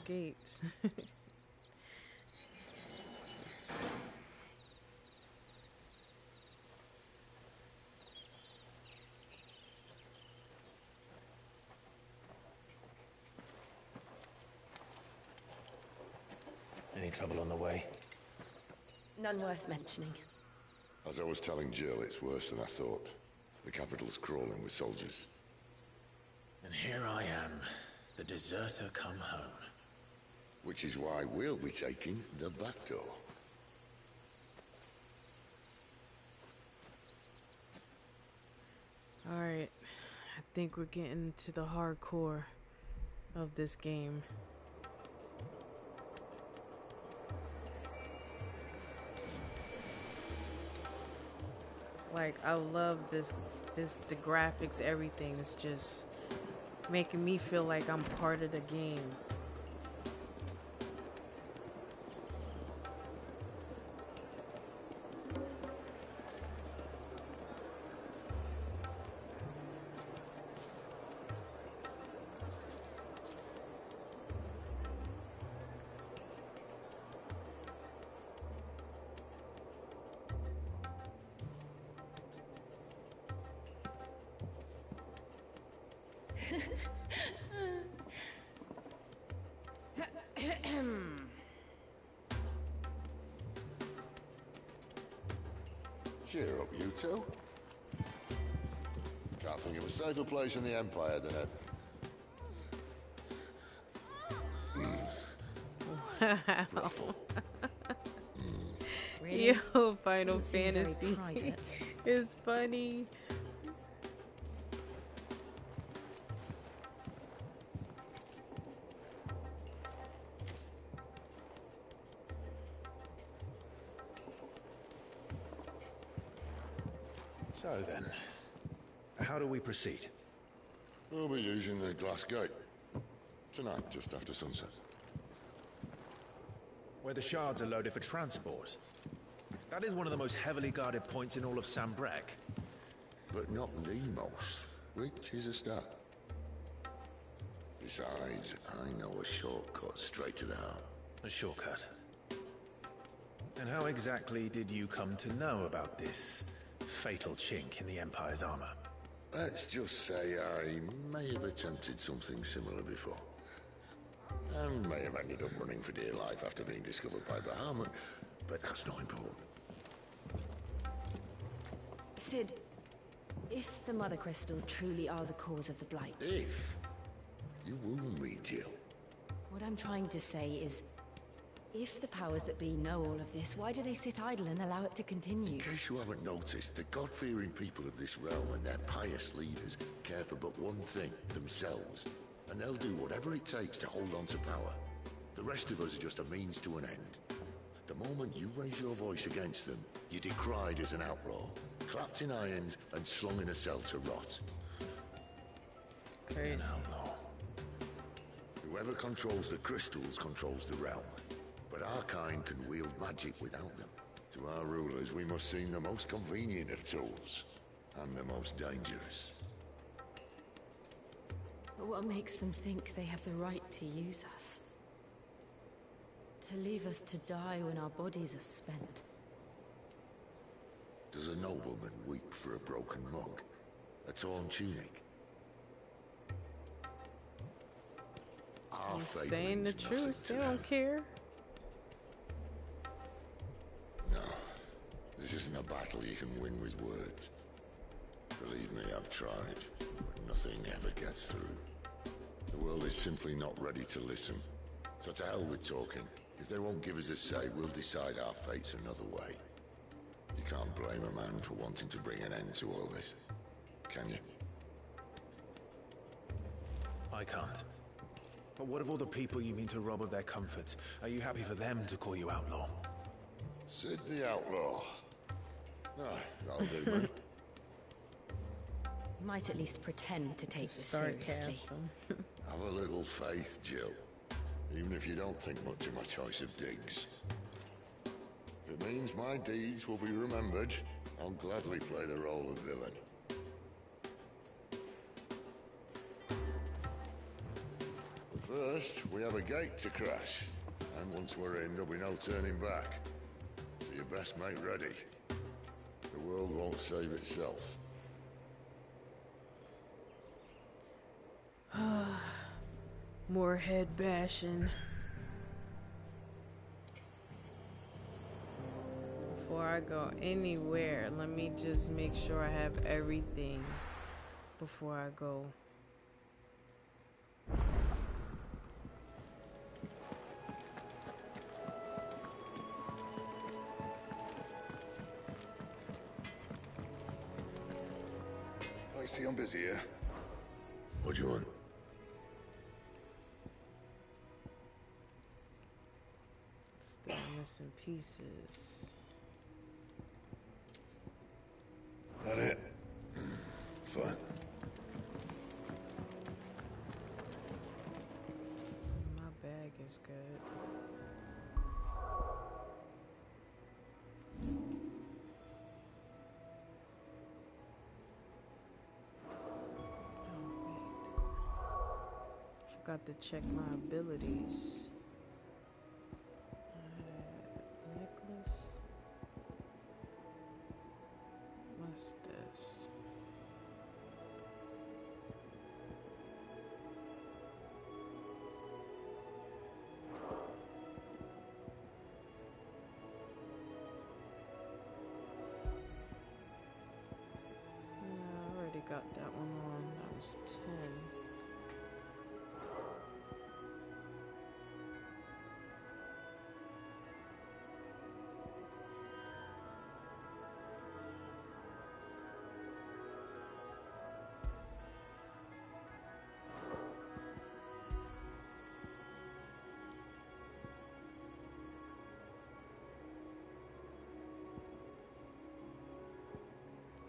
Gates. Any trouble on the way? None worth mentioning. As I was telling Jill, it's worse than I thought. The capital's crawling with soldiers. And here I am, the deserter come home. Which is why we'll be taking the back door. Alright, I think we're getting to the hardcore of this game. Like, I love the graphics, everything is just making me feel like I'm part of the game. Cheer up, you two. Can't think of a safer place in the Empire than it. Wow. Ruffle. Really? Yo, Final Doesn't seem very Fantasy private. is funny. So then, how do we proceed? We'll be using the glass gate. Tonight, just after sunset. Where the shards are loaded for transport. That is one of the most heavily guarded points in all of Sambrek. But not the most, which is a start. Besides, I know a shortcut straight to the heart. A shortcut. And how exactly did you come to know about this fatal chink in the Empire's armor? Let's just say I may have attempted something similar before. And may have ended up running for dear life after being discovered by Bahamut, but that's not important. Sid, if the Mother Crystals truly are the cause of the Blight... If? You wound me, Jill. What I'm trying to say is, if the powers that be know all of this, why do they sit idle and allow it to continue? In case you haven't noticed, the God-fearing people of this realm and their pious leaders care for but one thing, themselves. and they'll do whatever it takes to hold on to power. The rest of us are just a means to an end. The moment you raise your voice against them, you're decried as an outlaw, clapped in irons and slung in a cell to rot. Crazy. An outlaw. Whoever controls the crystals controls the realm, but our kind can wield magic without them. To our rulers, we must seem the most convenient of tools, and the most dangerous. But what makes them think they have the right to use us? To leave us to die when our bodies are spent? Does a nobleman weep for a broken monk? A torn tunic? Our He's fate saying the means nothing truth. to They them. don't care. No, this isn't a battle you can win with words. Believe me, I've tried, but nothing ever gets through. The world is simply not ready to listen. So to hell with talking. If they won't give us a say, we'll decide our fates another way. You can't blame a man for wanting to bring an end to all this, can you? I can't. But what of all the people you mean to rob of their comfort? Are you happy for them to call you outlaw? Sid the Outlaw. Ah, that'll do, man. You might at least pretend to take this seriously. Sarcasm. Have a little faith, Jill. Even if you don't think much of my choice of digs. If it means my deeds will be remembered, I'll gladly play the role of villain. But first, we have a gate to crash. And once we're in, there'll be no turning back. So you best make ready. The world won't save itself. More head bashing. Before I go anywhere, let me just make sure I have everything before I go. I see I'm busy here. What do you want? Still missing pieces. That it? Fine. My bag is good. Forgot to check my abilities. Necklace. What's this? I already got that one on. That was 10.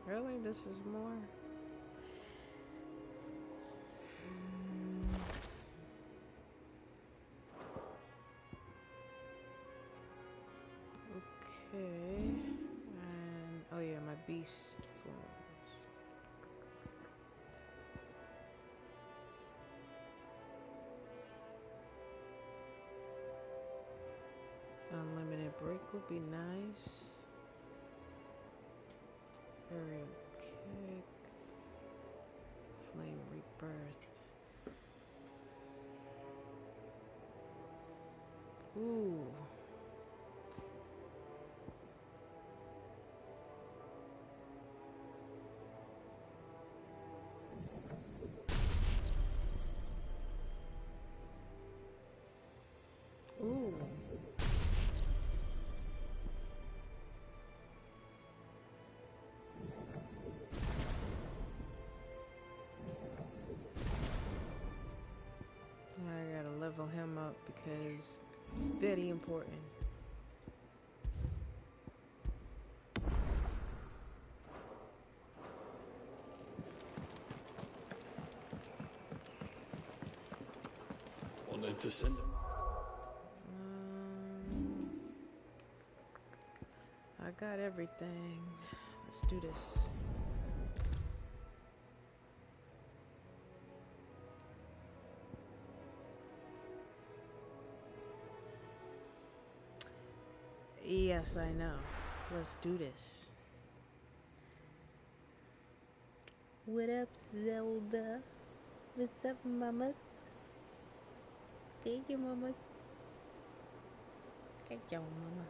Really? This is more? Okay. And oh yeah, my beast forms. Unlimited break would be nice. Aerial kick. Flame rebirth. Ooh. Ooh. out because it's very important. Wanted to send him. I got everything. Let's do this. Yes, I know. Let's do this. What up, Zelda? What's up, mama? Get your mama. Get your mama.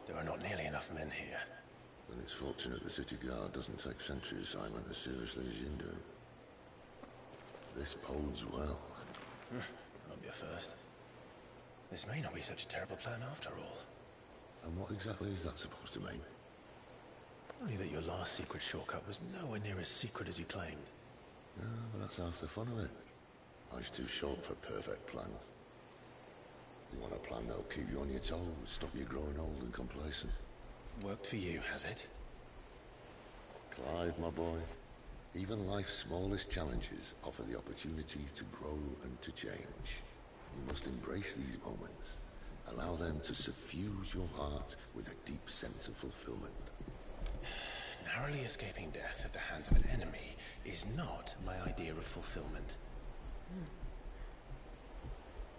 There are not nearly enough men here. Then it's fortunate the city guard doesn't take sentry assignment as seriously as you do. This bodes well. Won't be a first. This may not be such a terrible plan after all. And what exactly is that supposed to mean? Only that your last secret shortcut was nowhere near as secret as you claimed. Yeah, but that's half the fun of it. Life's too short for perfect plans. You want a plan that'll keep you on your toes, stop you growing old and complacent. Worked for you, has it? Clive, my boy. Even life's smallest challenges offer the opportunity to grow and to change. You must embrace these moments. Allow them to suffuse your heart with a deep sense of fulfillment. Narrowly escaping death at the hands of an enemy is not my idea of fulfillment.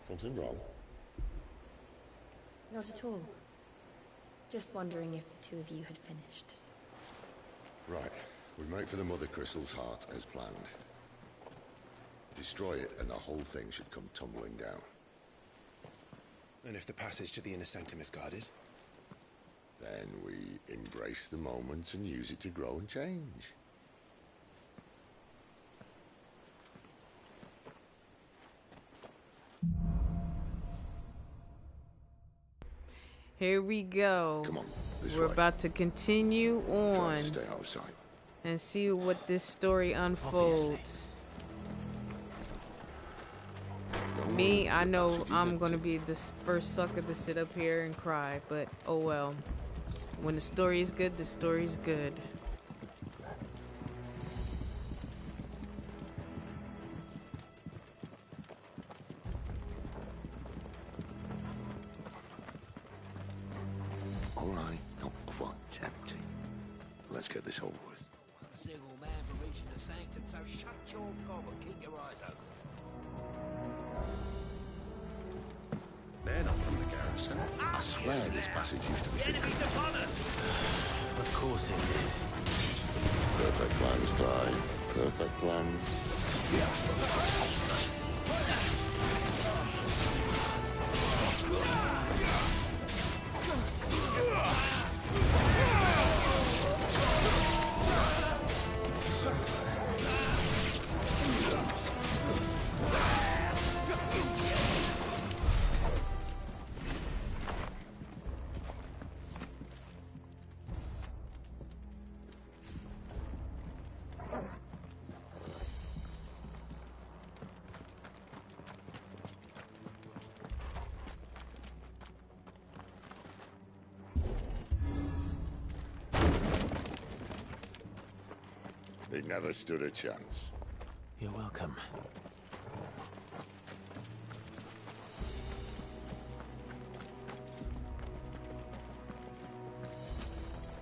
Something wrong? Not at all. Just wondering if the two of you had finished. Right. We make for the Mother Crystal's heart as planned. Destroy it and the whole thing should come tumbling down. And if the passage to the inner sanctum is guarded? Then we embrace the moment and use it to grow and change. Here we go. Come on, We're about to continue on to stay out of sight. And see what this story unfolds. Me, I know I'm gonna be the first sucker to sit up here and cry, but oh well. When the story is good, the story is good. All right, not quite empty. Let's get this over with. One single man for reaching the sanctum, so shut your gob and keep your eyes open. They're not from the garrison. I swear this passage used to be secret. Of course it did. Perfect plans, Clive. Perfect plans. They never stood a chance. You're welcome.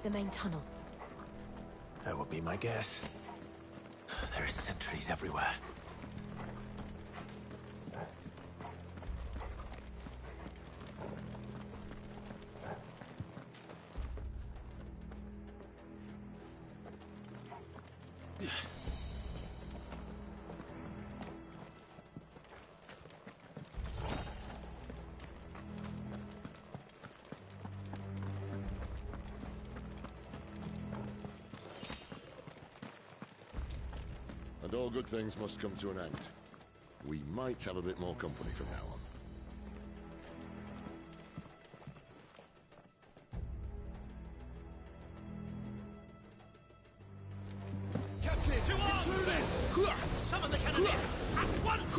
The main tunnel. That would be my guess. There are sentries everywhere. And all good things must come to an end. We might have a bit more company from now on. Summon the cannoneer! At once!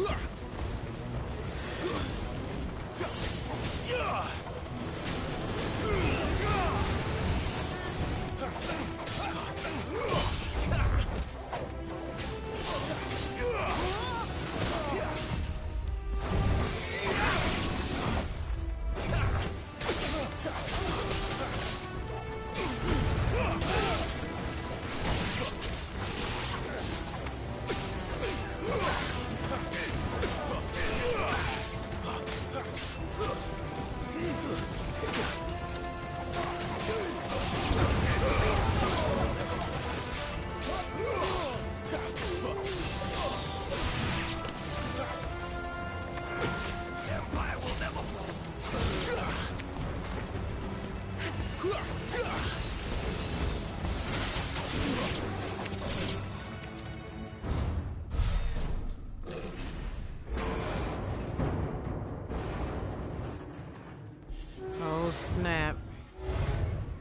Oh snap.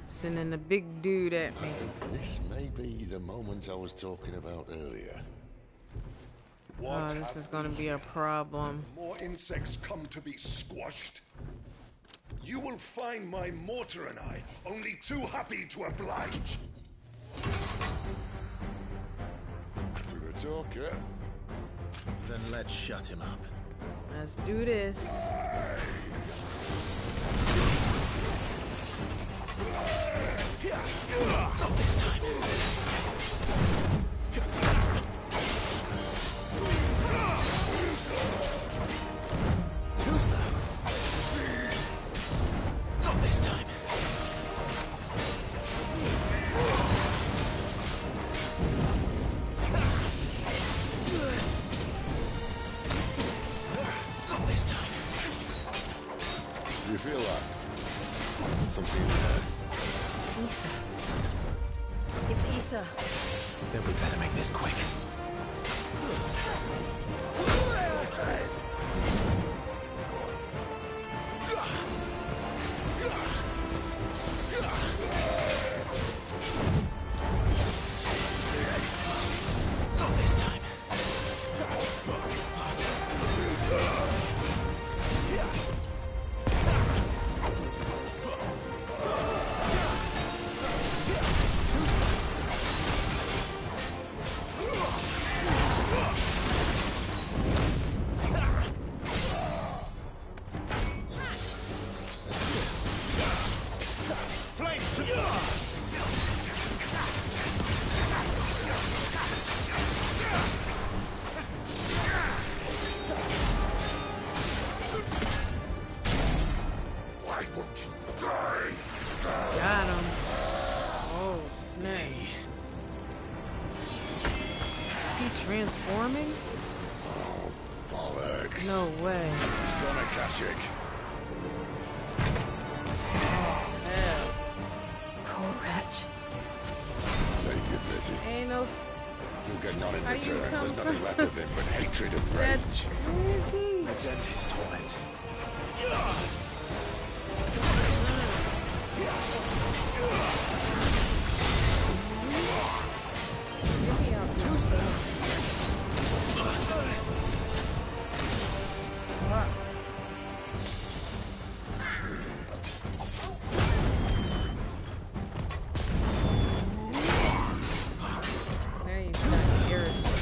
Sending the big dude at me. I think this may be the moment I was talking about earlier. Oh, this is gonna be a problem. More insects come to be squashed. You will find my mortar and I only too happy to oblige. To the talker. Then let's shut him up. Let's do this. Not this time. Too slow. Not this time. Not this time. Do you feel that? Something in there. Ether. It's ether. Then we better make this quick. Not this time. Why won't you die? Got him. Oh snap. Is he transforming? Oh, bollocks. No way. He's gonna catch it. Hell. Poor wretch. Say good, Betty. Ain't no. You'll get none in How you return. come There's nothing from- left of him but hatred and That's rage. crazy. Let's end his torment. Too slow. Now you got me irritated.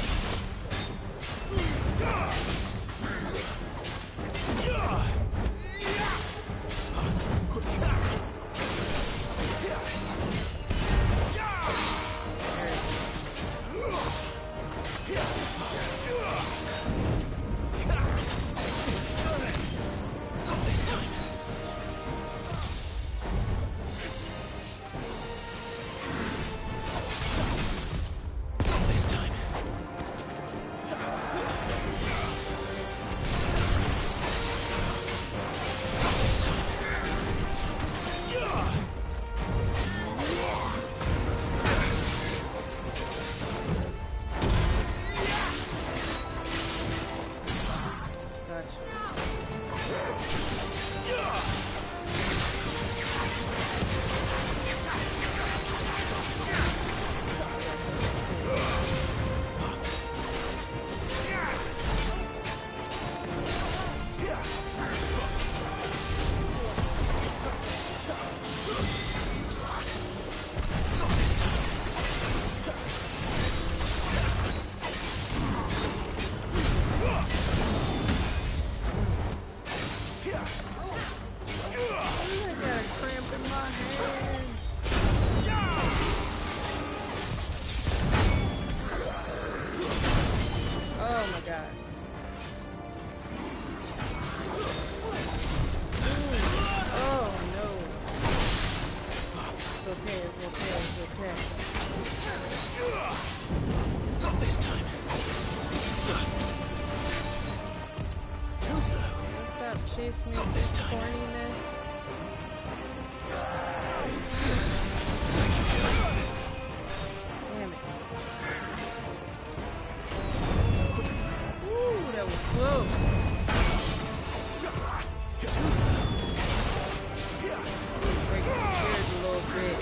chase me with this corniness. Damn it. Ooh, that was close. Break the stairs a little bit.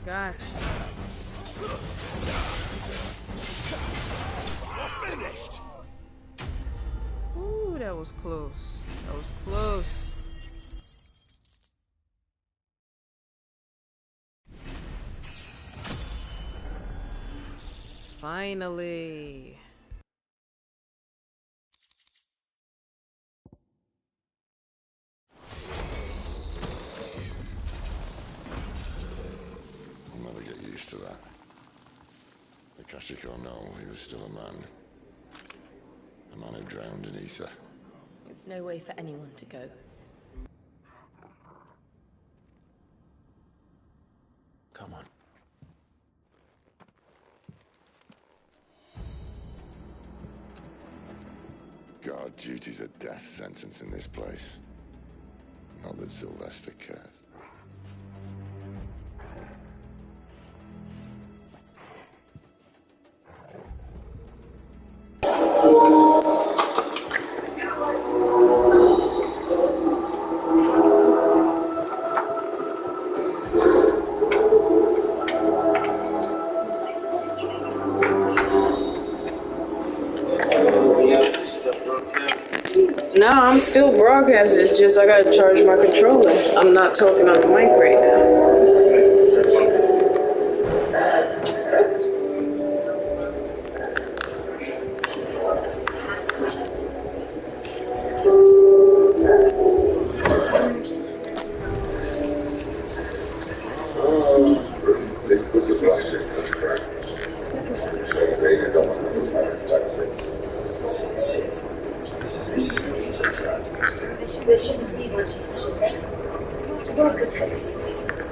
Gotcha. Finished. Ooh, that was close. That was close. Finally. I'll never get used to that. Akashic or no, he was still a man. A man who drowned in ether. It's no way for anyone to go. Come on. Guard duty's a death sentence in this place. Not that Sylvester cares. No, I'm still broadcasting. It's just I gotta charge my controller. I'm not talking on the mic right now. They put the blessing on the friends. So they don't want to lose my benefits. Sit. This is the reason for that. They shouldn't be Marcus can see this.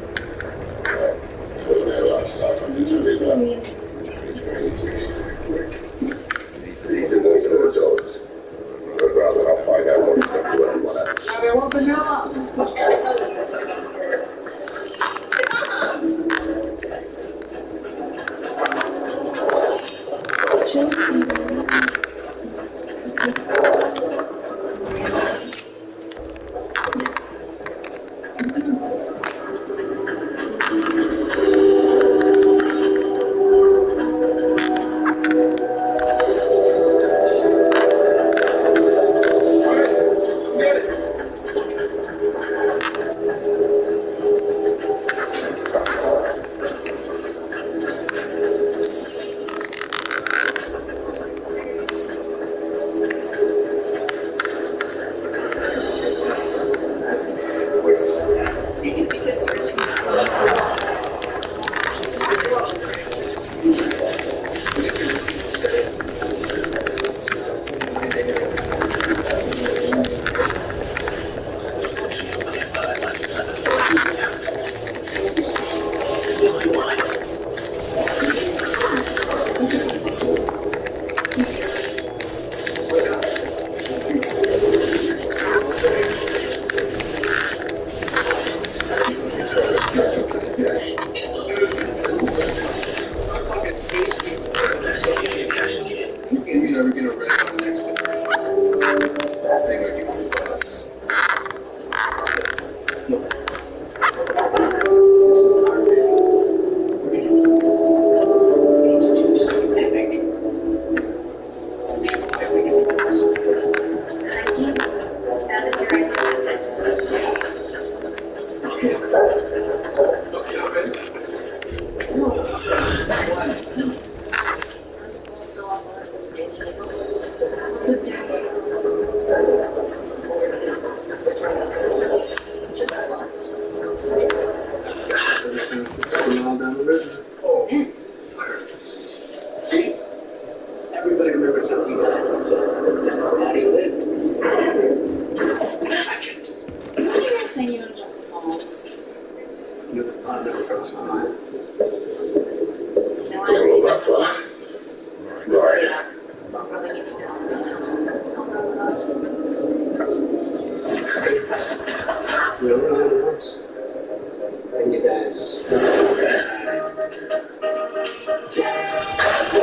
Last time I did tell you that. It's very easy to be quick. Ethan knows what it's always. I'd rather not find out what he's done to anyone else. Right.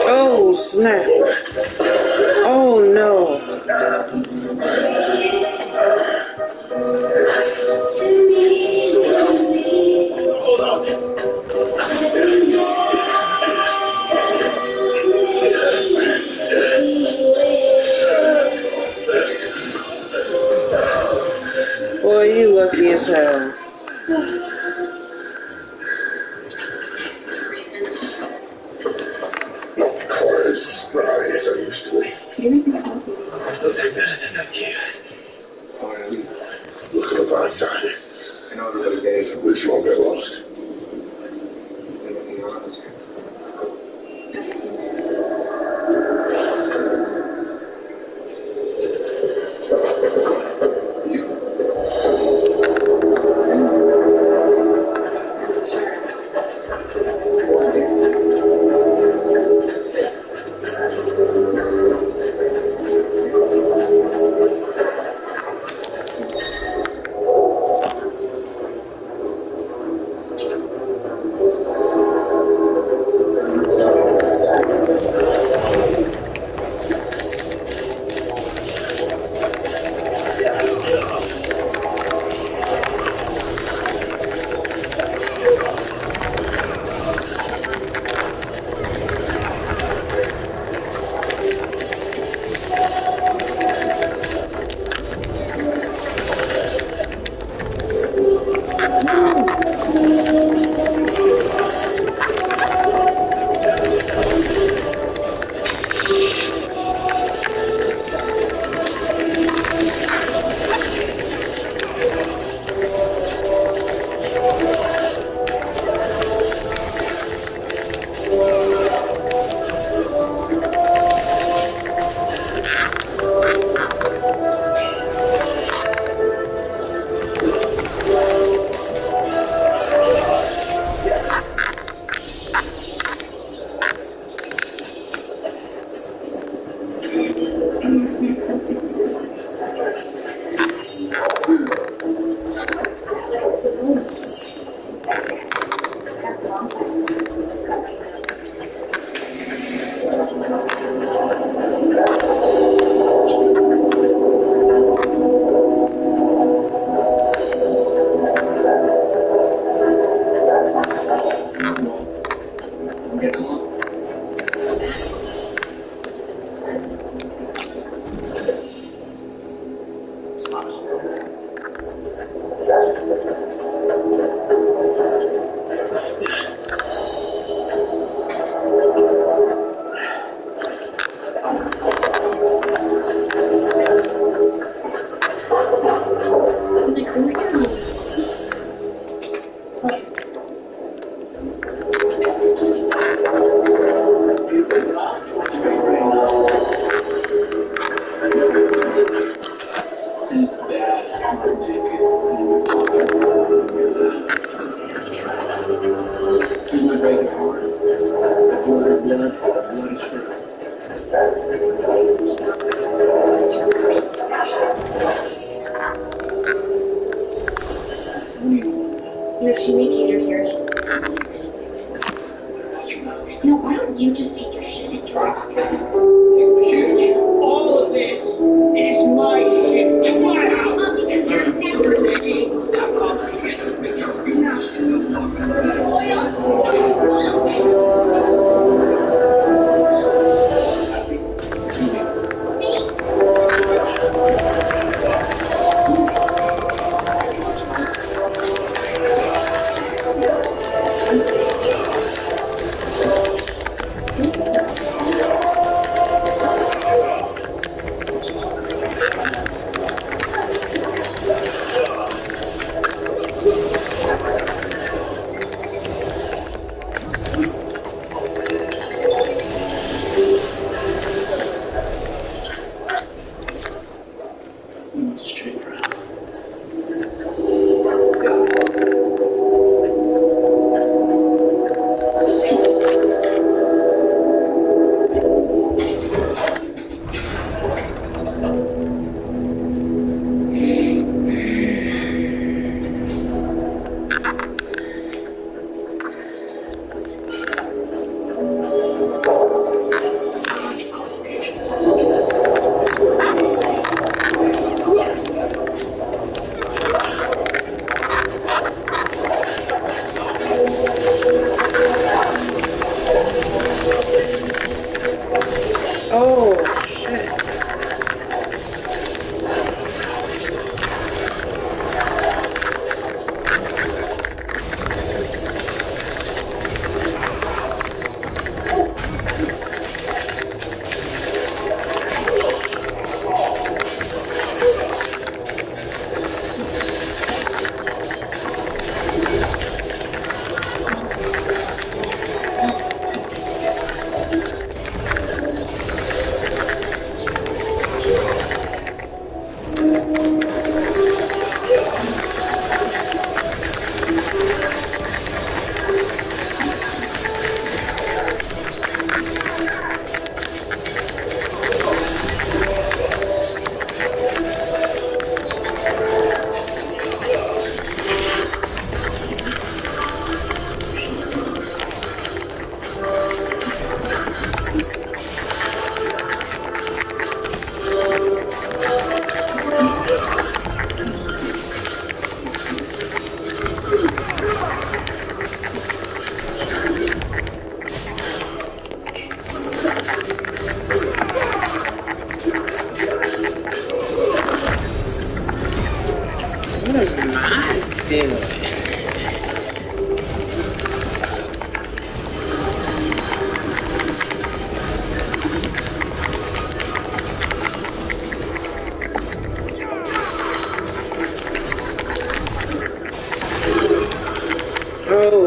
Oh, snap. Oh, no. Hold on. Boy, you lucky as hell. Quiet as spry as I used to be. I'll take that as a thank you. Look at the bright side. This won't get lost.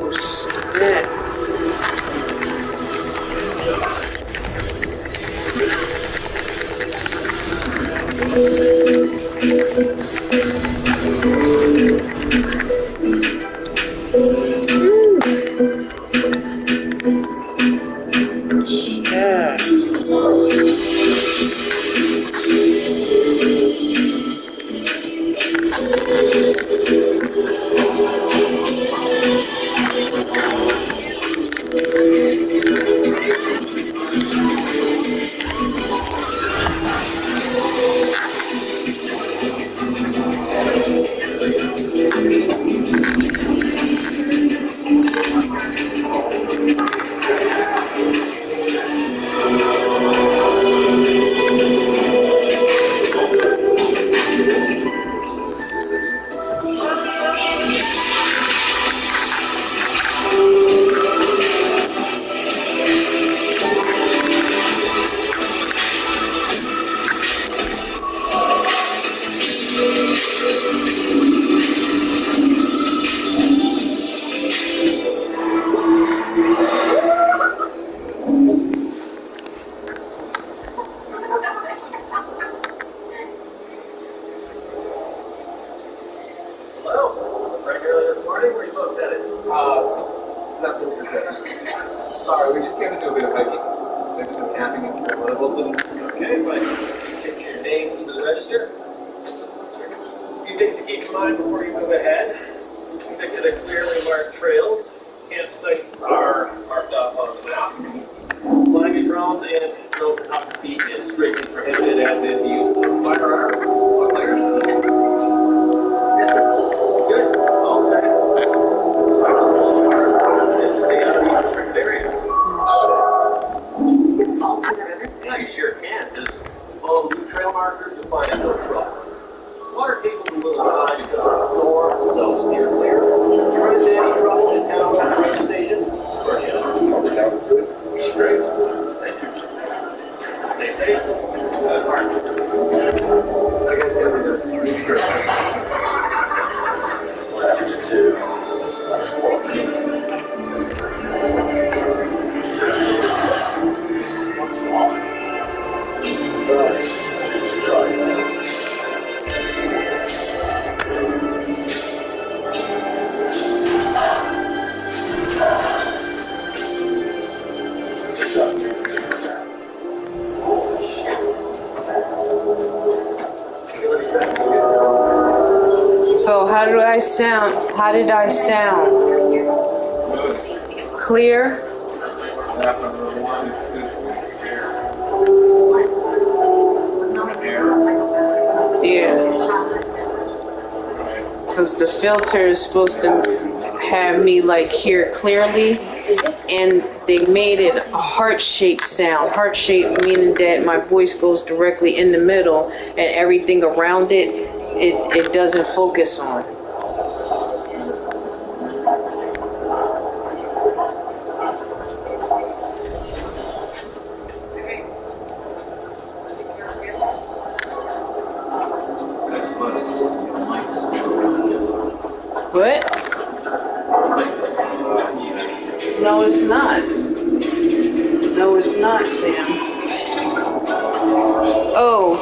Oh, snap. So how do I sound? How did I sound? Clear? Yeah. Because the filter is supposed to have me like hear clearly, and they made it a heart-shaped sound. Heart-shaped meaning that my voice goes directly in the middle, and everything around it doesn't focus on. What? No, it's not. No, it's not, Sam. Oh,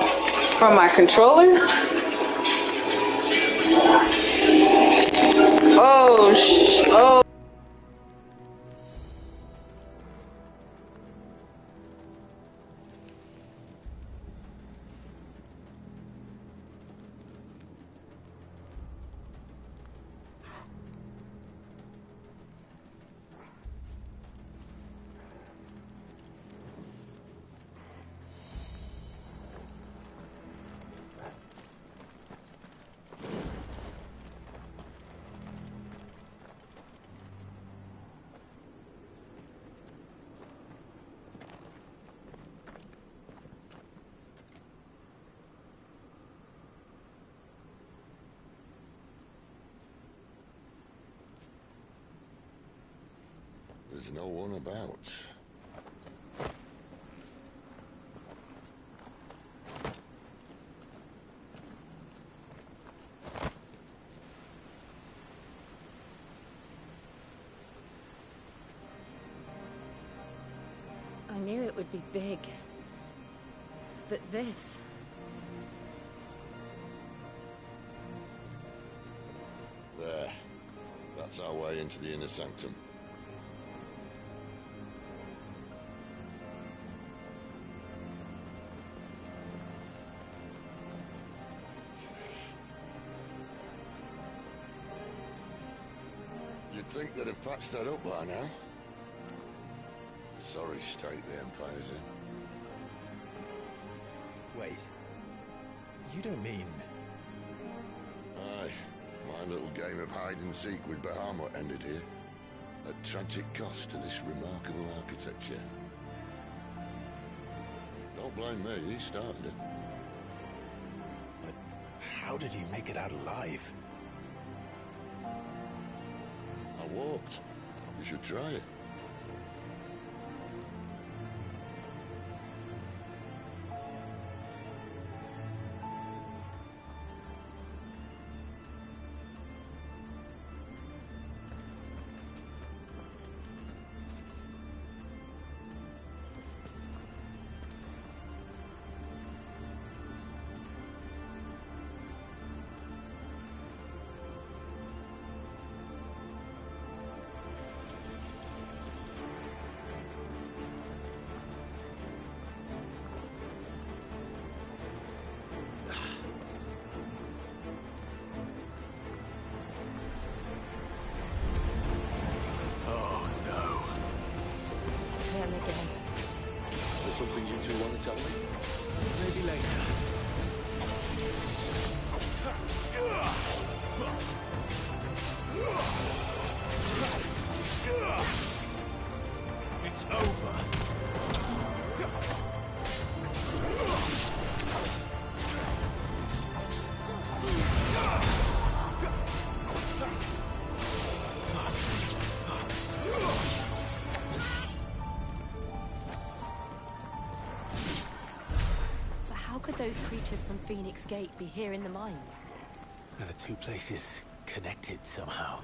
from my controller? Oh. There's no one about. it would be big. But this... There. That's our way into the inner sanctum. You'd think they'd have patched that up by now. Sorry state the Empire's in. Wait. You don't mean... Aye. My little game of hide-and-seek with Bahamut ended here. At tragic cost to this remarkable architecture. Don't blame me, he started it. But how did he make it out alive? I walked. You should try it. Something you two want to tell me? Maybe later. It's over. Those creatures from Phoenix Gate be here in the mines? Are the two places connected somehow?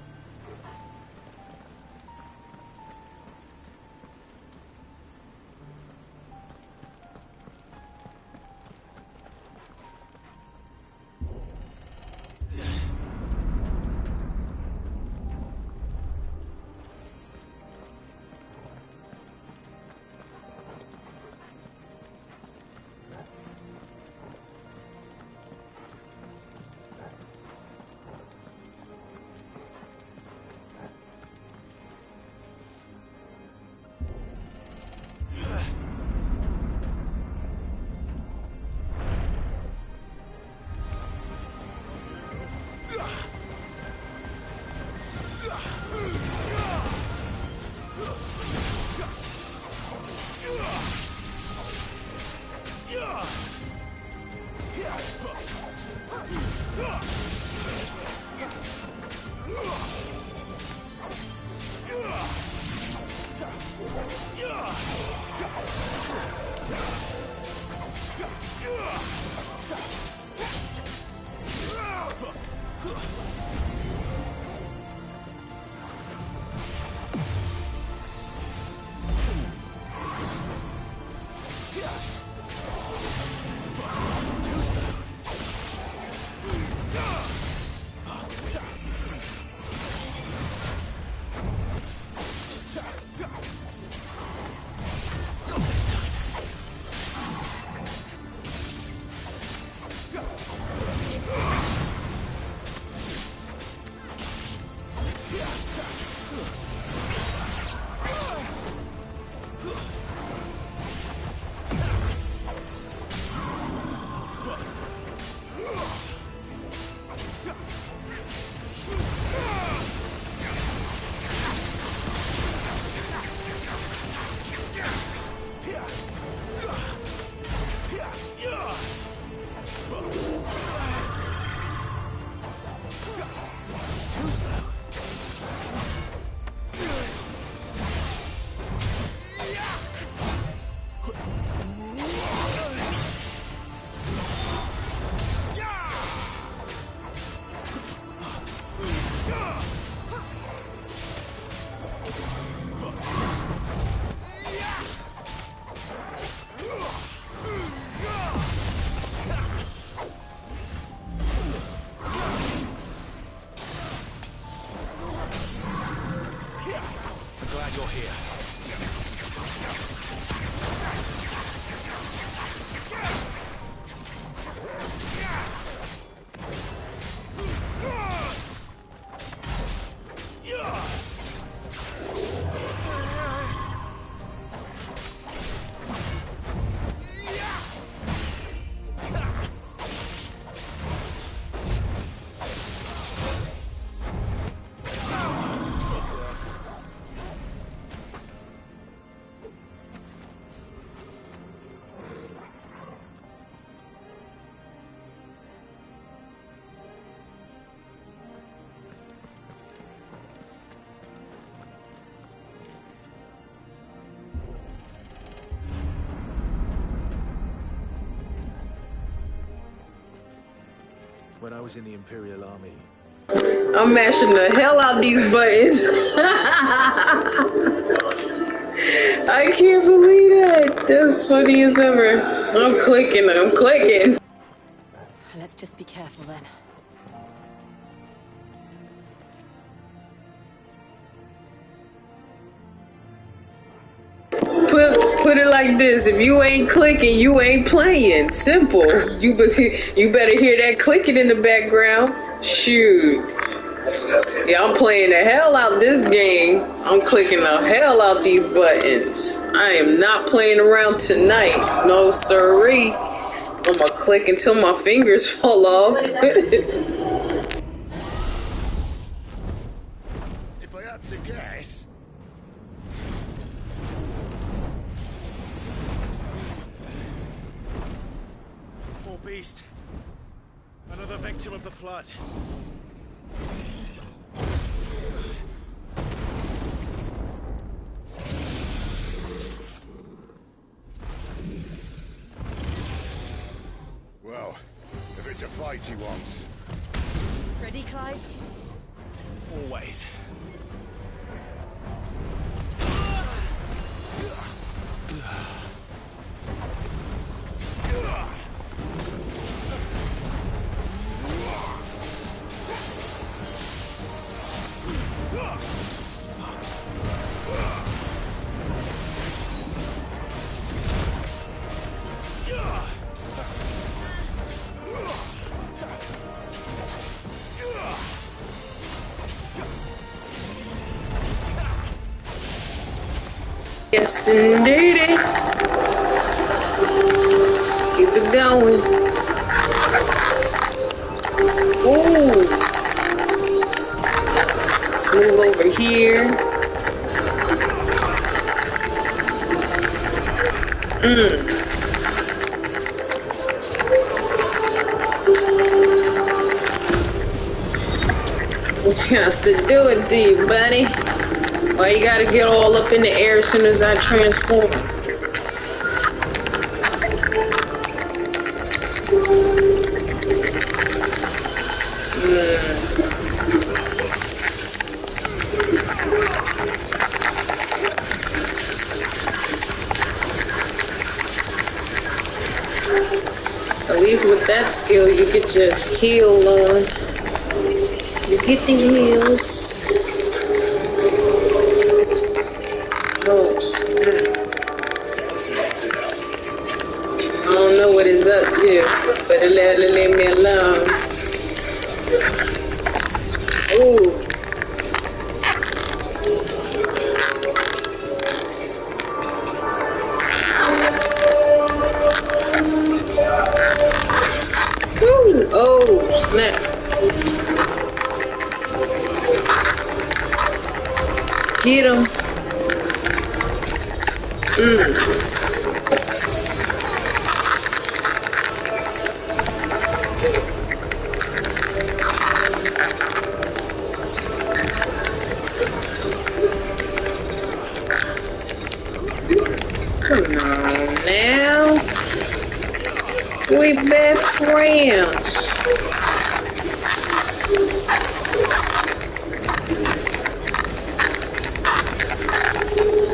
you're here. When I was in the Imperial Army, I'm mashing the hell out these buttons. I can't believe that. That's funny as ever. I'm clicking. Let's just be careful then. Put it like this: if you ain't clicking, you ain't playing. Simple. You better hear that clicking in the background. Shoot. Yeah, I'm playing the hell out this game. I'm clicking the hell out these buttons. I am not playing around tonight. No siree. I'm gonna click until my fingers fall off. If I had to guess... poor beast. Another victim of the flood. Well, if it's a fight he wants... Ready, Clive? Always. Yes, indeed. Keep it going. Ooh. Let's move over here. Has to do it to you, buddy. Why you gotta get all up in the air as soon as I transform? At least with that skill, you get your heal on. You get the heals. Oh, snap. I don't know what it's up to, but it leave me alone. Ooh. Ooh. Oh, snap. Get him. Come on now. We best friends.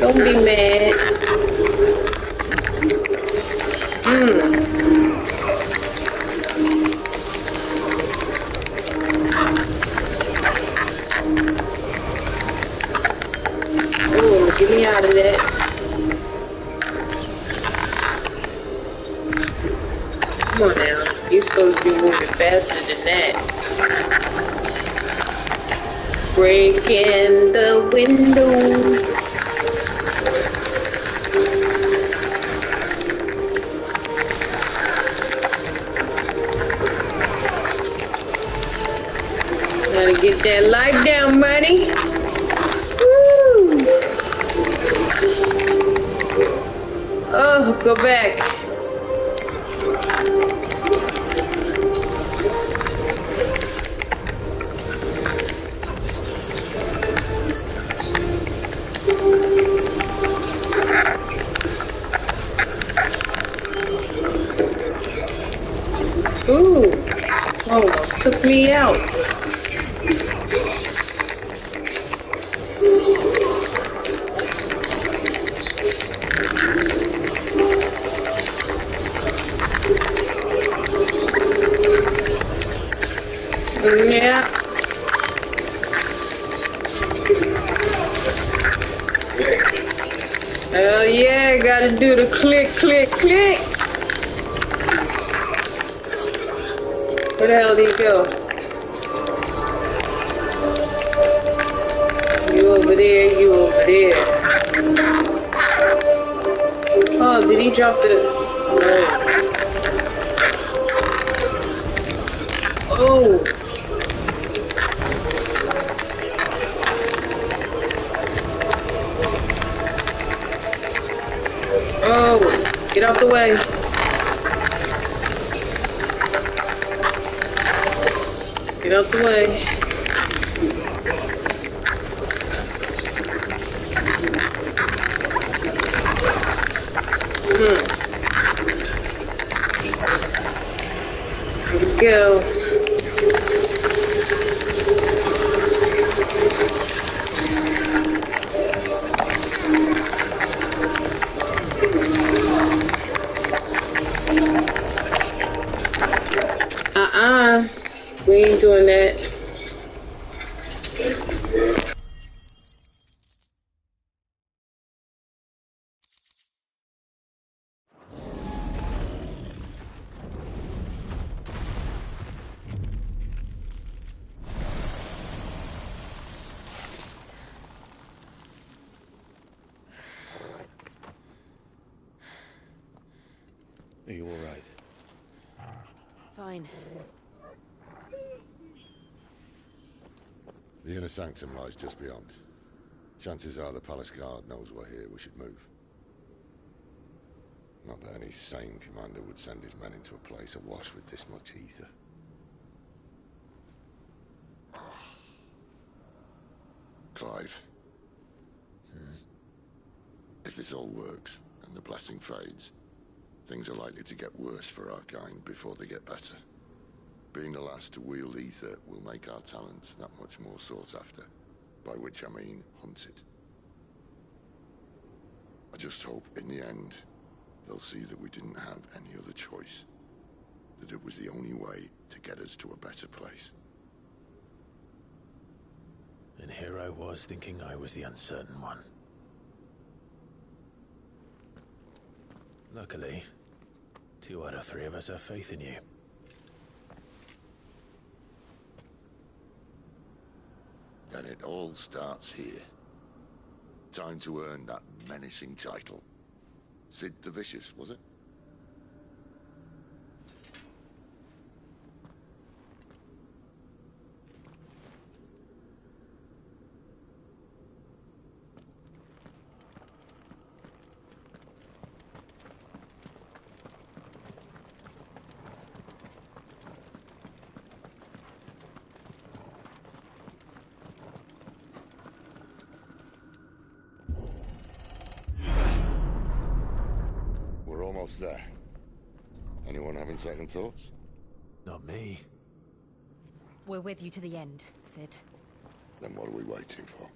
Don't be mad. Ooh, Get me out of that. Come on now. You're supposed to be moving faster than that. Breaking the window. Gotta get that life down, buddy. Woo! Oh, go back. Ooh, almost took me out. Yeah. Hell yeah, gotta do the click, click, click. Where the hell did he go? You over there, you over there. Oh, did he drop the... No. Oh. Oh, get out the way. Get out the way. Here we go. We ain't doing that. Are you all right? Fine. The inner sanctum lies just beyond. Chances are the palace guard knows we're here. We should move. Not that any sane commander would send his men into a place awash with this much ether. Clive. If this all works, and the blessing fades, things are likely to get worse for our kind before they get better. Being the last to wield ether will make our talents that much more sought after, by which I mean hunted. I just hope, in the end, they'll see that we didn't have any other choice. That it was the only way to get us to a better place. And here I was thinking I was the uncertain one. Luckily, 2 out of 3 of us have faith in you. And it all starts here. Time to earn that menacing title. Sid the Vicious, was it? We're almost there. Anyone having second thoughts? Not me. We're with you to the end, Sid. Then what are we waiting for?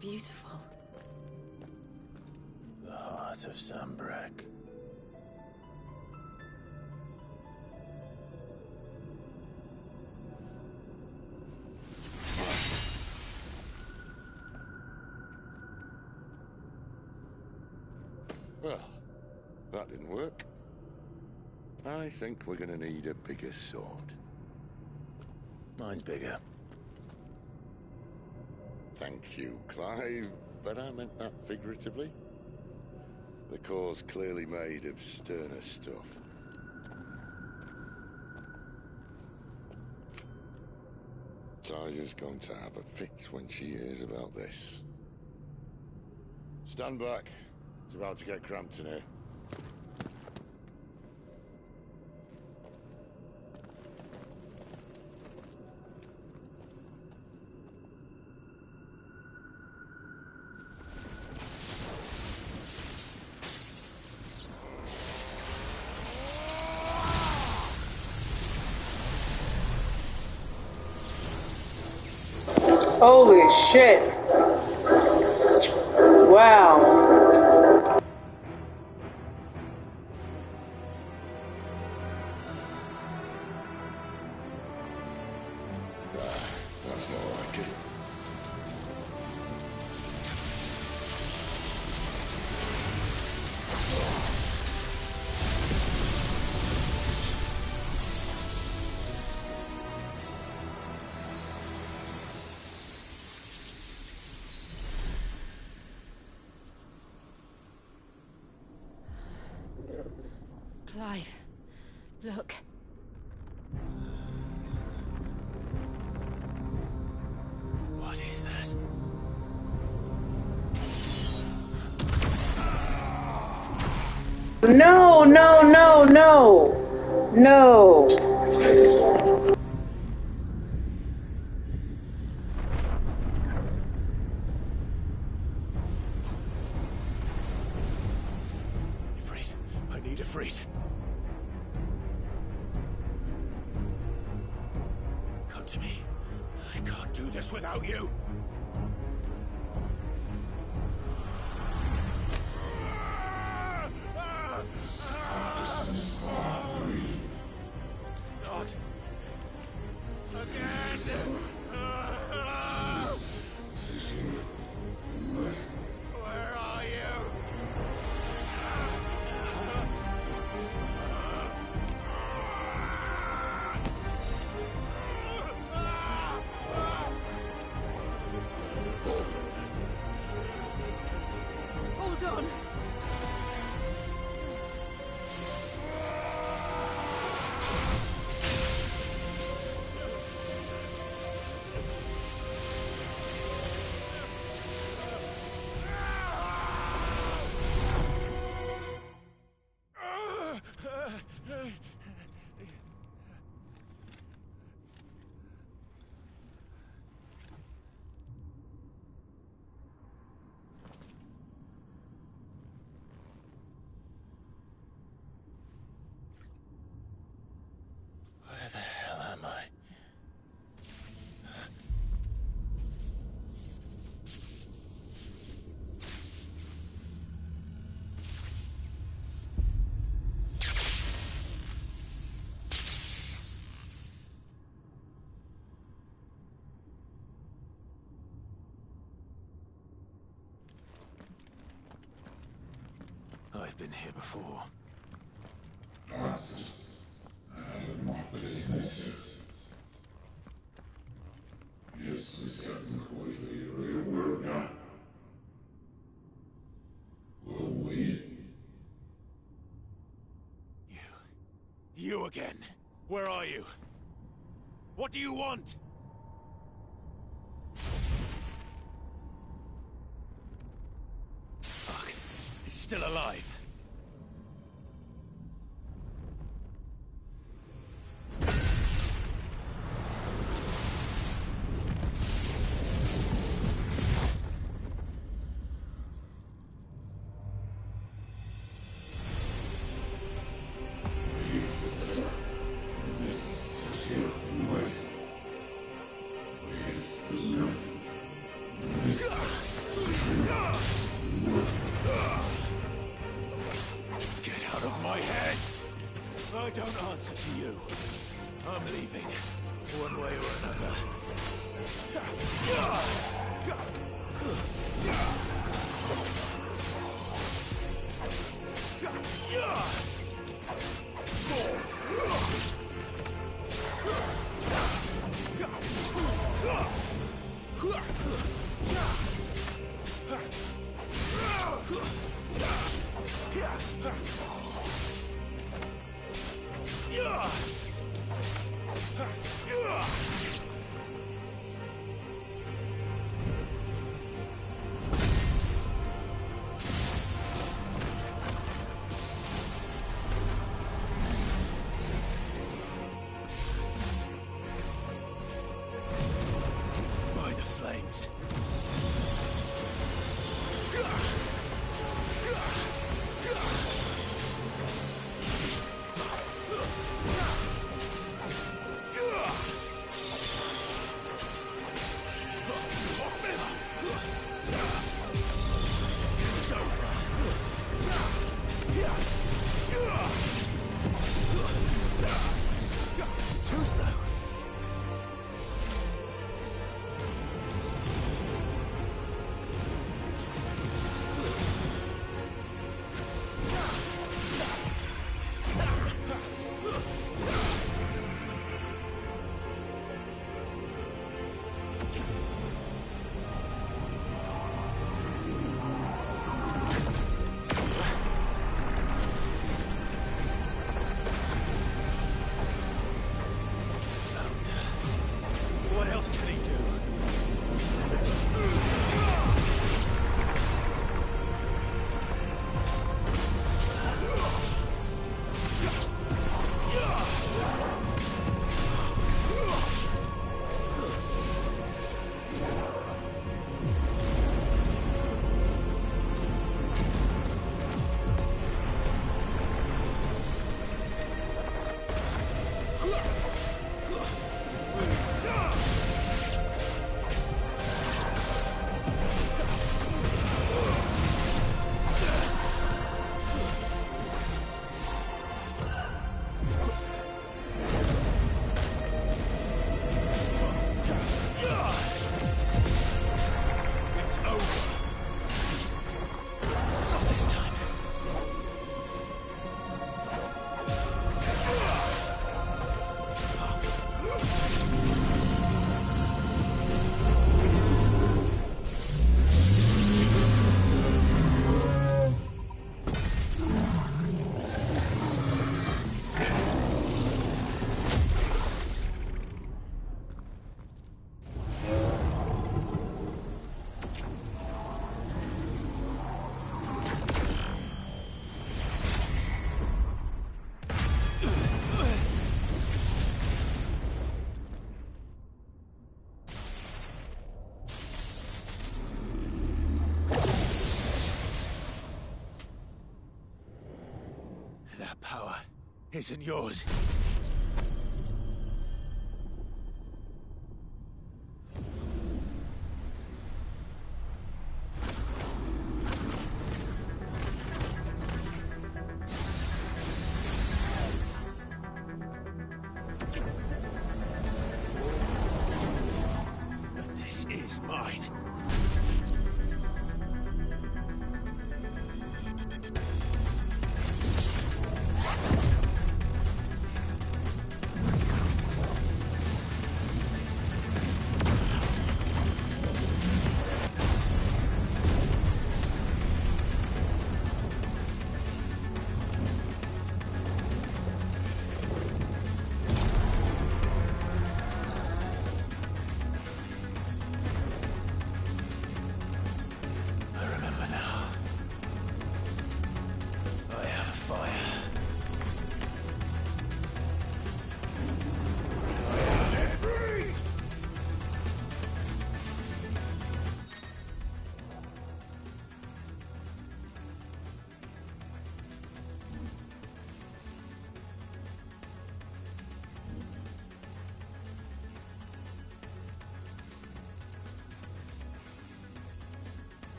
beautiful. The heart of Sambrek. Well, that didn't work. I think we're gonna need a bigger sword. Mine's bigger. Thank you, Clive, but I meant that figuratively. The core's clearly made of sterner stuff. Taya's going to have a fit when she hears about this. Stand back. It's about to get cramped in here. Holy shit. Wow. That's more like it. Clive, look. What is that? No, no, no, no. No. Ifrit. I need Ifrit. Come to me. I can't do this without you. Not again. Where are you? Hold on. Where the hell am I? I've been here before. You again. Where are you? What do you want? Fuck. He's still alive. answer to you. I'm leaving, one way or another. By the flames. Too slow. What else can he do? It's over. Not this time. That power isn't yours. But this is mine.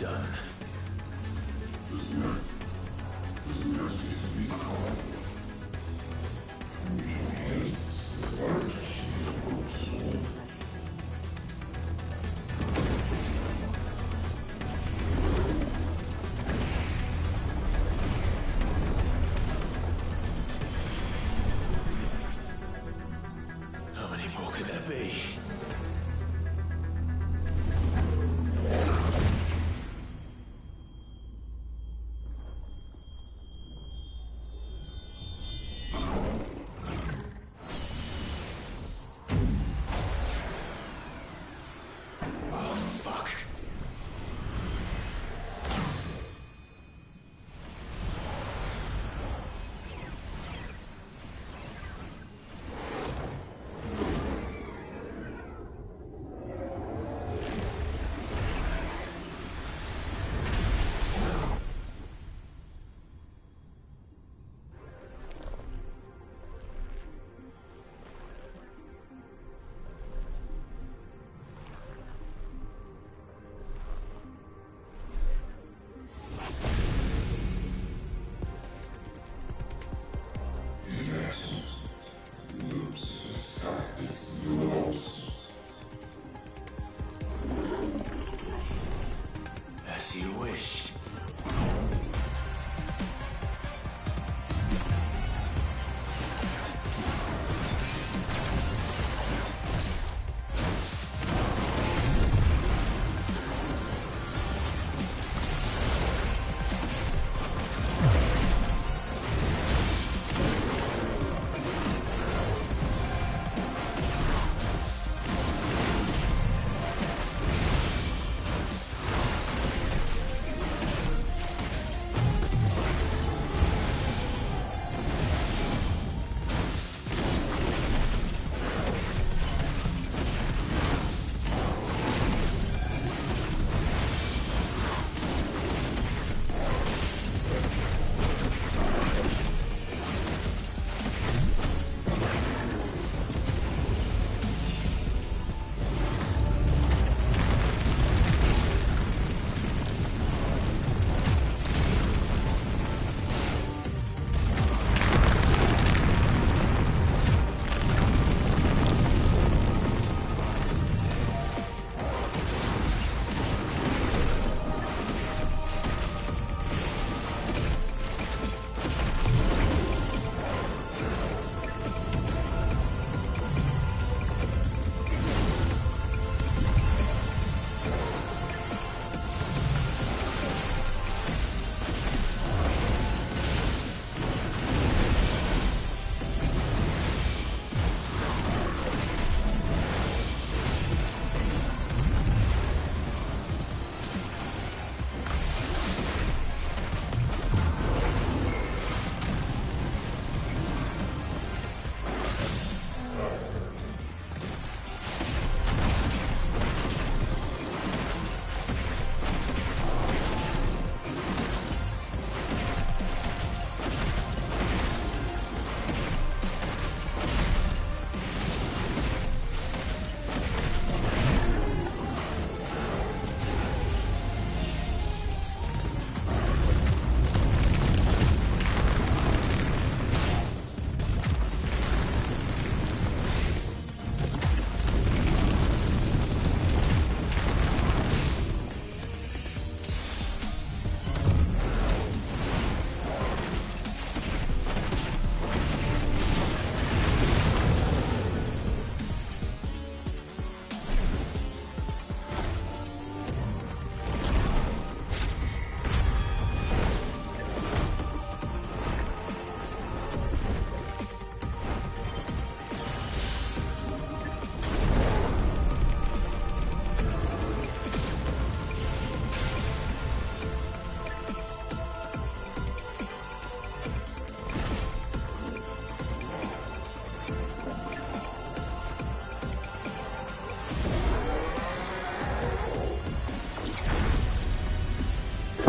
done. How many more could there be? As you wish.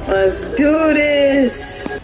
Let's do this!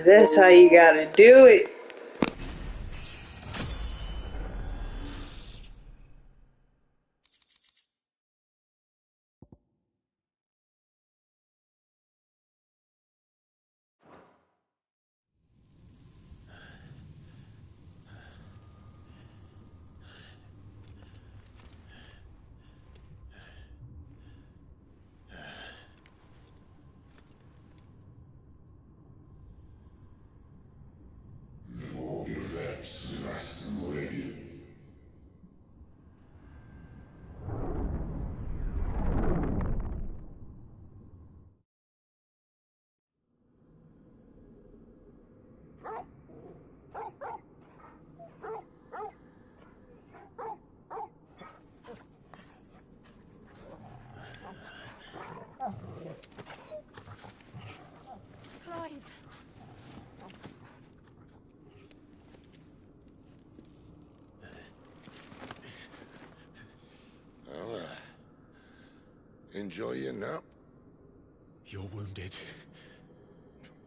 That's how you gotta do it. Clive. Well, enjoy your nap. You're wounded.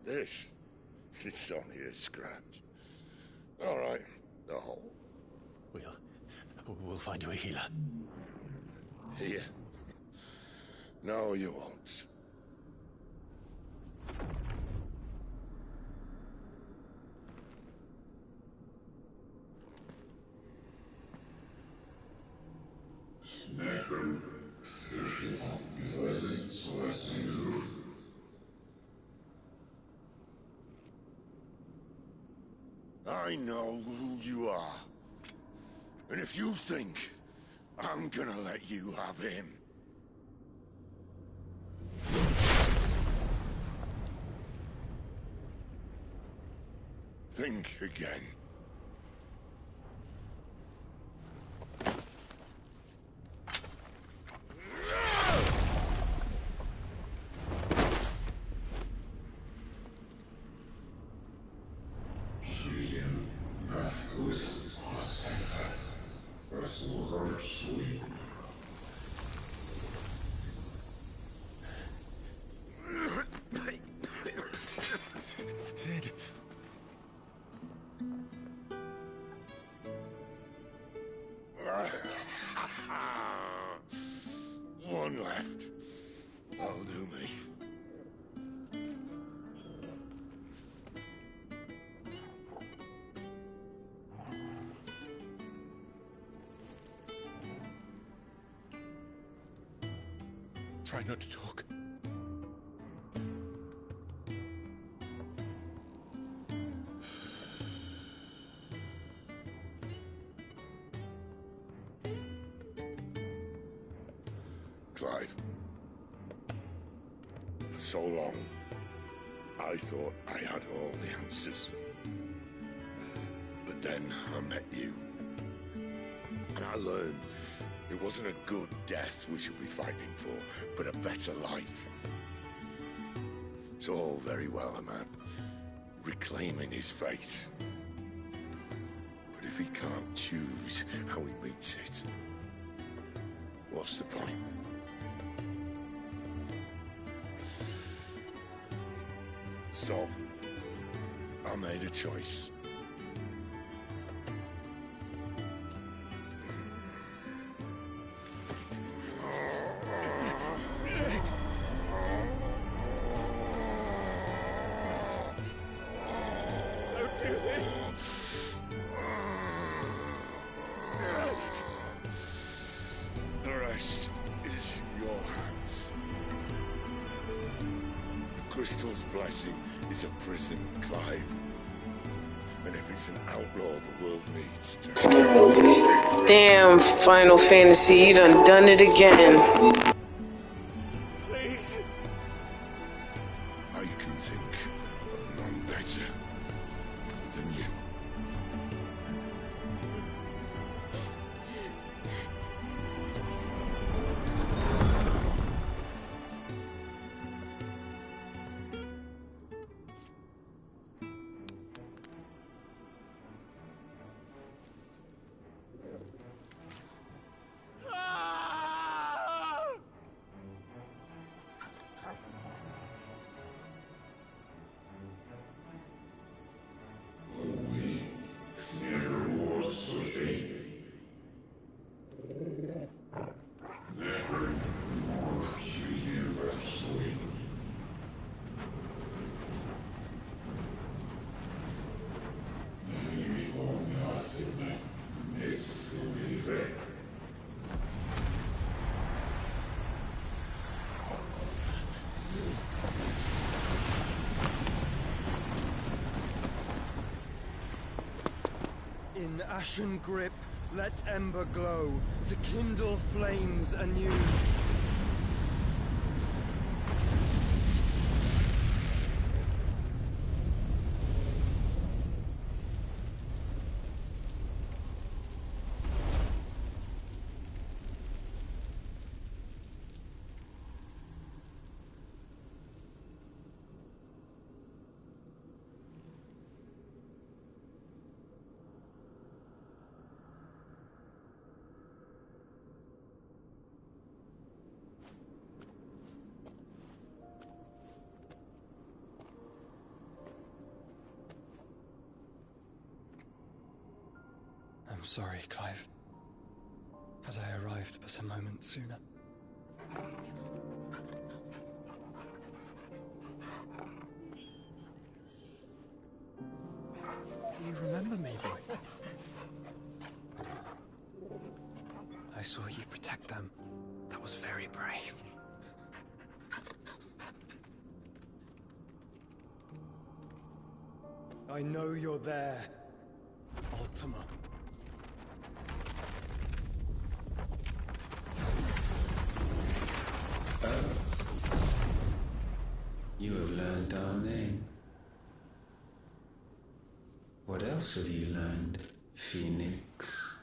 This? It's only a scratch. All right, the hole. We'll find you a healer. Here? No, you won't. I know who you are. And if you think I'm gonna let you have him... think again. Sid. One left. That'll do me. Try not to talk. Clive. For so long, I thought I had all the answers. But then I met you. And I learned it wasn't a good death we should be fighting for, but a better life. It's all very well, a man reclaiming his fate. But if he can't choose how he meets it, what's the point? So, I made a choice. Don't do this. The rest is in your hands. The crystal's blessing is a prison, Clive. And if it's an outlaw the world needs to... Damn, Final Fantasy, you done it again. Please. I can think of none better than you. In ashen grip, let ember glow, to kindle flames anew. I'm sorry, Clive. Had I arrived but a moment sooner. Do you remember me, boy? I saw you protect them. That was very brave. I know you're there, Ultima. You have learned our name. What else have you learned, Phoenix?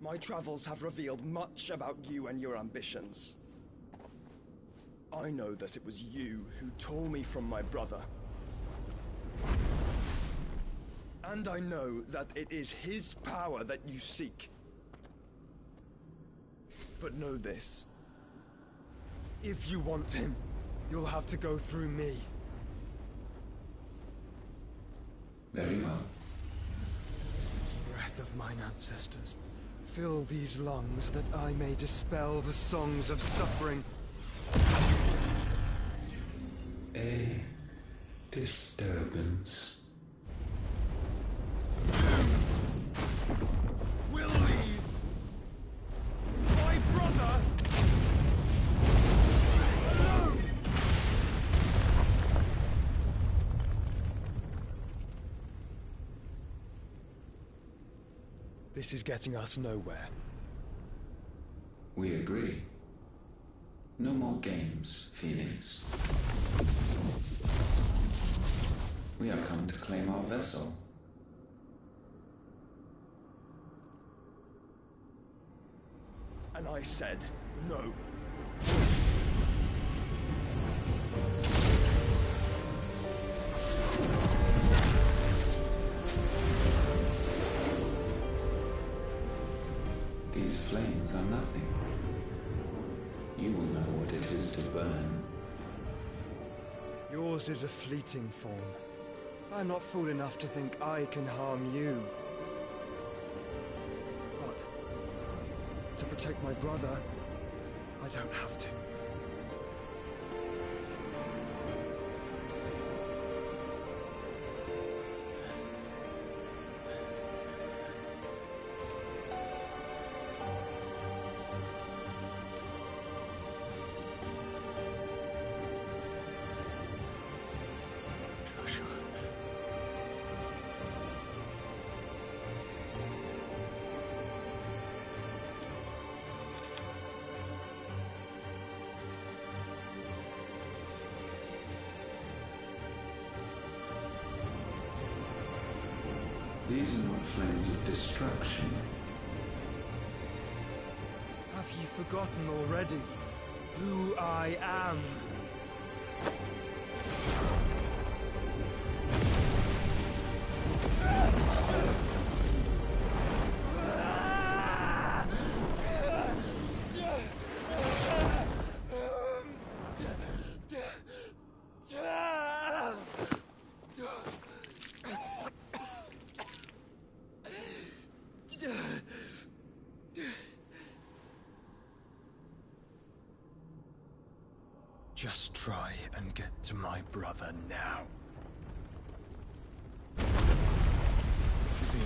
My travels have revealed much about you and your ambitions. I know that it was you who tore me from my brother. And I know that it is his power that you seek. But know this. If you want him, you'll have to go through me. Very well. Breath of mine ancestors, fill these lungs that I may dispel the songs of suffering. A disturbance. We'll leave. My brother alone. This is getting us nowhere. We agree. No more games, Phoenix. We have come to claim our vessel. And I said no. These flames are nothing. You will know what it is to burn. Yours is a fleeting form. I'm not fool enough to think I can harm you. But to protect my brother, I don't have to. These are not flames of destruction. Have you forgotten already who I am? Just try and get to my brother now. Fiend.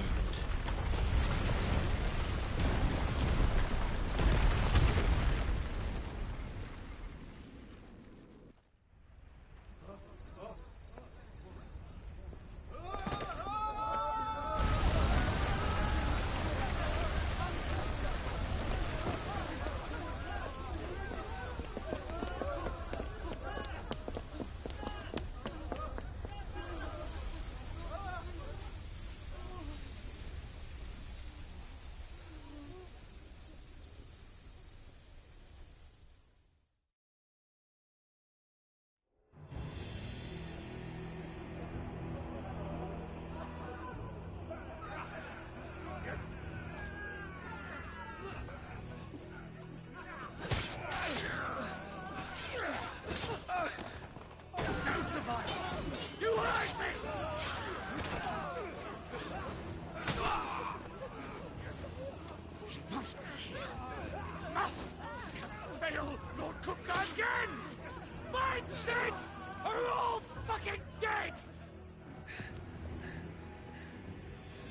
fucking dead!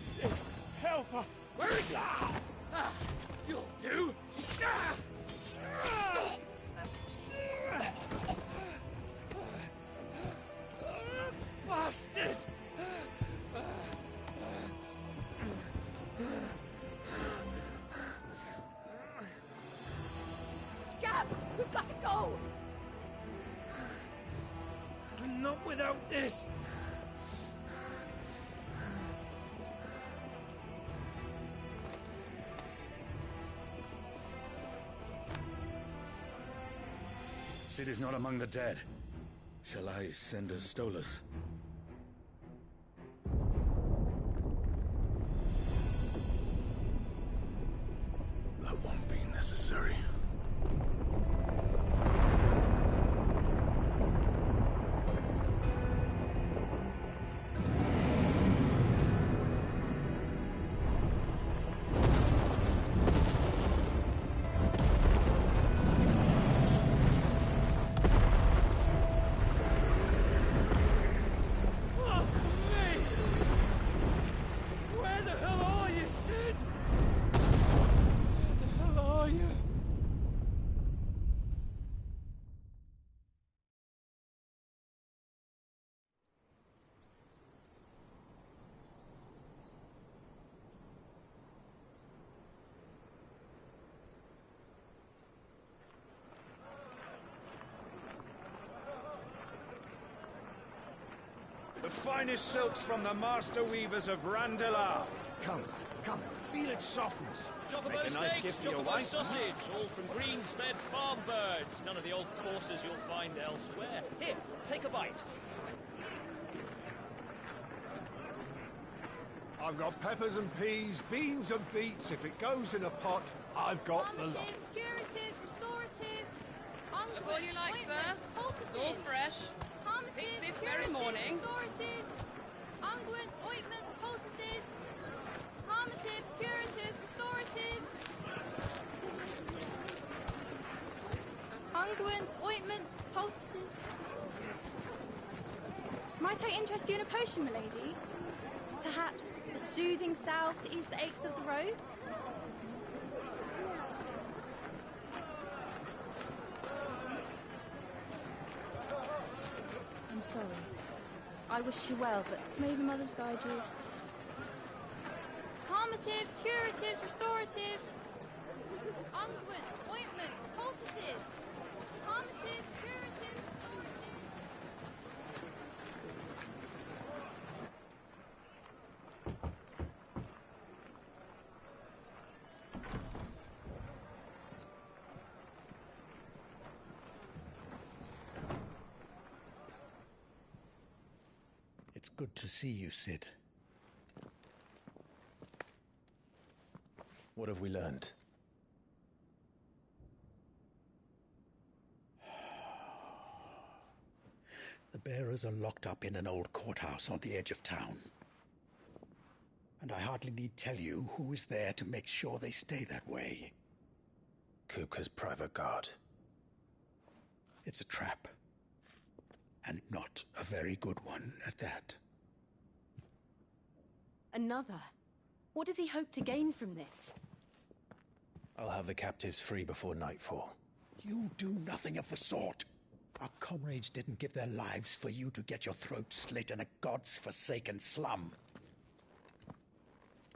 Sid, help us! Where is he? You'll do! Bastard! Gab, we've got to go! Not without this! Sid is not among the dead. Shall I send a Stolas? That won't be necessary. The finest silks from the master weavers of Randalar. Come, come, feel its softness. Chocobo Make a nice steaks, gift for your chocobo wife. sausage, all from greens-fed farm birds. None of the old courses you'll find elsewhere. Here, take a bite. I've got peppers and peas, beans and beets. If it goes in a pot, I've got the lot. Curatives, restoratives, That's all you like, sir. It's all fresh. Picked this very morning. Restoratives, unguents, ointments, poultices, harmatives, curatives, restoratives, unguents, ointments, poultices. Might I interest you in a potion, milady? Perhaps a soothing salve to ease the aches of the road? I'm sorry. I wish you well, but may the mothers guide you. Harmatives, curatives, restoratives, unguents, ointments, poultices, harmatives, curatives, restoratives. It's good to see you, Sid. What have we learned? The bearers are locked up in an old courthouse on the edge of town. And I hardly need tell you who is there to make sure they stay that way. Kupka's private guard. It's a trap. And not a very good one at that. Another? What does he hope to gain from this? I'll have the captives free before nightfall. You do nothing of the sort. Our comrades didn't give their lives for you to get your throat slit in a god's forsaken slum.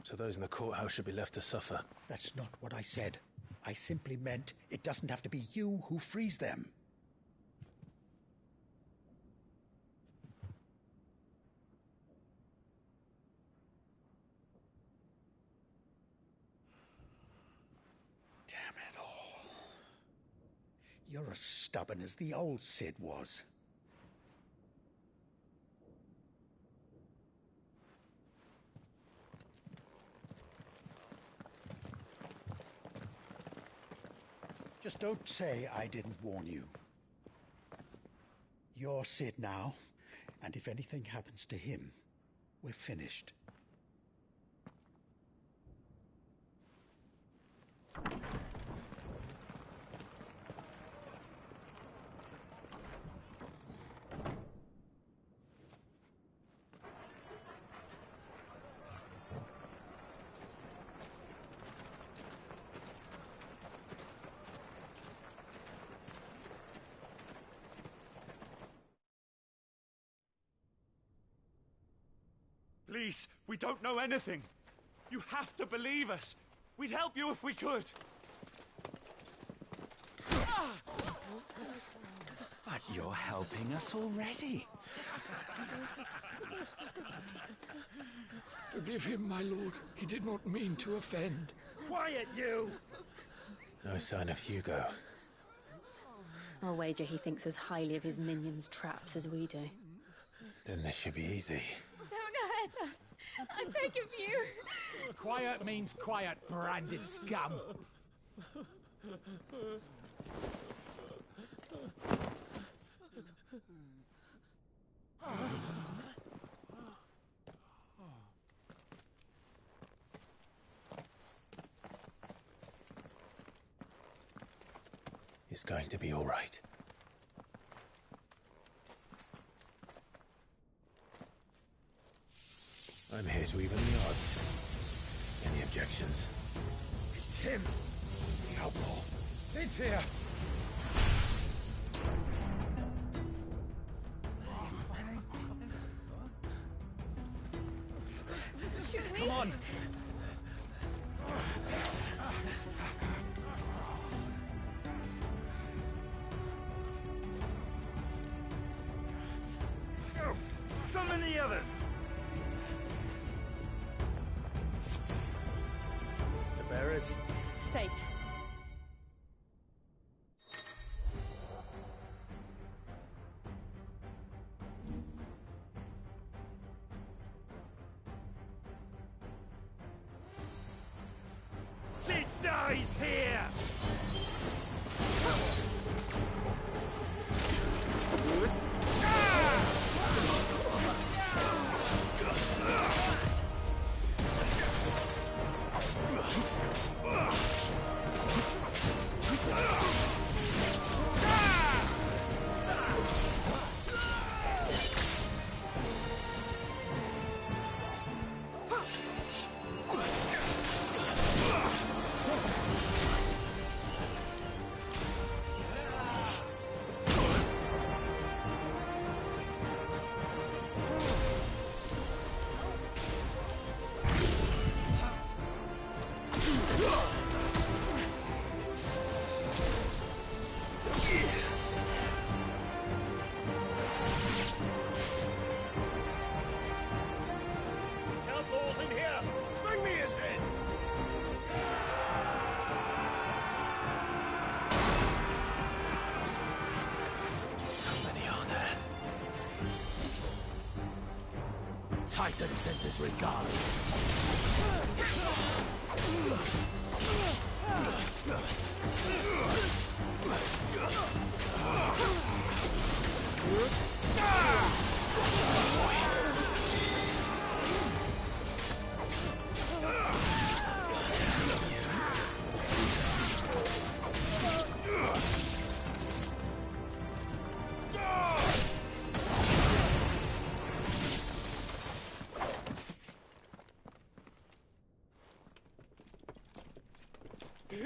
So those in the courthouse should be left to suffer. That's not what I said. I simply meant it doesn't have to be you who frees them. Damn it all. You're as stubborn as the old Sid was. Just don't say I didn't warn you. You're Sid now, and if anything happens to him, we're finished. Please, we don't know anything. You have to believe us. We'd help you if we could. But you're helping us already. Forgive him, my lord. He did not mean to offend. Quiet, you! No sign of Hugo. I'll wager he thinks as highly of his minions' traps as we do. Then this should be easy. Don't hurt us. I beg of you. Quiet means quiet, branded scum. It's going to be all right. I'm here to even the odds. Any objections? It's him! The outlaw. Sit here! Come on! Go! Summon the others! The bearers? Safe. She dies here! Outlaws in here! Bring me his head! How many are there? Titan sends his regards.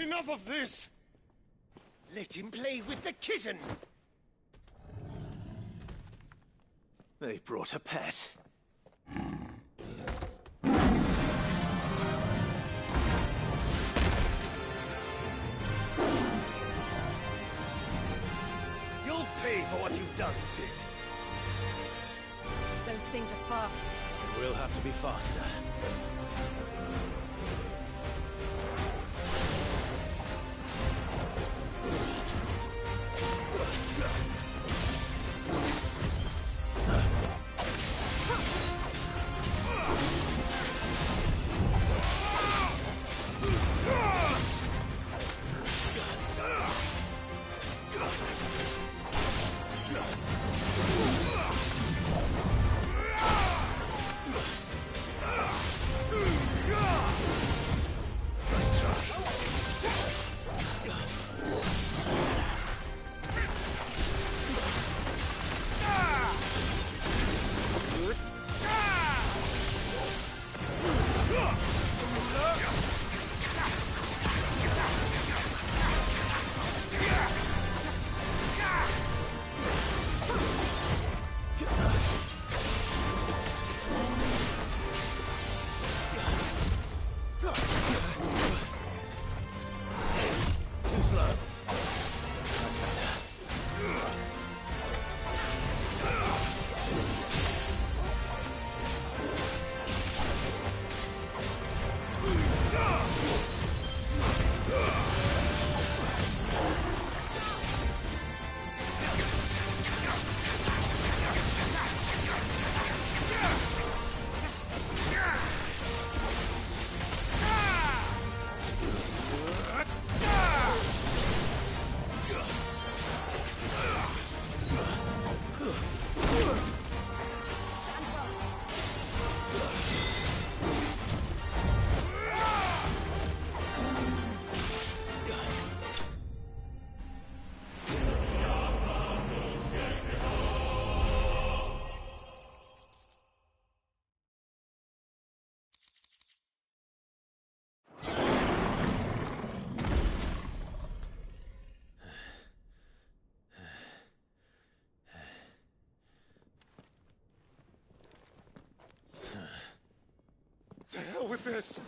Enough of this! Let him play with the kitten! They brought a pet. You'll pay for what you've done, Sid. Those things are fast. We'll have to be faster. this!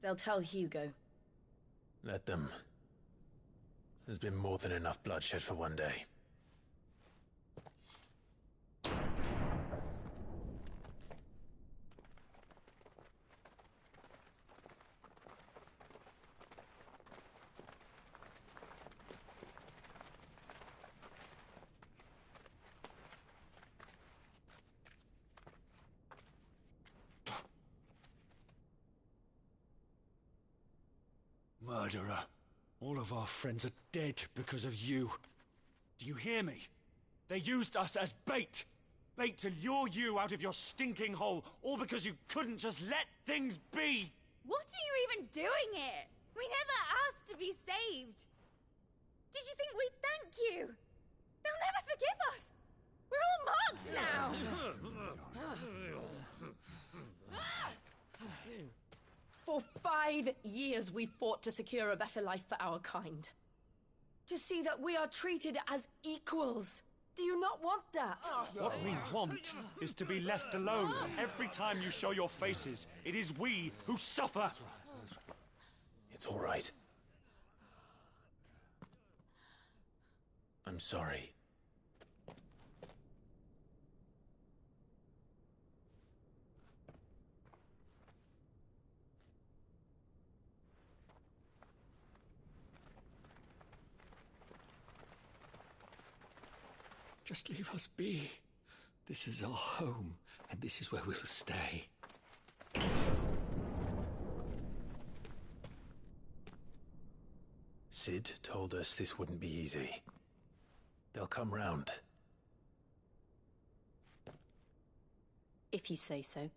They'll tell Hugo. Let them. There's been more than enough bloodshed for one day. Murderer. All of our friends are dead because of you. Do you hear me? They used us as bait! Bait to lure you out of your stinking hole, all because you couldn't just let things be! What are you even doing here? We never asked to be saved. Did you think we'd thank you? They'll never forgive us. We're all marked now. For 5 years we fought to secure a better life for our kind. To see that we are treated as equals. Do you not want that? What we want is to be left alone. Every time you show your faces, it is we who suffer. It's all right. I'm sorry. Just leave us be. This is our home, and this is where we'll stay. Sid told us this wouldn't be easy. They'll come round. If you say so.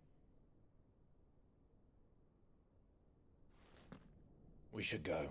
We should go.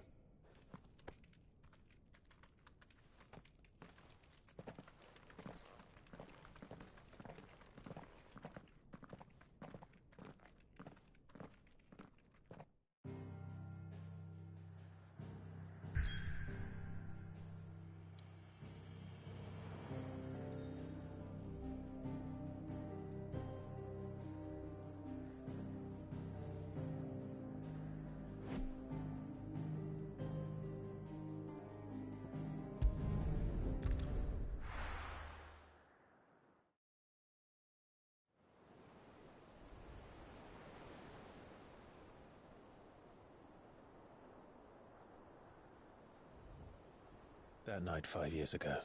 That night 5 years ago,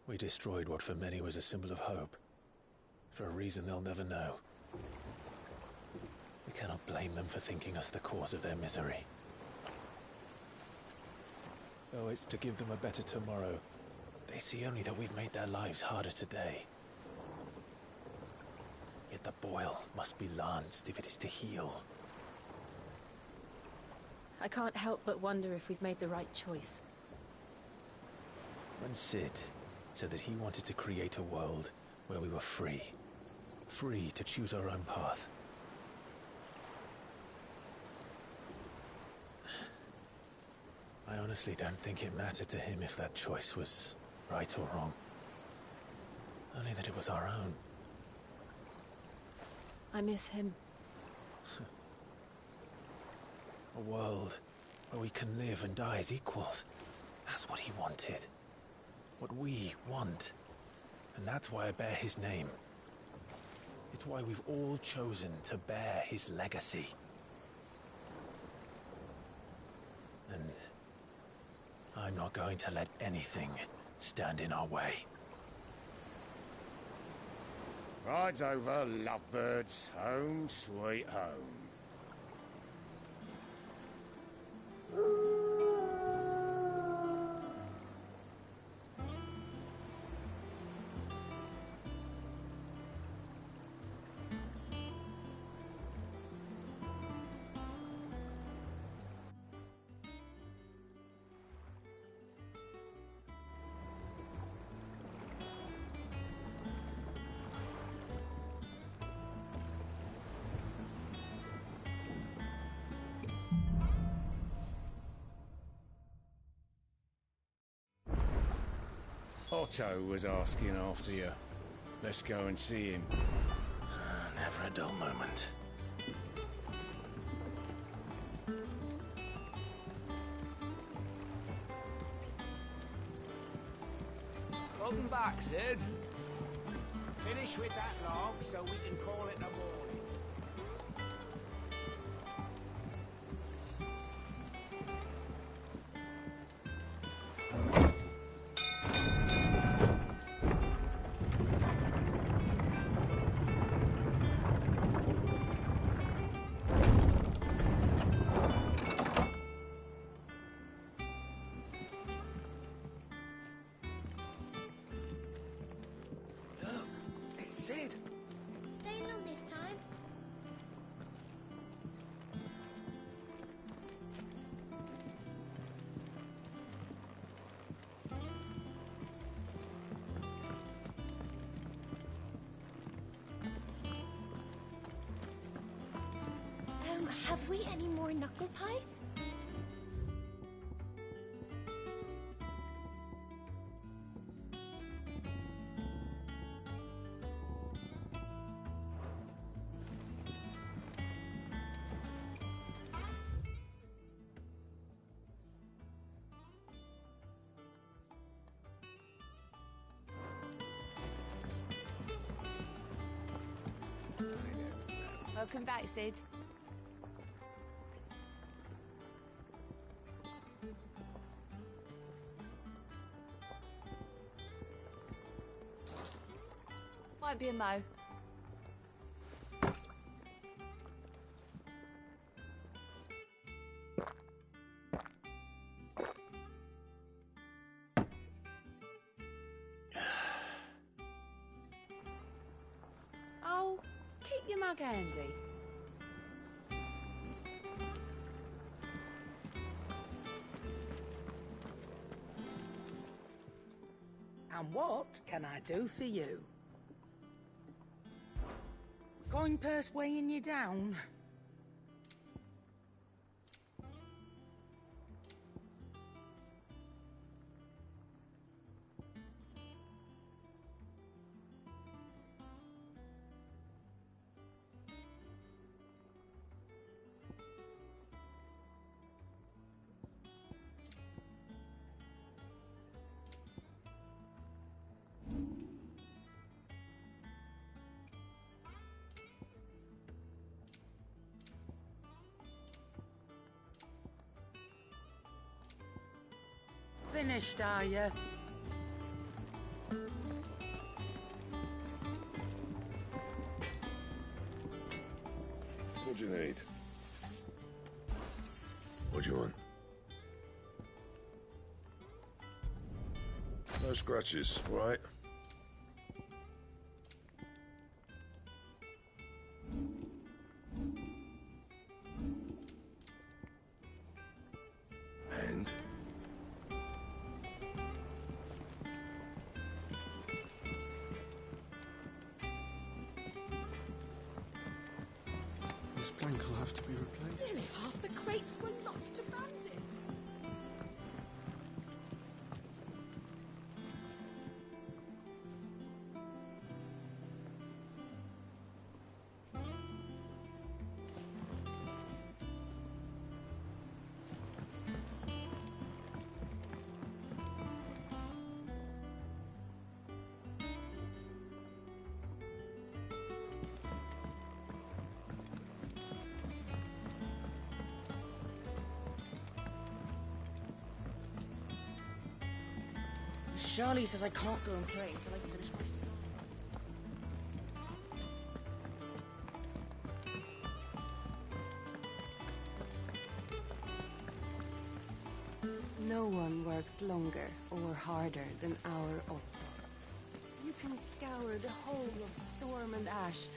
we destroyed what for many was a symbol of hope. For a reason they'll never know. We cannot blame them for thinking us the cause of their misery. Though it's to give them a better tomorrow, they see only that we've made their lives harder today. Yet the boil must be lanced if it is to heal. I can't help but wonder if we've made the right choice. When Sid said that he wanted to create a world where we were free. Free to choose our own path. I honestly don't think it mattered to him if that choice was right or wrong. Only that it was our own. I miss him. A world where we can live and die as equals. That's what he wanted. What we want. And that's why I bear his name. It's why we've all chosen to bear his legacy. And I'm not going to let anything stand in our way. Rides over, lovebirds. Home, sweet home. Otto was asking after you. Let's go and see him. Never a dull moment. Welcome back, Sid. Finish with that log so we can call it a morning. Sid! Staying on this time? Have we any more knuckle pies? Welcome back, Sid. Might be a mo. Oh, keep your mug handy. And what can I do for you? Coin purse weighing you down? Finished, are you? What do you need? What do you want? No scratches, all right? And? This plank will have to be replaced. Nearly half the crates were lost to bandits. Charlie says I can't go and play until I finish my song. No one works longer or harder than our Otto. You can scour the whole of Storm and Ash,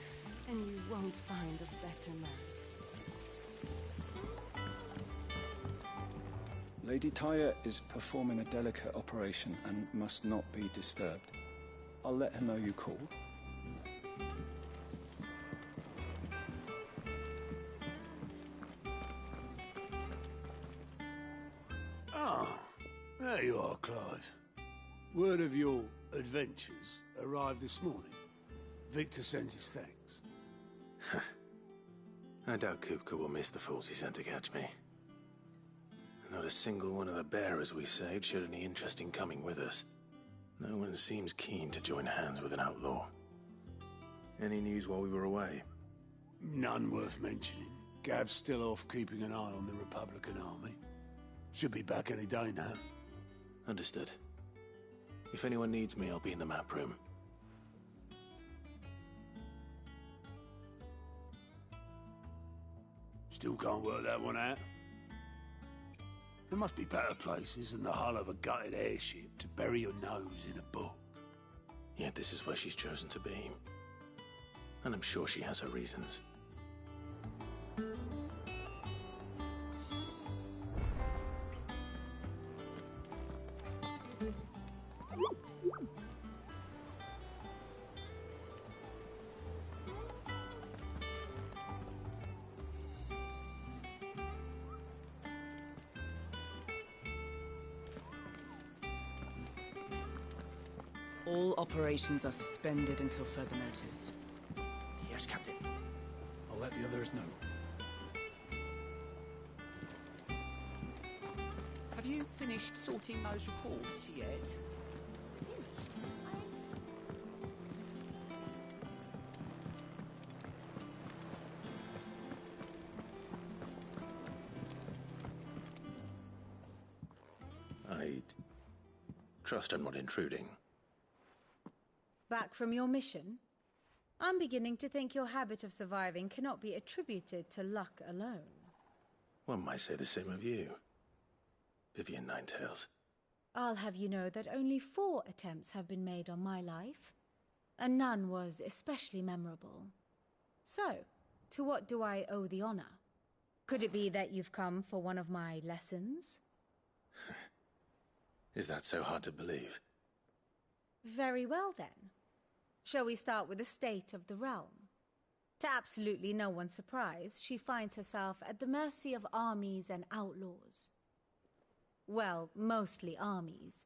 and you won't find a better man. Lady Tyre is performing a delicate operation and must not be disturbed. I'll let her know you called. Ah, there you are, Clive. Word of your adventures arrived this morning. Victor sends his thanks. I doubt Kupka will miss the fools he sent to catch me. Not a single one of the bearers we saved showed any interest in coming with us. No one seems keen to join hands with an outlaw. Any news while we were away? None worth mentioning. Gav's still off keeping an eye on the Republican army. Should be back any day now. Understood. If anyone needs me, I'll be in the map room. Still can't work that one out. There must be better places than the hull of a gutted airship to bury your nose in a book. Yet this is where she's chosen to be. And I'm sure she has her reasons. All operations are suspended until further notice. Yes, Captain. I'll let the others know. Have you finished sorting those reports yet? Finished? I'd trust I'm not intruding. Back from your mission? I'm beginning to think your habit of surviving cannot be attributed to luck alone. One might say the same of you, Vivian Ninetails. I'll have you know that only 4 attempts have been made on my life, and none was especially memorable. So, to what do I owe the honor? Could it be that you've come for one of my lessons? Is that so hard to believe? Very well then. Shall we start with the state of the realm? To absolutely no one's surprise, she finds herself at the mercy of armies and outlaws. Well, mostly armies.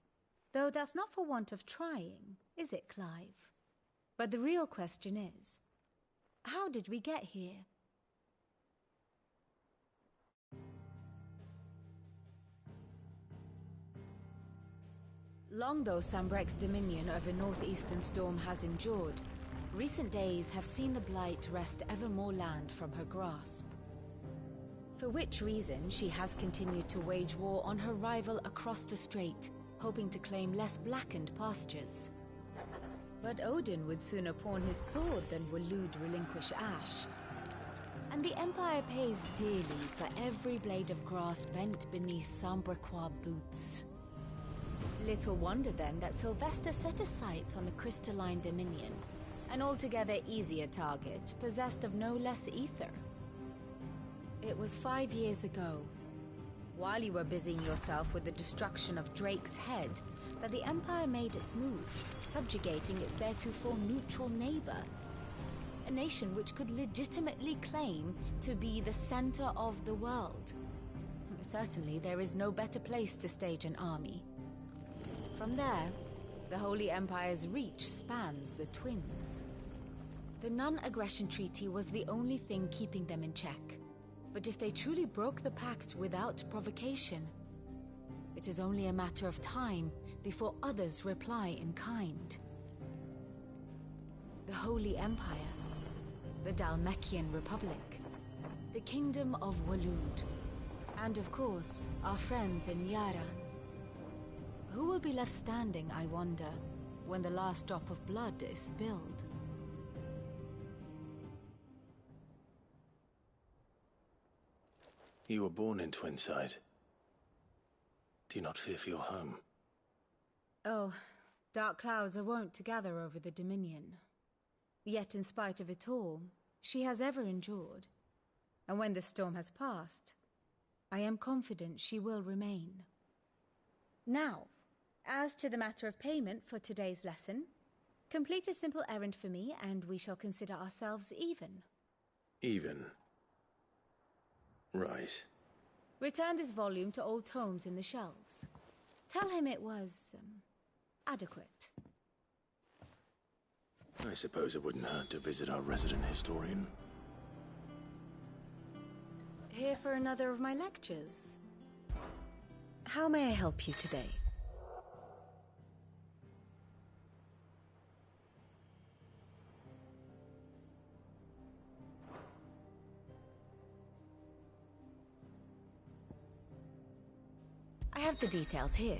Though that's not for want of trying, is it, Clive? But the real question is, how did we get here? Long though Sambrek's dominion over northeastern Storm has endured, recent days have seen the Blight wrest ever more land from her grasp. For which reason she has continued to wage war on her rival across the strait, hoping to claim less blackened pastures. But Odin would sooner pawn his sword than Waloed relinquish Ash. And the Empire pays dearly for every blade of grass bent beneath Sambrequois boots. Little wonder then that Sylvester set his sights on the Crystalline Dominion, an altogether easier target, possessed of no less ether. It was 5 years ago, while you were busying yourself with the destruction of Drake's Head, that the Empire made its move, subjugating its theretofore neutral neighbor. A nation which could legitimately claim to be the center of the world. Certainly, there is no better place to stage an army. From there, the Holy Empire's reach spans the Twins. The non-aggression treaty was the only thing keeping them in check. But if they truly broke the pact without provocation, it is only a matter of time before others reply in kind. The Holy Empire, the Dhalmekian Republic, the Kingdom of Waloed, and of course, our friends in Yaran. Who will be left standing, I wonder, when the last drop of blood is spilled? You were born in Twinside. Do you not fear for your home? Oh, dark clouds are wont to gather over the Dominion. Yet in spite of it all, she has ever endured. And when the storm has passed, I am confident she will remain. Now, as to the matter of payment for today's lesson, complete a simple errand for me and we shall consider ourselves even. Even? Right. Return this volume to old tomes in the shelves. Tell him it was adequate. I suppose it wouldn't hurt to visit our resident historian. Here for another of my lectures. How may I help you today? I have the details here.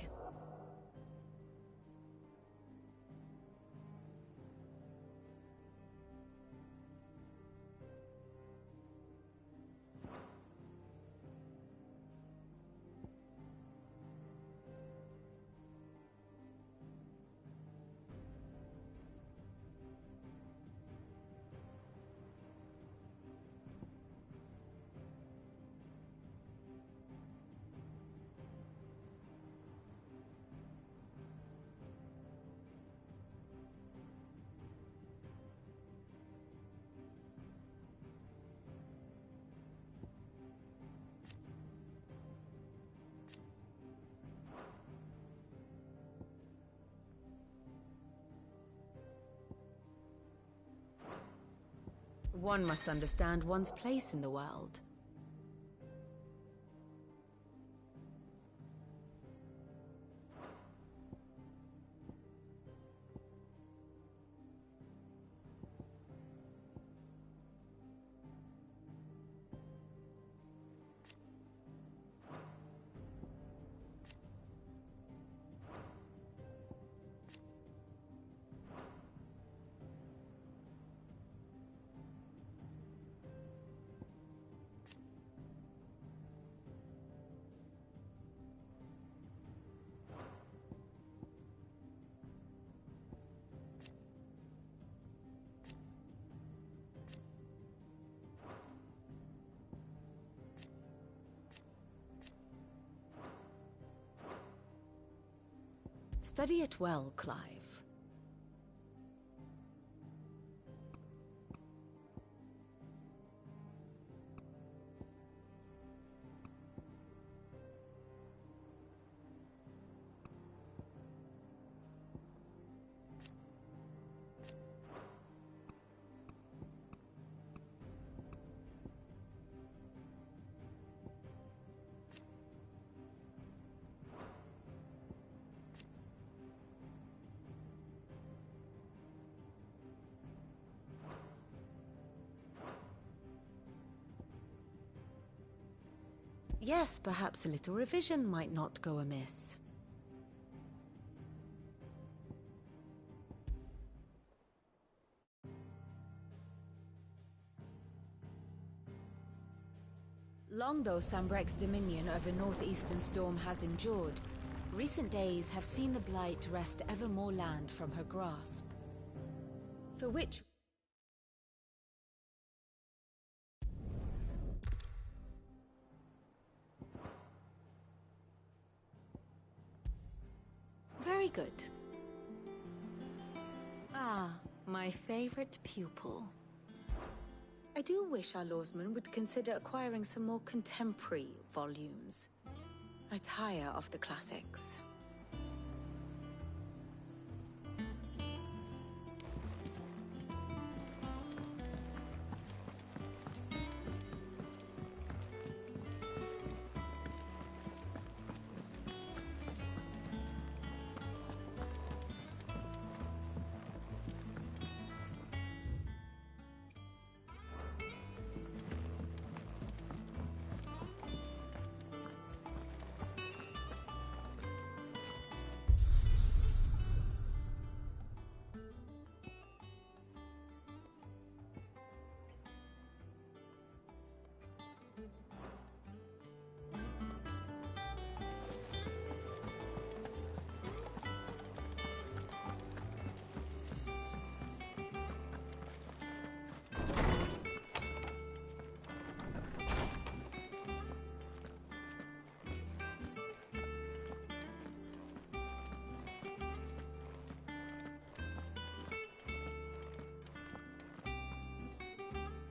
One must understand one's place in the world. Study it well, Clive. Yes, perhaps a little revision might not go amiss. Long though Sambrek's dominion over northeastern Storm has endured, recent days have seen the Blight wrest ever more land from her grasp. For which... Very good. Ah, my favorite pupil. I do wish our lawsman would consider acquiring some more contemporary volumes. I tire of the classics.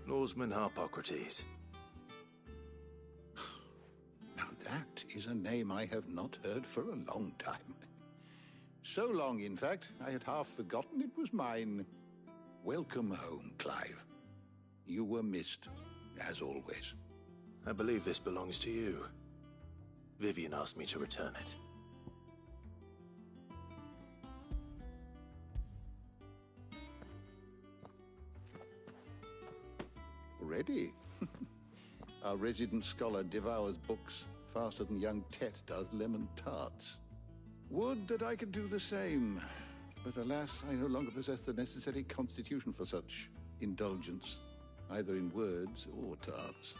Lawsman Harpocrates. Now that is a name I have not heard for a long time. So long, in fact, I had half forgotten it was mine. Welcome home, Clive. You were missed, as always. I believe this belongs to you. Vivian asked me to return it. Ready? Our resident scholar devours books faster than young Tet does lemon tarts. Would that I could do the same. But alas, I no longer possess the necessary constitution for such indulgence, either in words or tarts.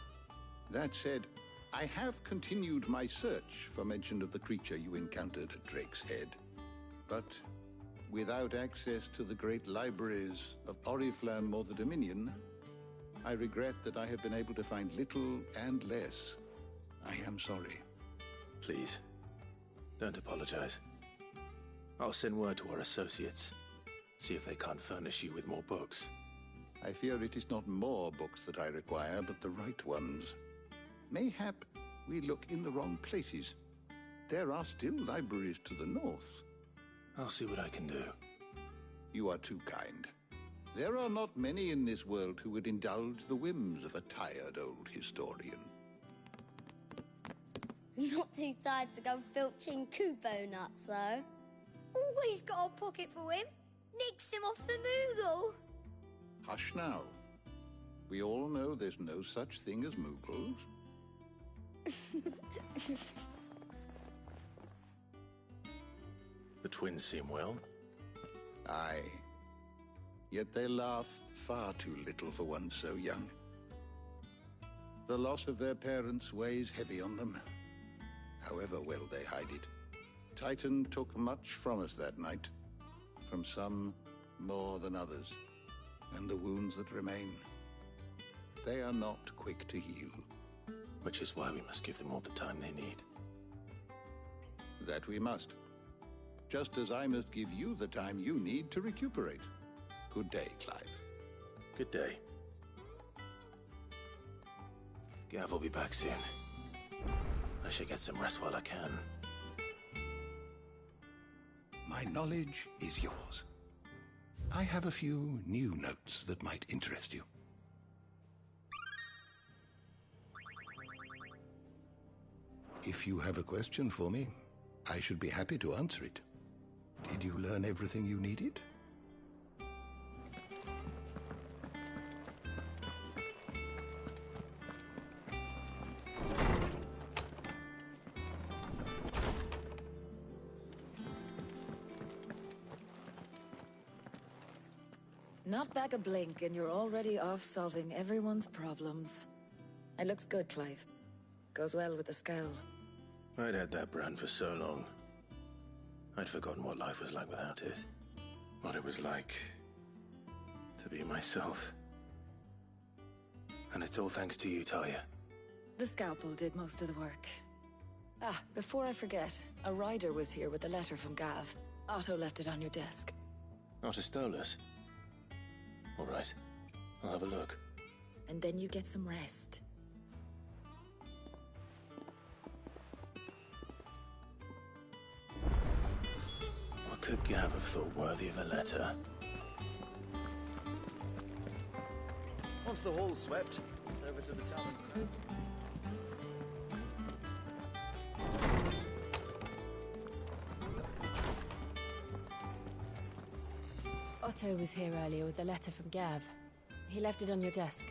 That said, I have continued my search for mention of the creature you encountered at Drake's Head. But without access to the great libraries of Oriflamme or the Dominion, I regret that I have been able to find little and less. I am sorry. Please, don't apologize. I'll send word to our associates. See if they can't furnish you with more books. I fear it is not more books that I require, but the right ones. Mayhap we look in the wrong places. There are still libraries to the north. I'll see what I can do. You are too kind. There are not many in this world who would indulge the whims of a tired old historian. Not too tired to go filching Kubo nuts, though. Always got a pocket for him. Nicks him off the Moogle. Hush now. We all know there's no such thing as Moogles. The twins seem well. Aye. Yet they laugh far too little for one so young. The loss of their parents weighs heavy on them, however well they hide it. Titan took much from us that night, from some more than others, and the wounds that remain, they are not quick to heal. Which is why we must give them all the time they need. That we must. Just as I must give you the time you need to recuperate. Good day, Clive. Good day. Gav will be back soon. I should get some rest while I can. My knowledge is yours. I have a few new notes that might interest you. If you have a question for me, I should be happy to answer it. Did you learn everything you needed? Not back a blink and you're already off solving everyone's problems. It looks good, Clive. Goes well with the scowl. I'd had that brand for so long. I'd forgotten what life was like without it. What it was like to be myself. And it's all thanks to you, Talia. The scalpel did most of the work. Ah, before I forget, a rider was here with a letter from Gav. Otto left it on your desk. Not a stolus. All right, I'll have a look. And then you get some rest. What could Gav have thought worthy of a letter? Once the hall's swept, it's over to the tavern. Otto was here earlier with a letter from Gav. He left it on your desk.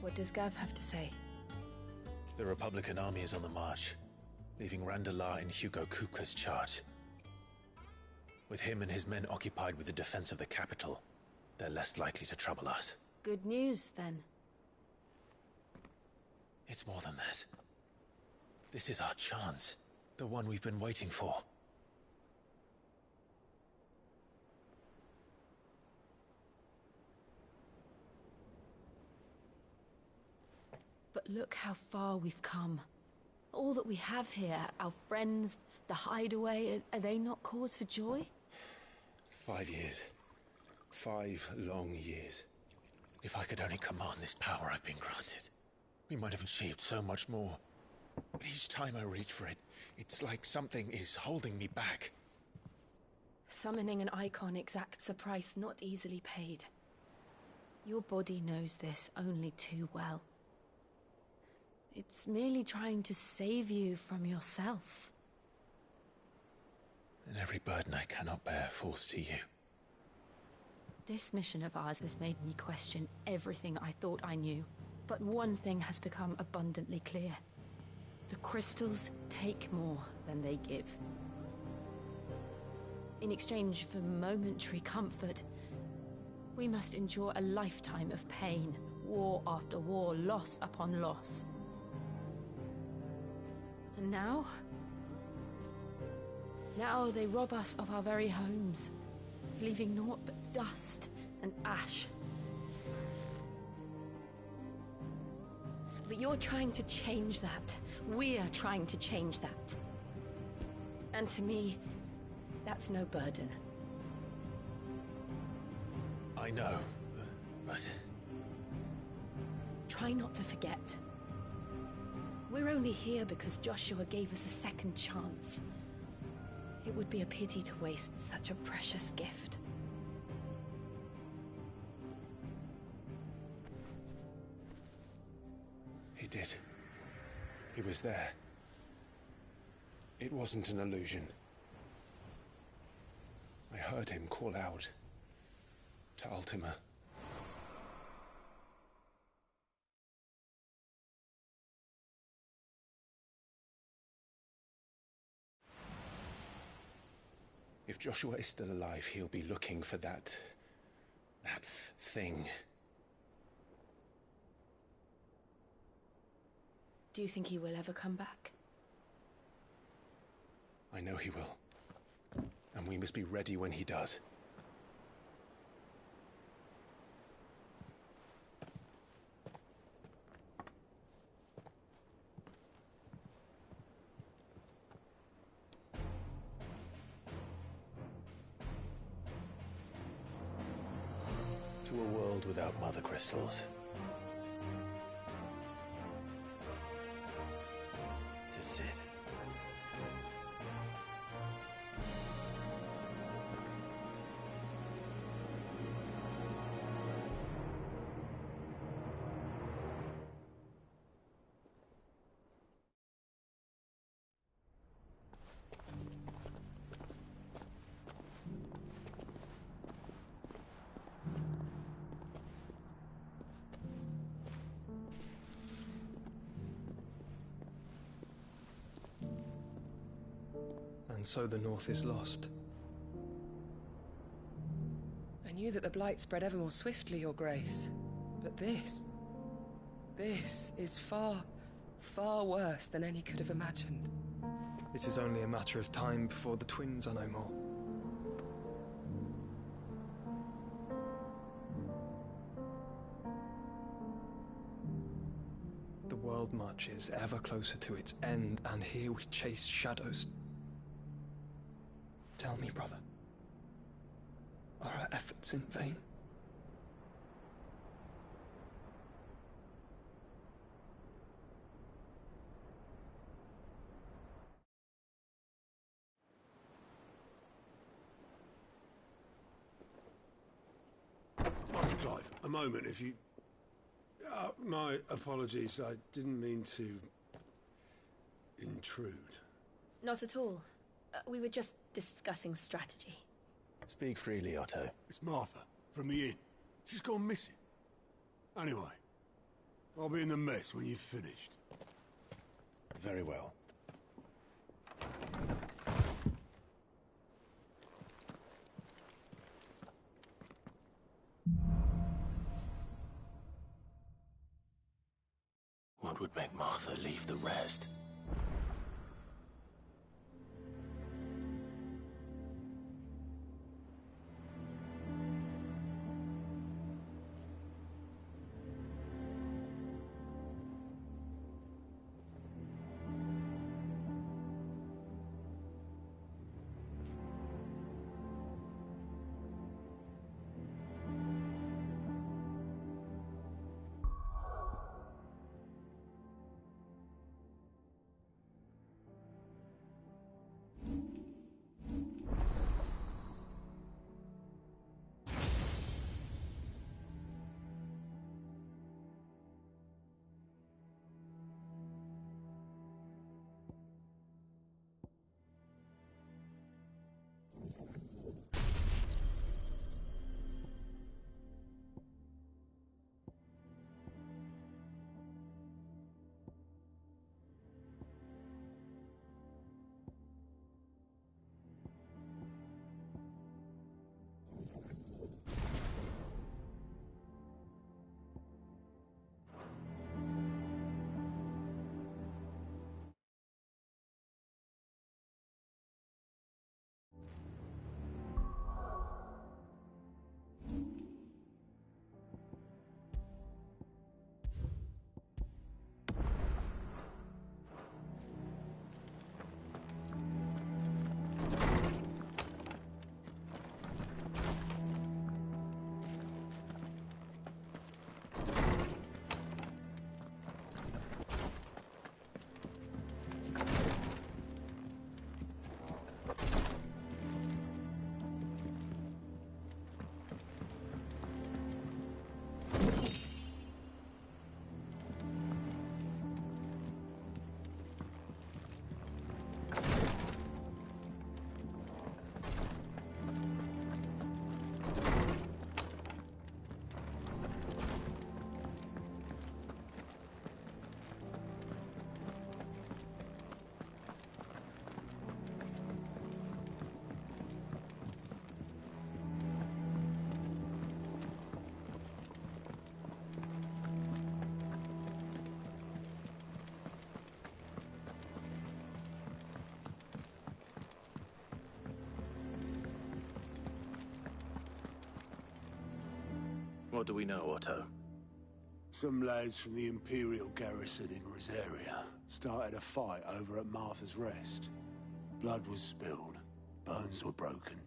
What does Gav have to say? The Republican army is on the march, leaving Randalar in Hugo Kupka's charge. With him and his men occupied with the defense of the capital, they're less likely to trouble us. Good news, then. It's more than that. This is our chance. The one we've been waiting for. But look how far we've come. All that we have here, our friends, the hideaway, are they not cause for joy? 5 years. 5 long years. If I could only command this power I've been granted, we might have achieved so much more. But each time I reach for it, it's like something is holding me back. Summoning an icon exacts a price not easily paid. Your body knows this only too well. It's merely trying to save you from yourself. And every burden I cannot bear falls to you. This mission of ours has made me question everything I thought I knew. But one thing has become abundantly clear. The crystals take more than they give. In exchange for momentary comfort, we must endure a lifetime of pain, war after war, loss upon loss. And now they rob us of our very homes, leaving naught but dust and ash. But you're trying to change that. We're trying to change that. And to me, that's no burden. I know, but... Try not to forget. We're only here because Joshua gave us a second chance. It would be a pity to waste such a precious gift. He did. He was there. It wasn't an illusion. I heard him call out to Ultima. If Joshua is still alive, he'll be looking for that thing. Do you think he will ever come back? I know he will. And we must be ready when he does. To a world without mother crystals. To Sid. And so the North is lost. I knew that the Blight spread ever more swiftly, Your Grace. But this is far, far worse than any could have imagined. It is only a matter of time before the twins are no more. The world marches ever closer to its end, and here we chase shadows. Tell me, brother, are our efforts in vain? Master Clive, a moment, if you... my apologies, I didn't mean to... intrude. Not at all. We were just discussing strategy. Speak freely, Otto. It's Martha, from the inn. She's gone missing. Anyway, I'll be in the mess when you've finished. Very well. What would make Martha leave the rest? What do we know, Otto? Some lads from the Imperial garrison in Rosaria started a fight over at Martha's Rest. Blood was spilled, bones were broken.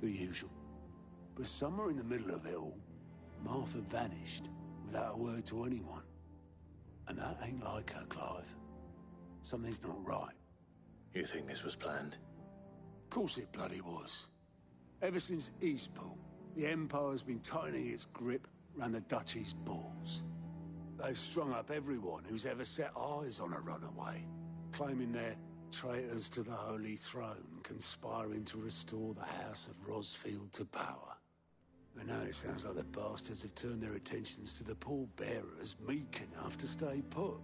The usual. But somewhere in the middle of it all, Martha vanished without a word to anyone. And that ain't like her, Clive. Something's not right. You think this was planned? Of course it bloody was. Ever since Eastpool, the Empire's been tightening its grip round the Duchy's balls. They've strung up everyone who's ever set eyes on a runaway, claiming they're traitors to the Holy Throne, conspiring to restore the House of Rosfield to power. And now it sounds like the bastards have turned their attentions to the pallbearers meek enough to stay put.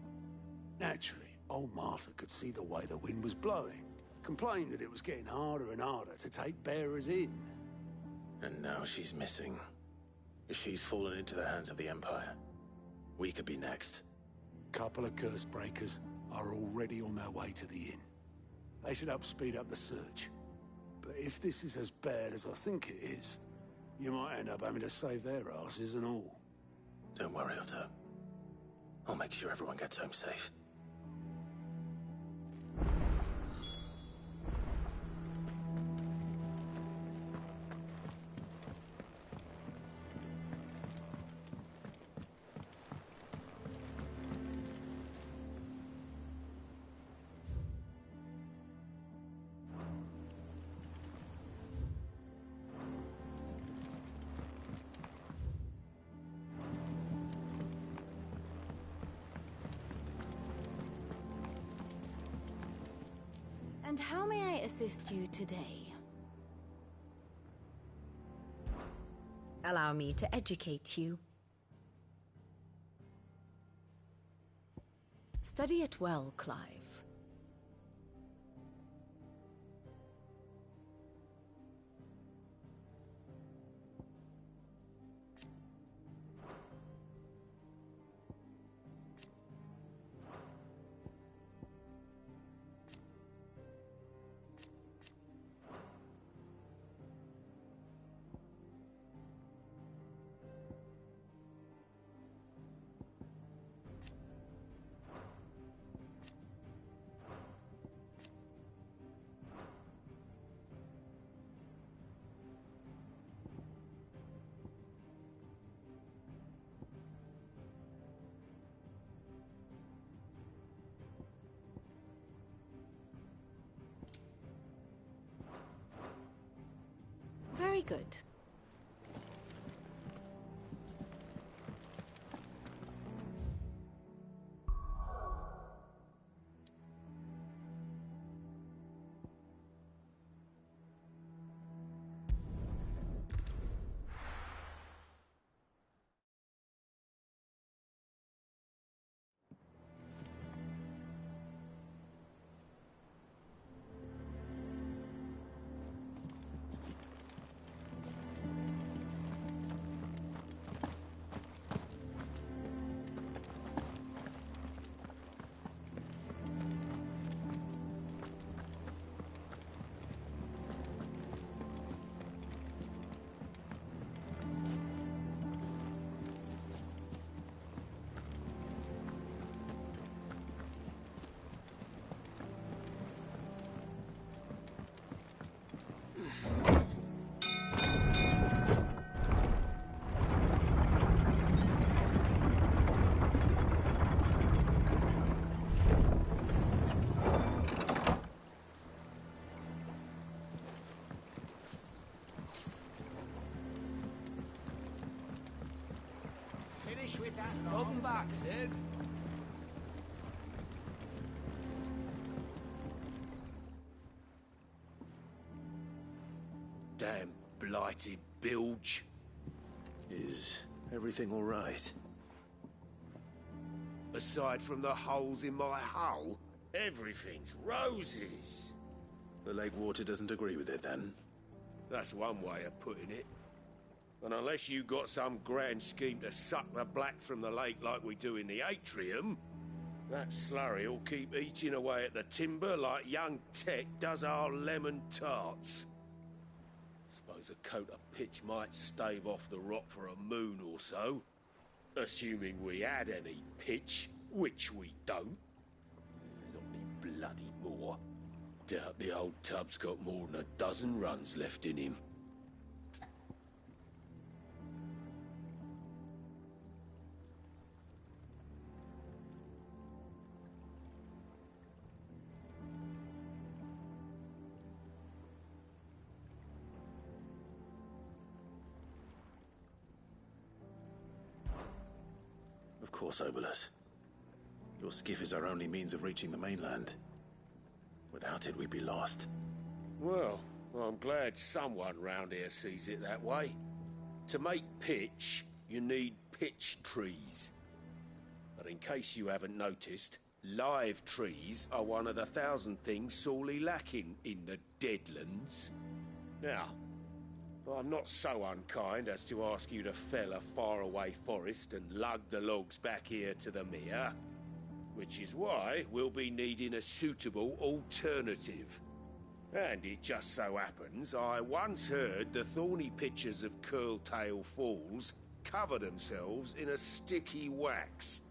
Naturally, old Martha could see the way the wind was blowing, complained that it was getting harder and harder to take bearers in. And now she's missing. If she's fallen into the hands of the Empire, we could be next. Couple of curse breakers are already on their way to the inn. They should help speed up the search. But if this is as bad as I think it is, you might end up having to save their asses and all. Don't worry, Otto. I'll make sure everyone gets home safe. And how may I assist you today? Allow me to educate you. Study it well, Clive. Very good. Finish with that. Welcome back, Sid. Damn blighted bilge. Is everything all right? Aside from the holes in my hull, everything's roses. The lake water doesn't agree with it, then? That's one way of putting it. And unless you got some grand scheme to suck the black from the lake like we do in the atrium, that slurry'll keep eating away at the timber like young Tech does our lemon tarts. Suppose a coat of pitch might stave off the rot for a moon or so. Assuming we had any pitch, which we don't. Not any bloody more. Doubt the old tub's got more than a dozen runs left in him. Of course, Obolus. Your skiff is our only means of reaching the mainland. Without it, we'd be lost. Well, I'm glad someone round here sees it that way. To make pitch, you need pitch trees. But in case you haven't noticed, live trees are one of the 1,000 things sorely lacking in the Deadlands. Now, I'm not so unkind as to ask you to fell a faraway forest and lug the logs back here to the mere, which is why we'll be needing a suitable alternative. And it just so happens I once heard the thorny pitchers of Curltail Falls cover themselves in a sticky wax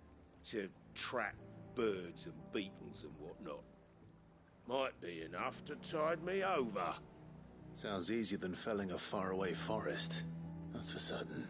to trap birds and beetles and whatnot. Might be enough to tide me over. Sounds easier than felling a faraway forest, that's for certain.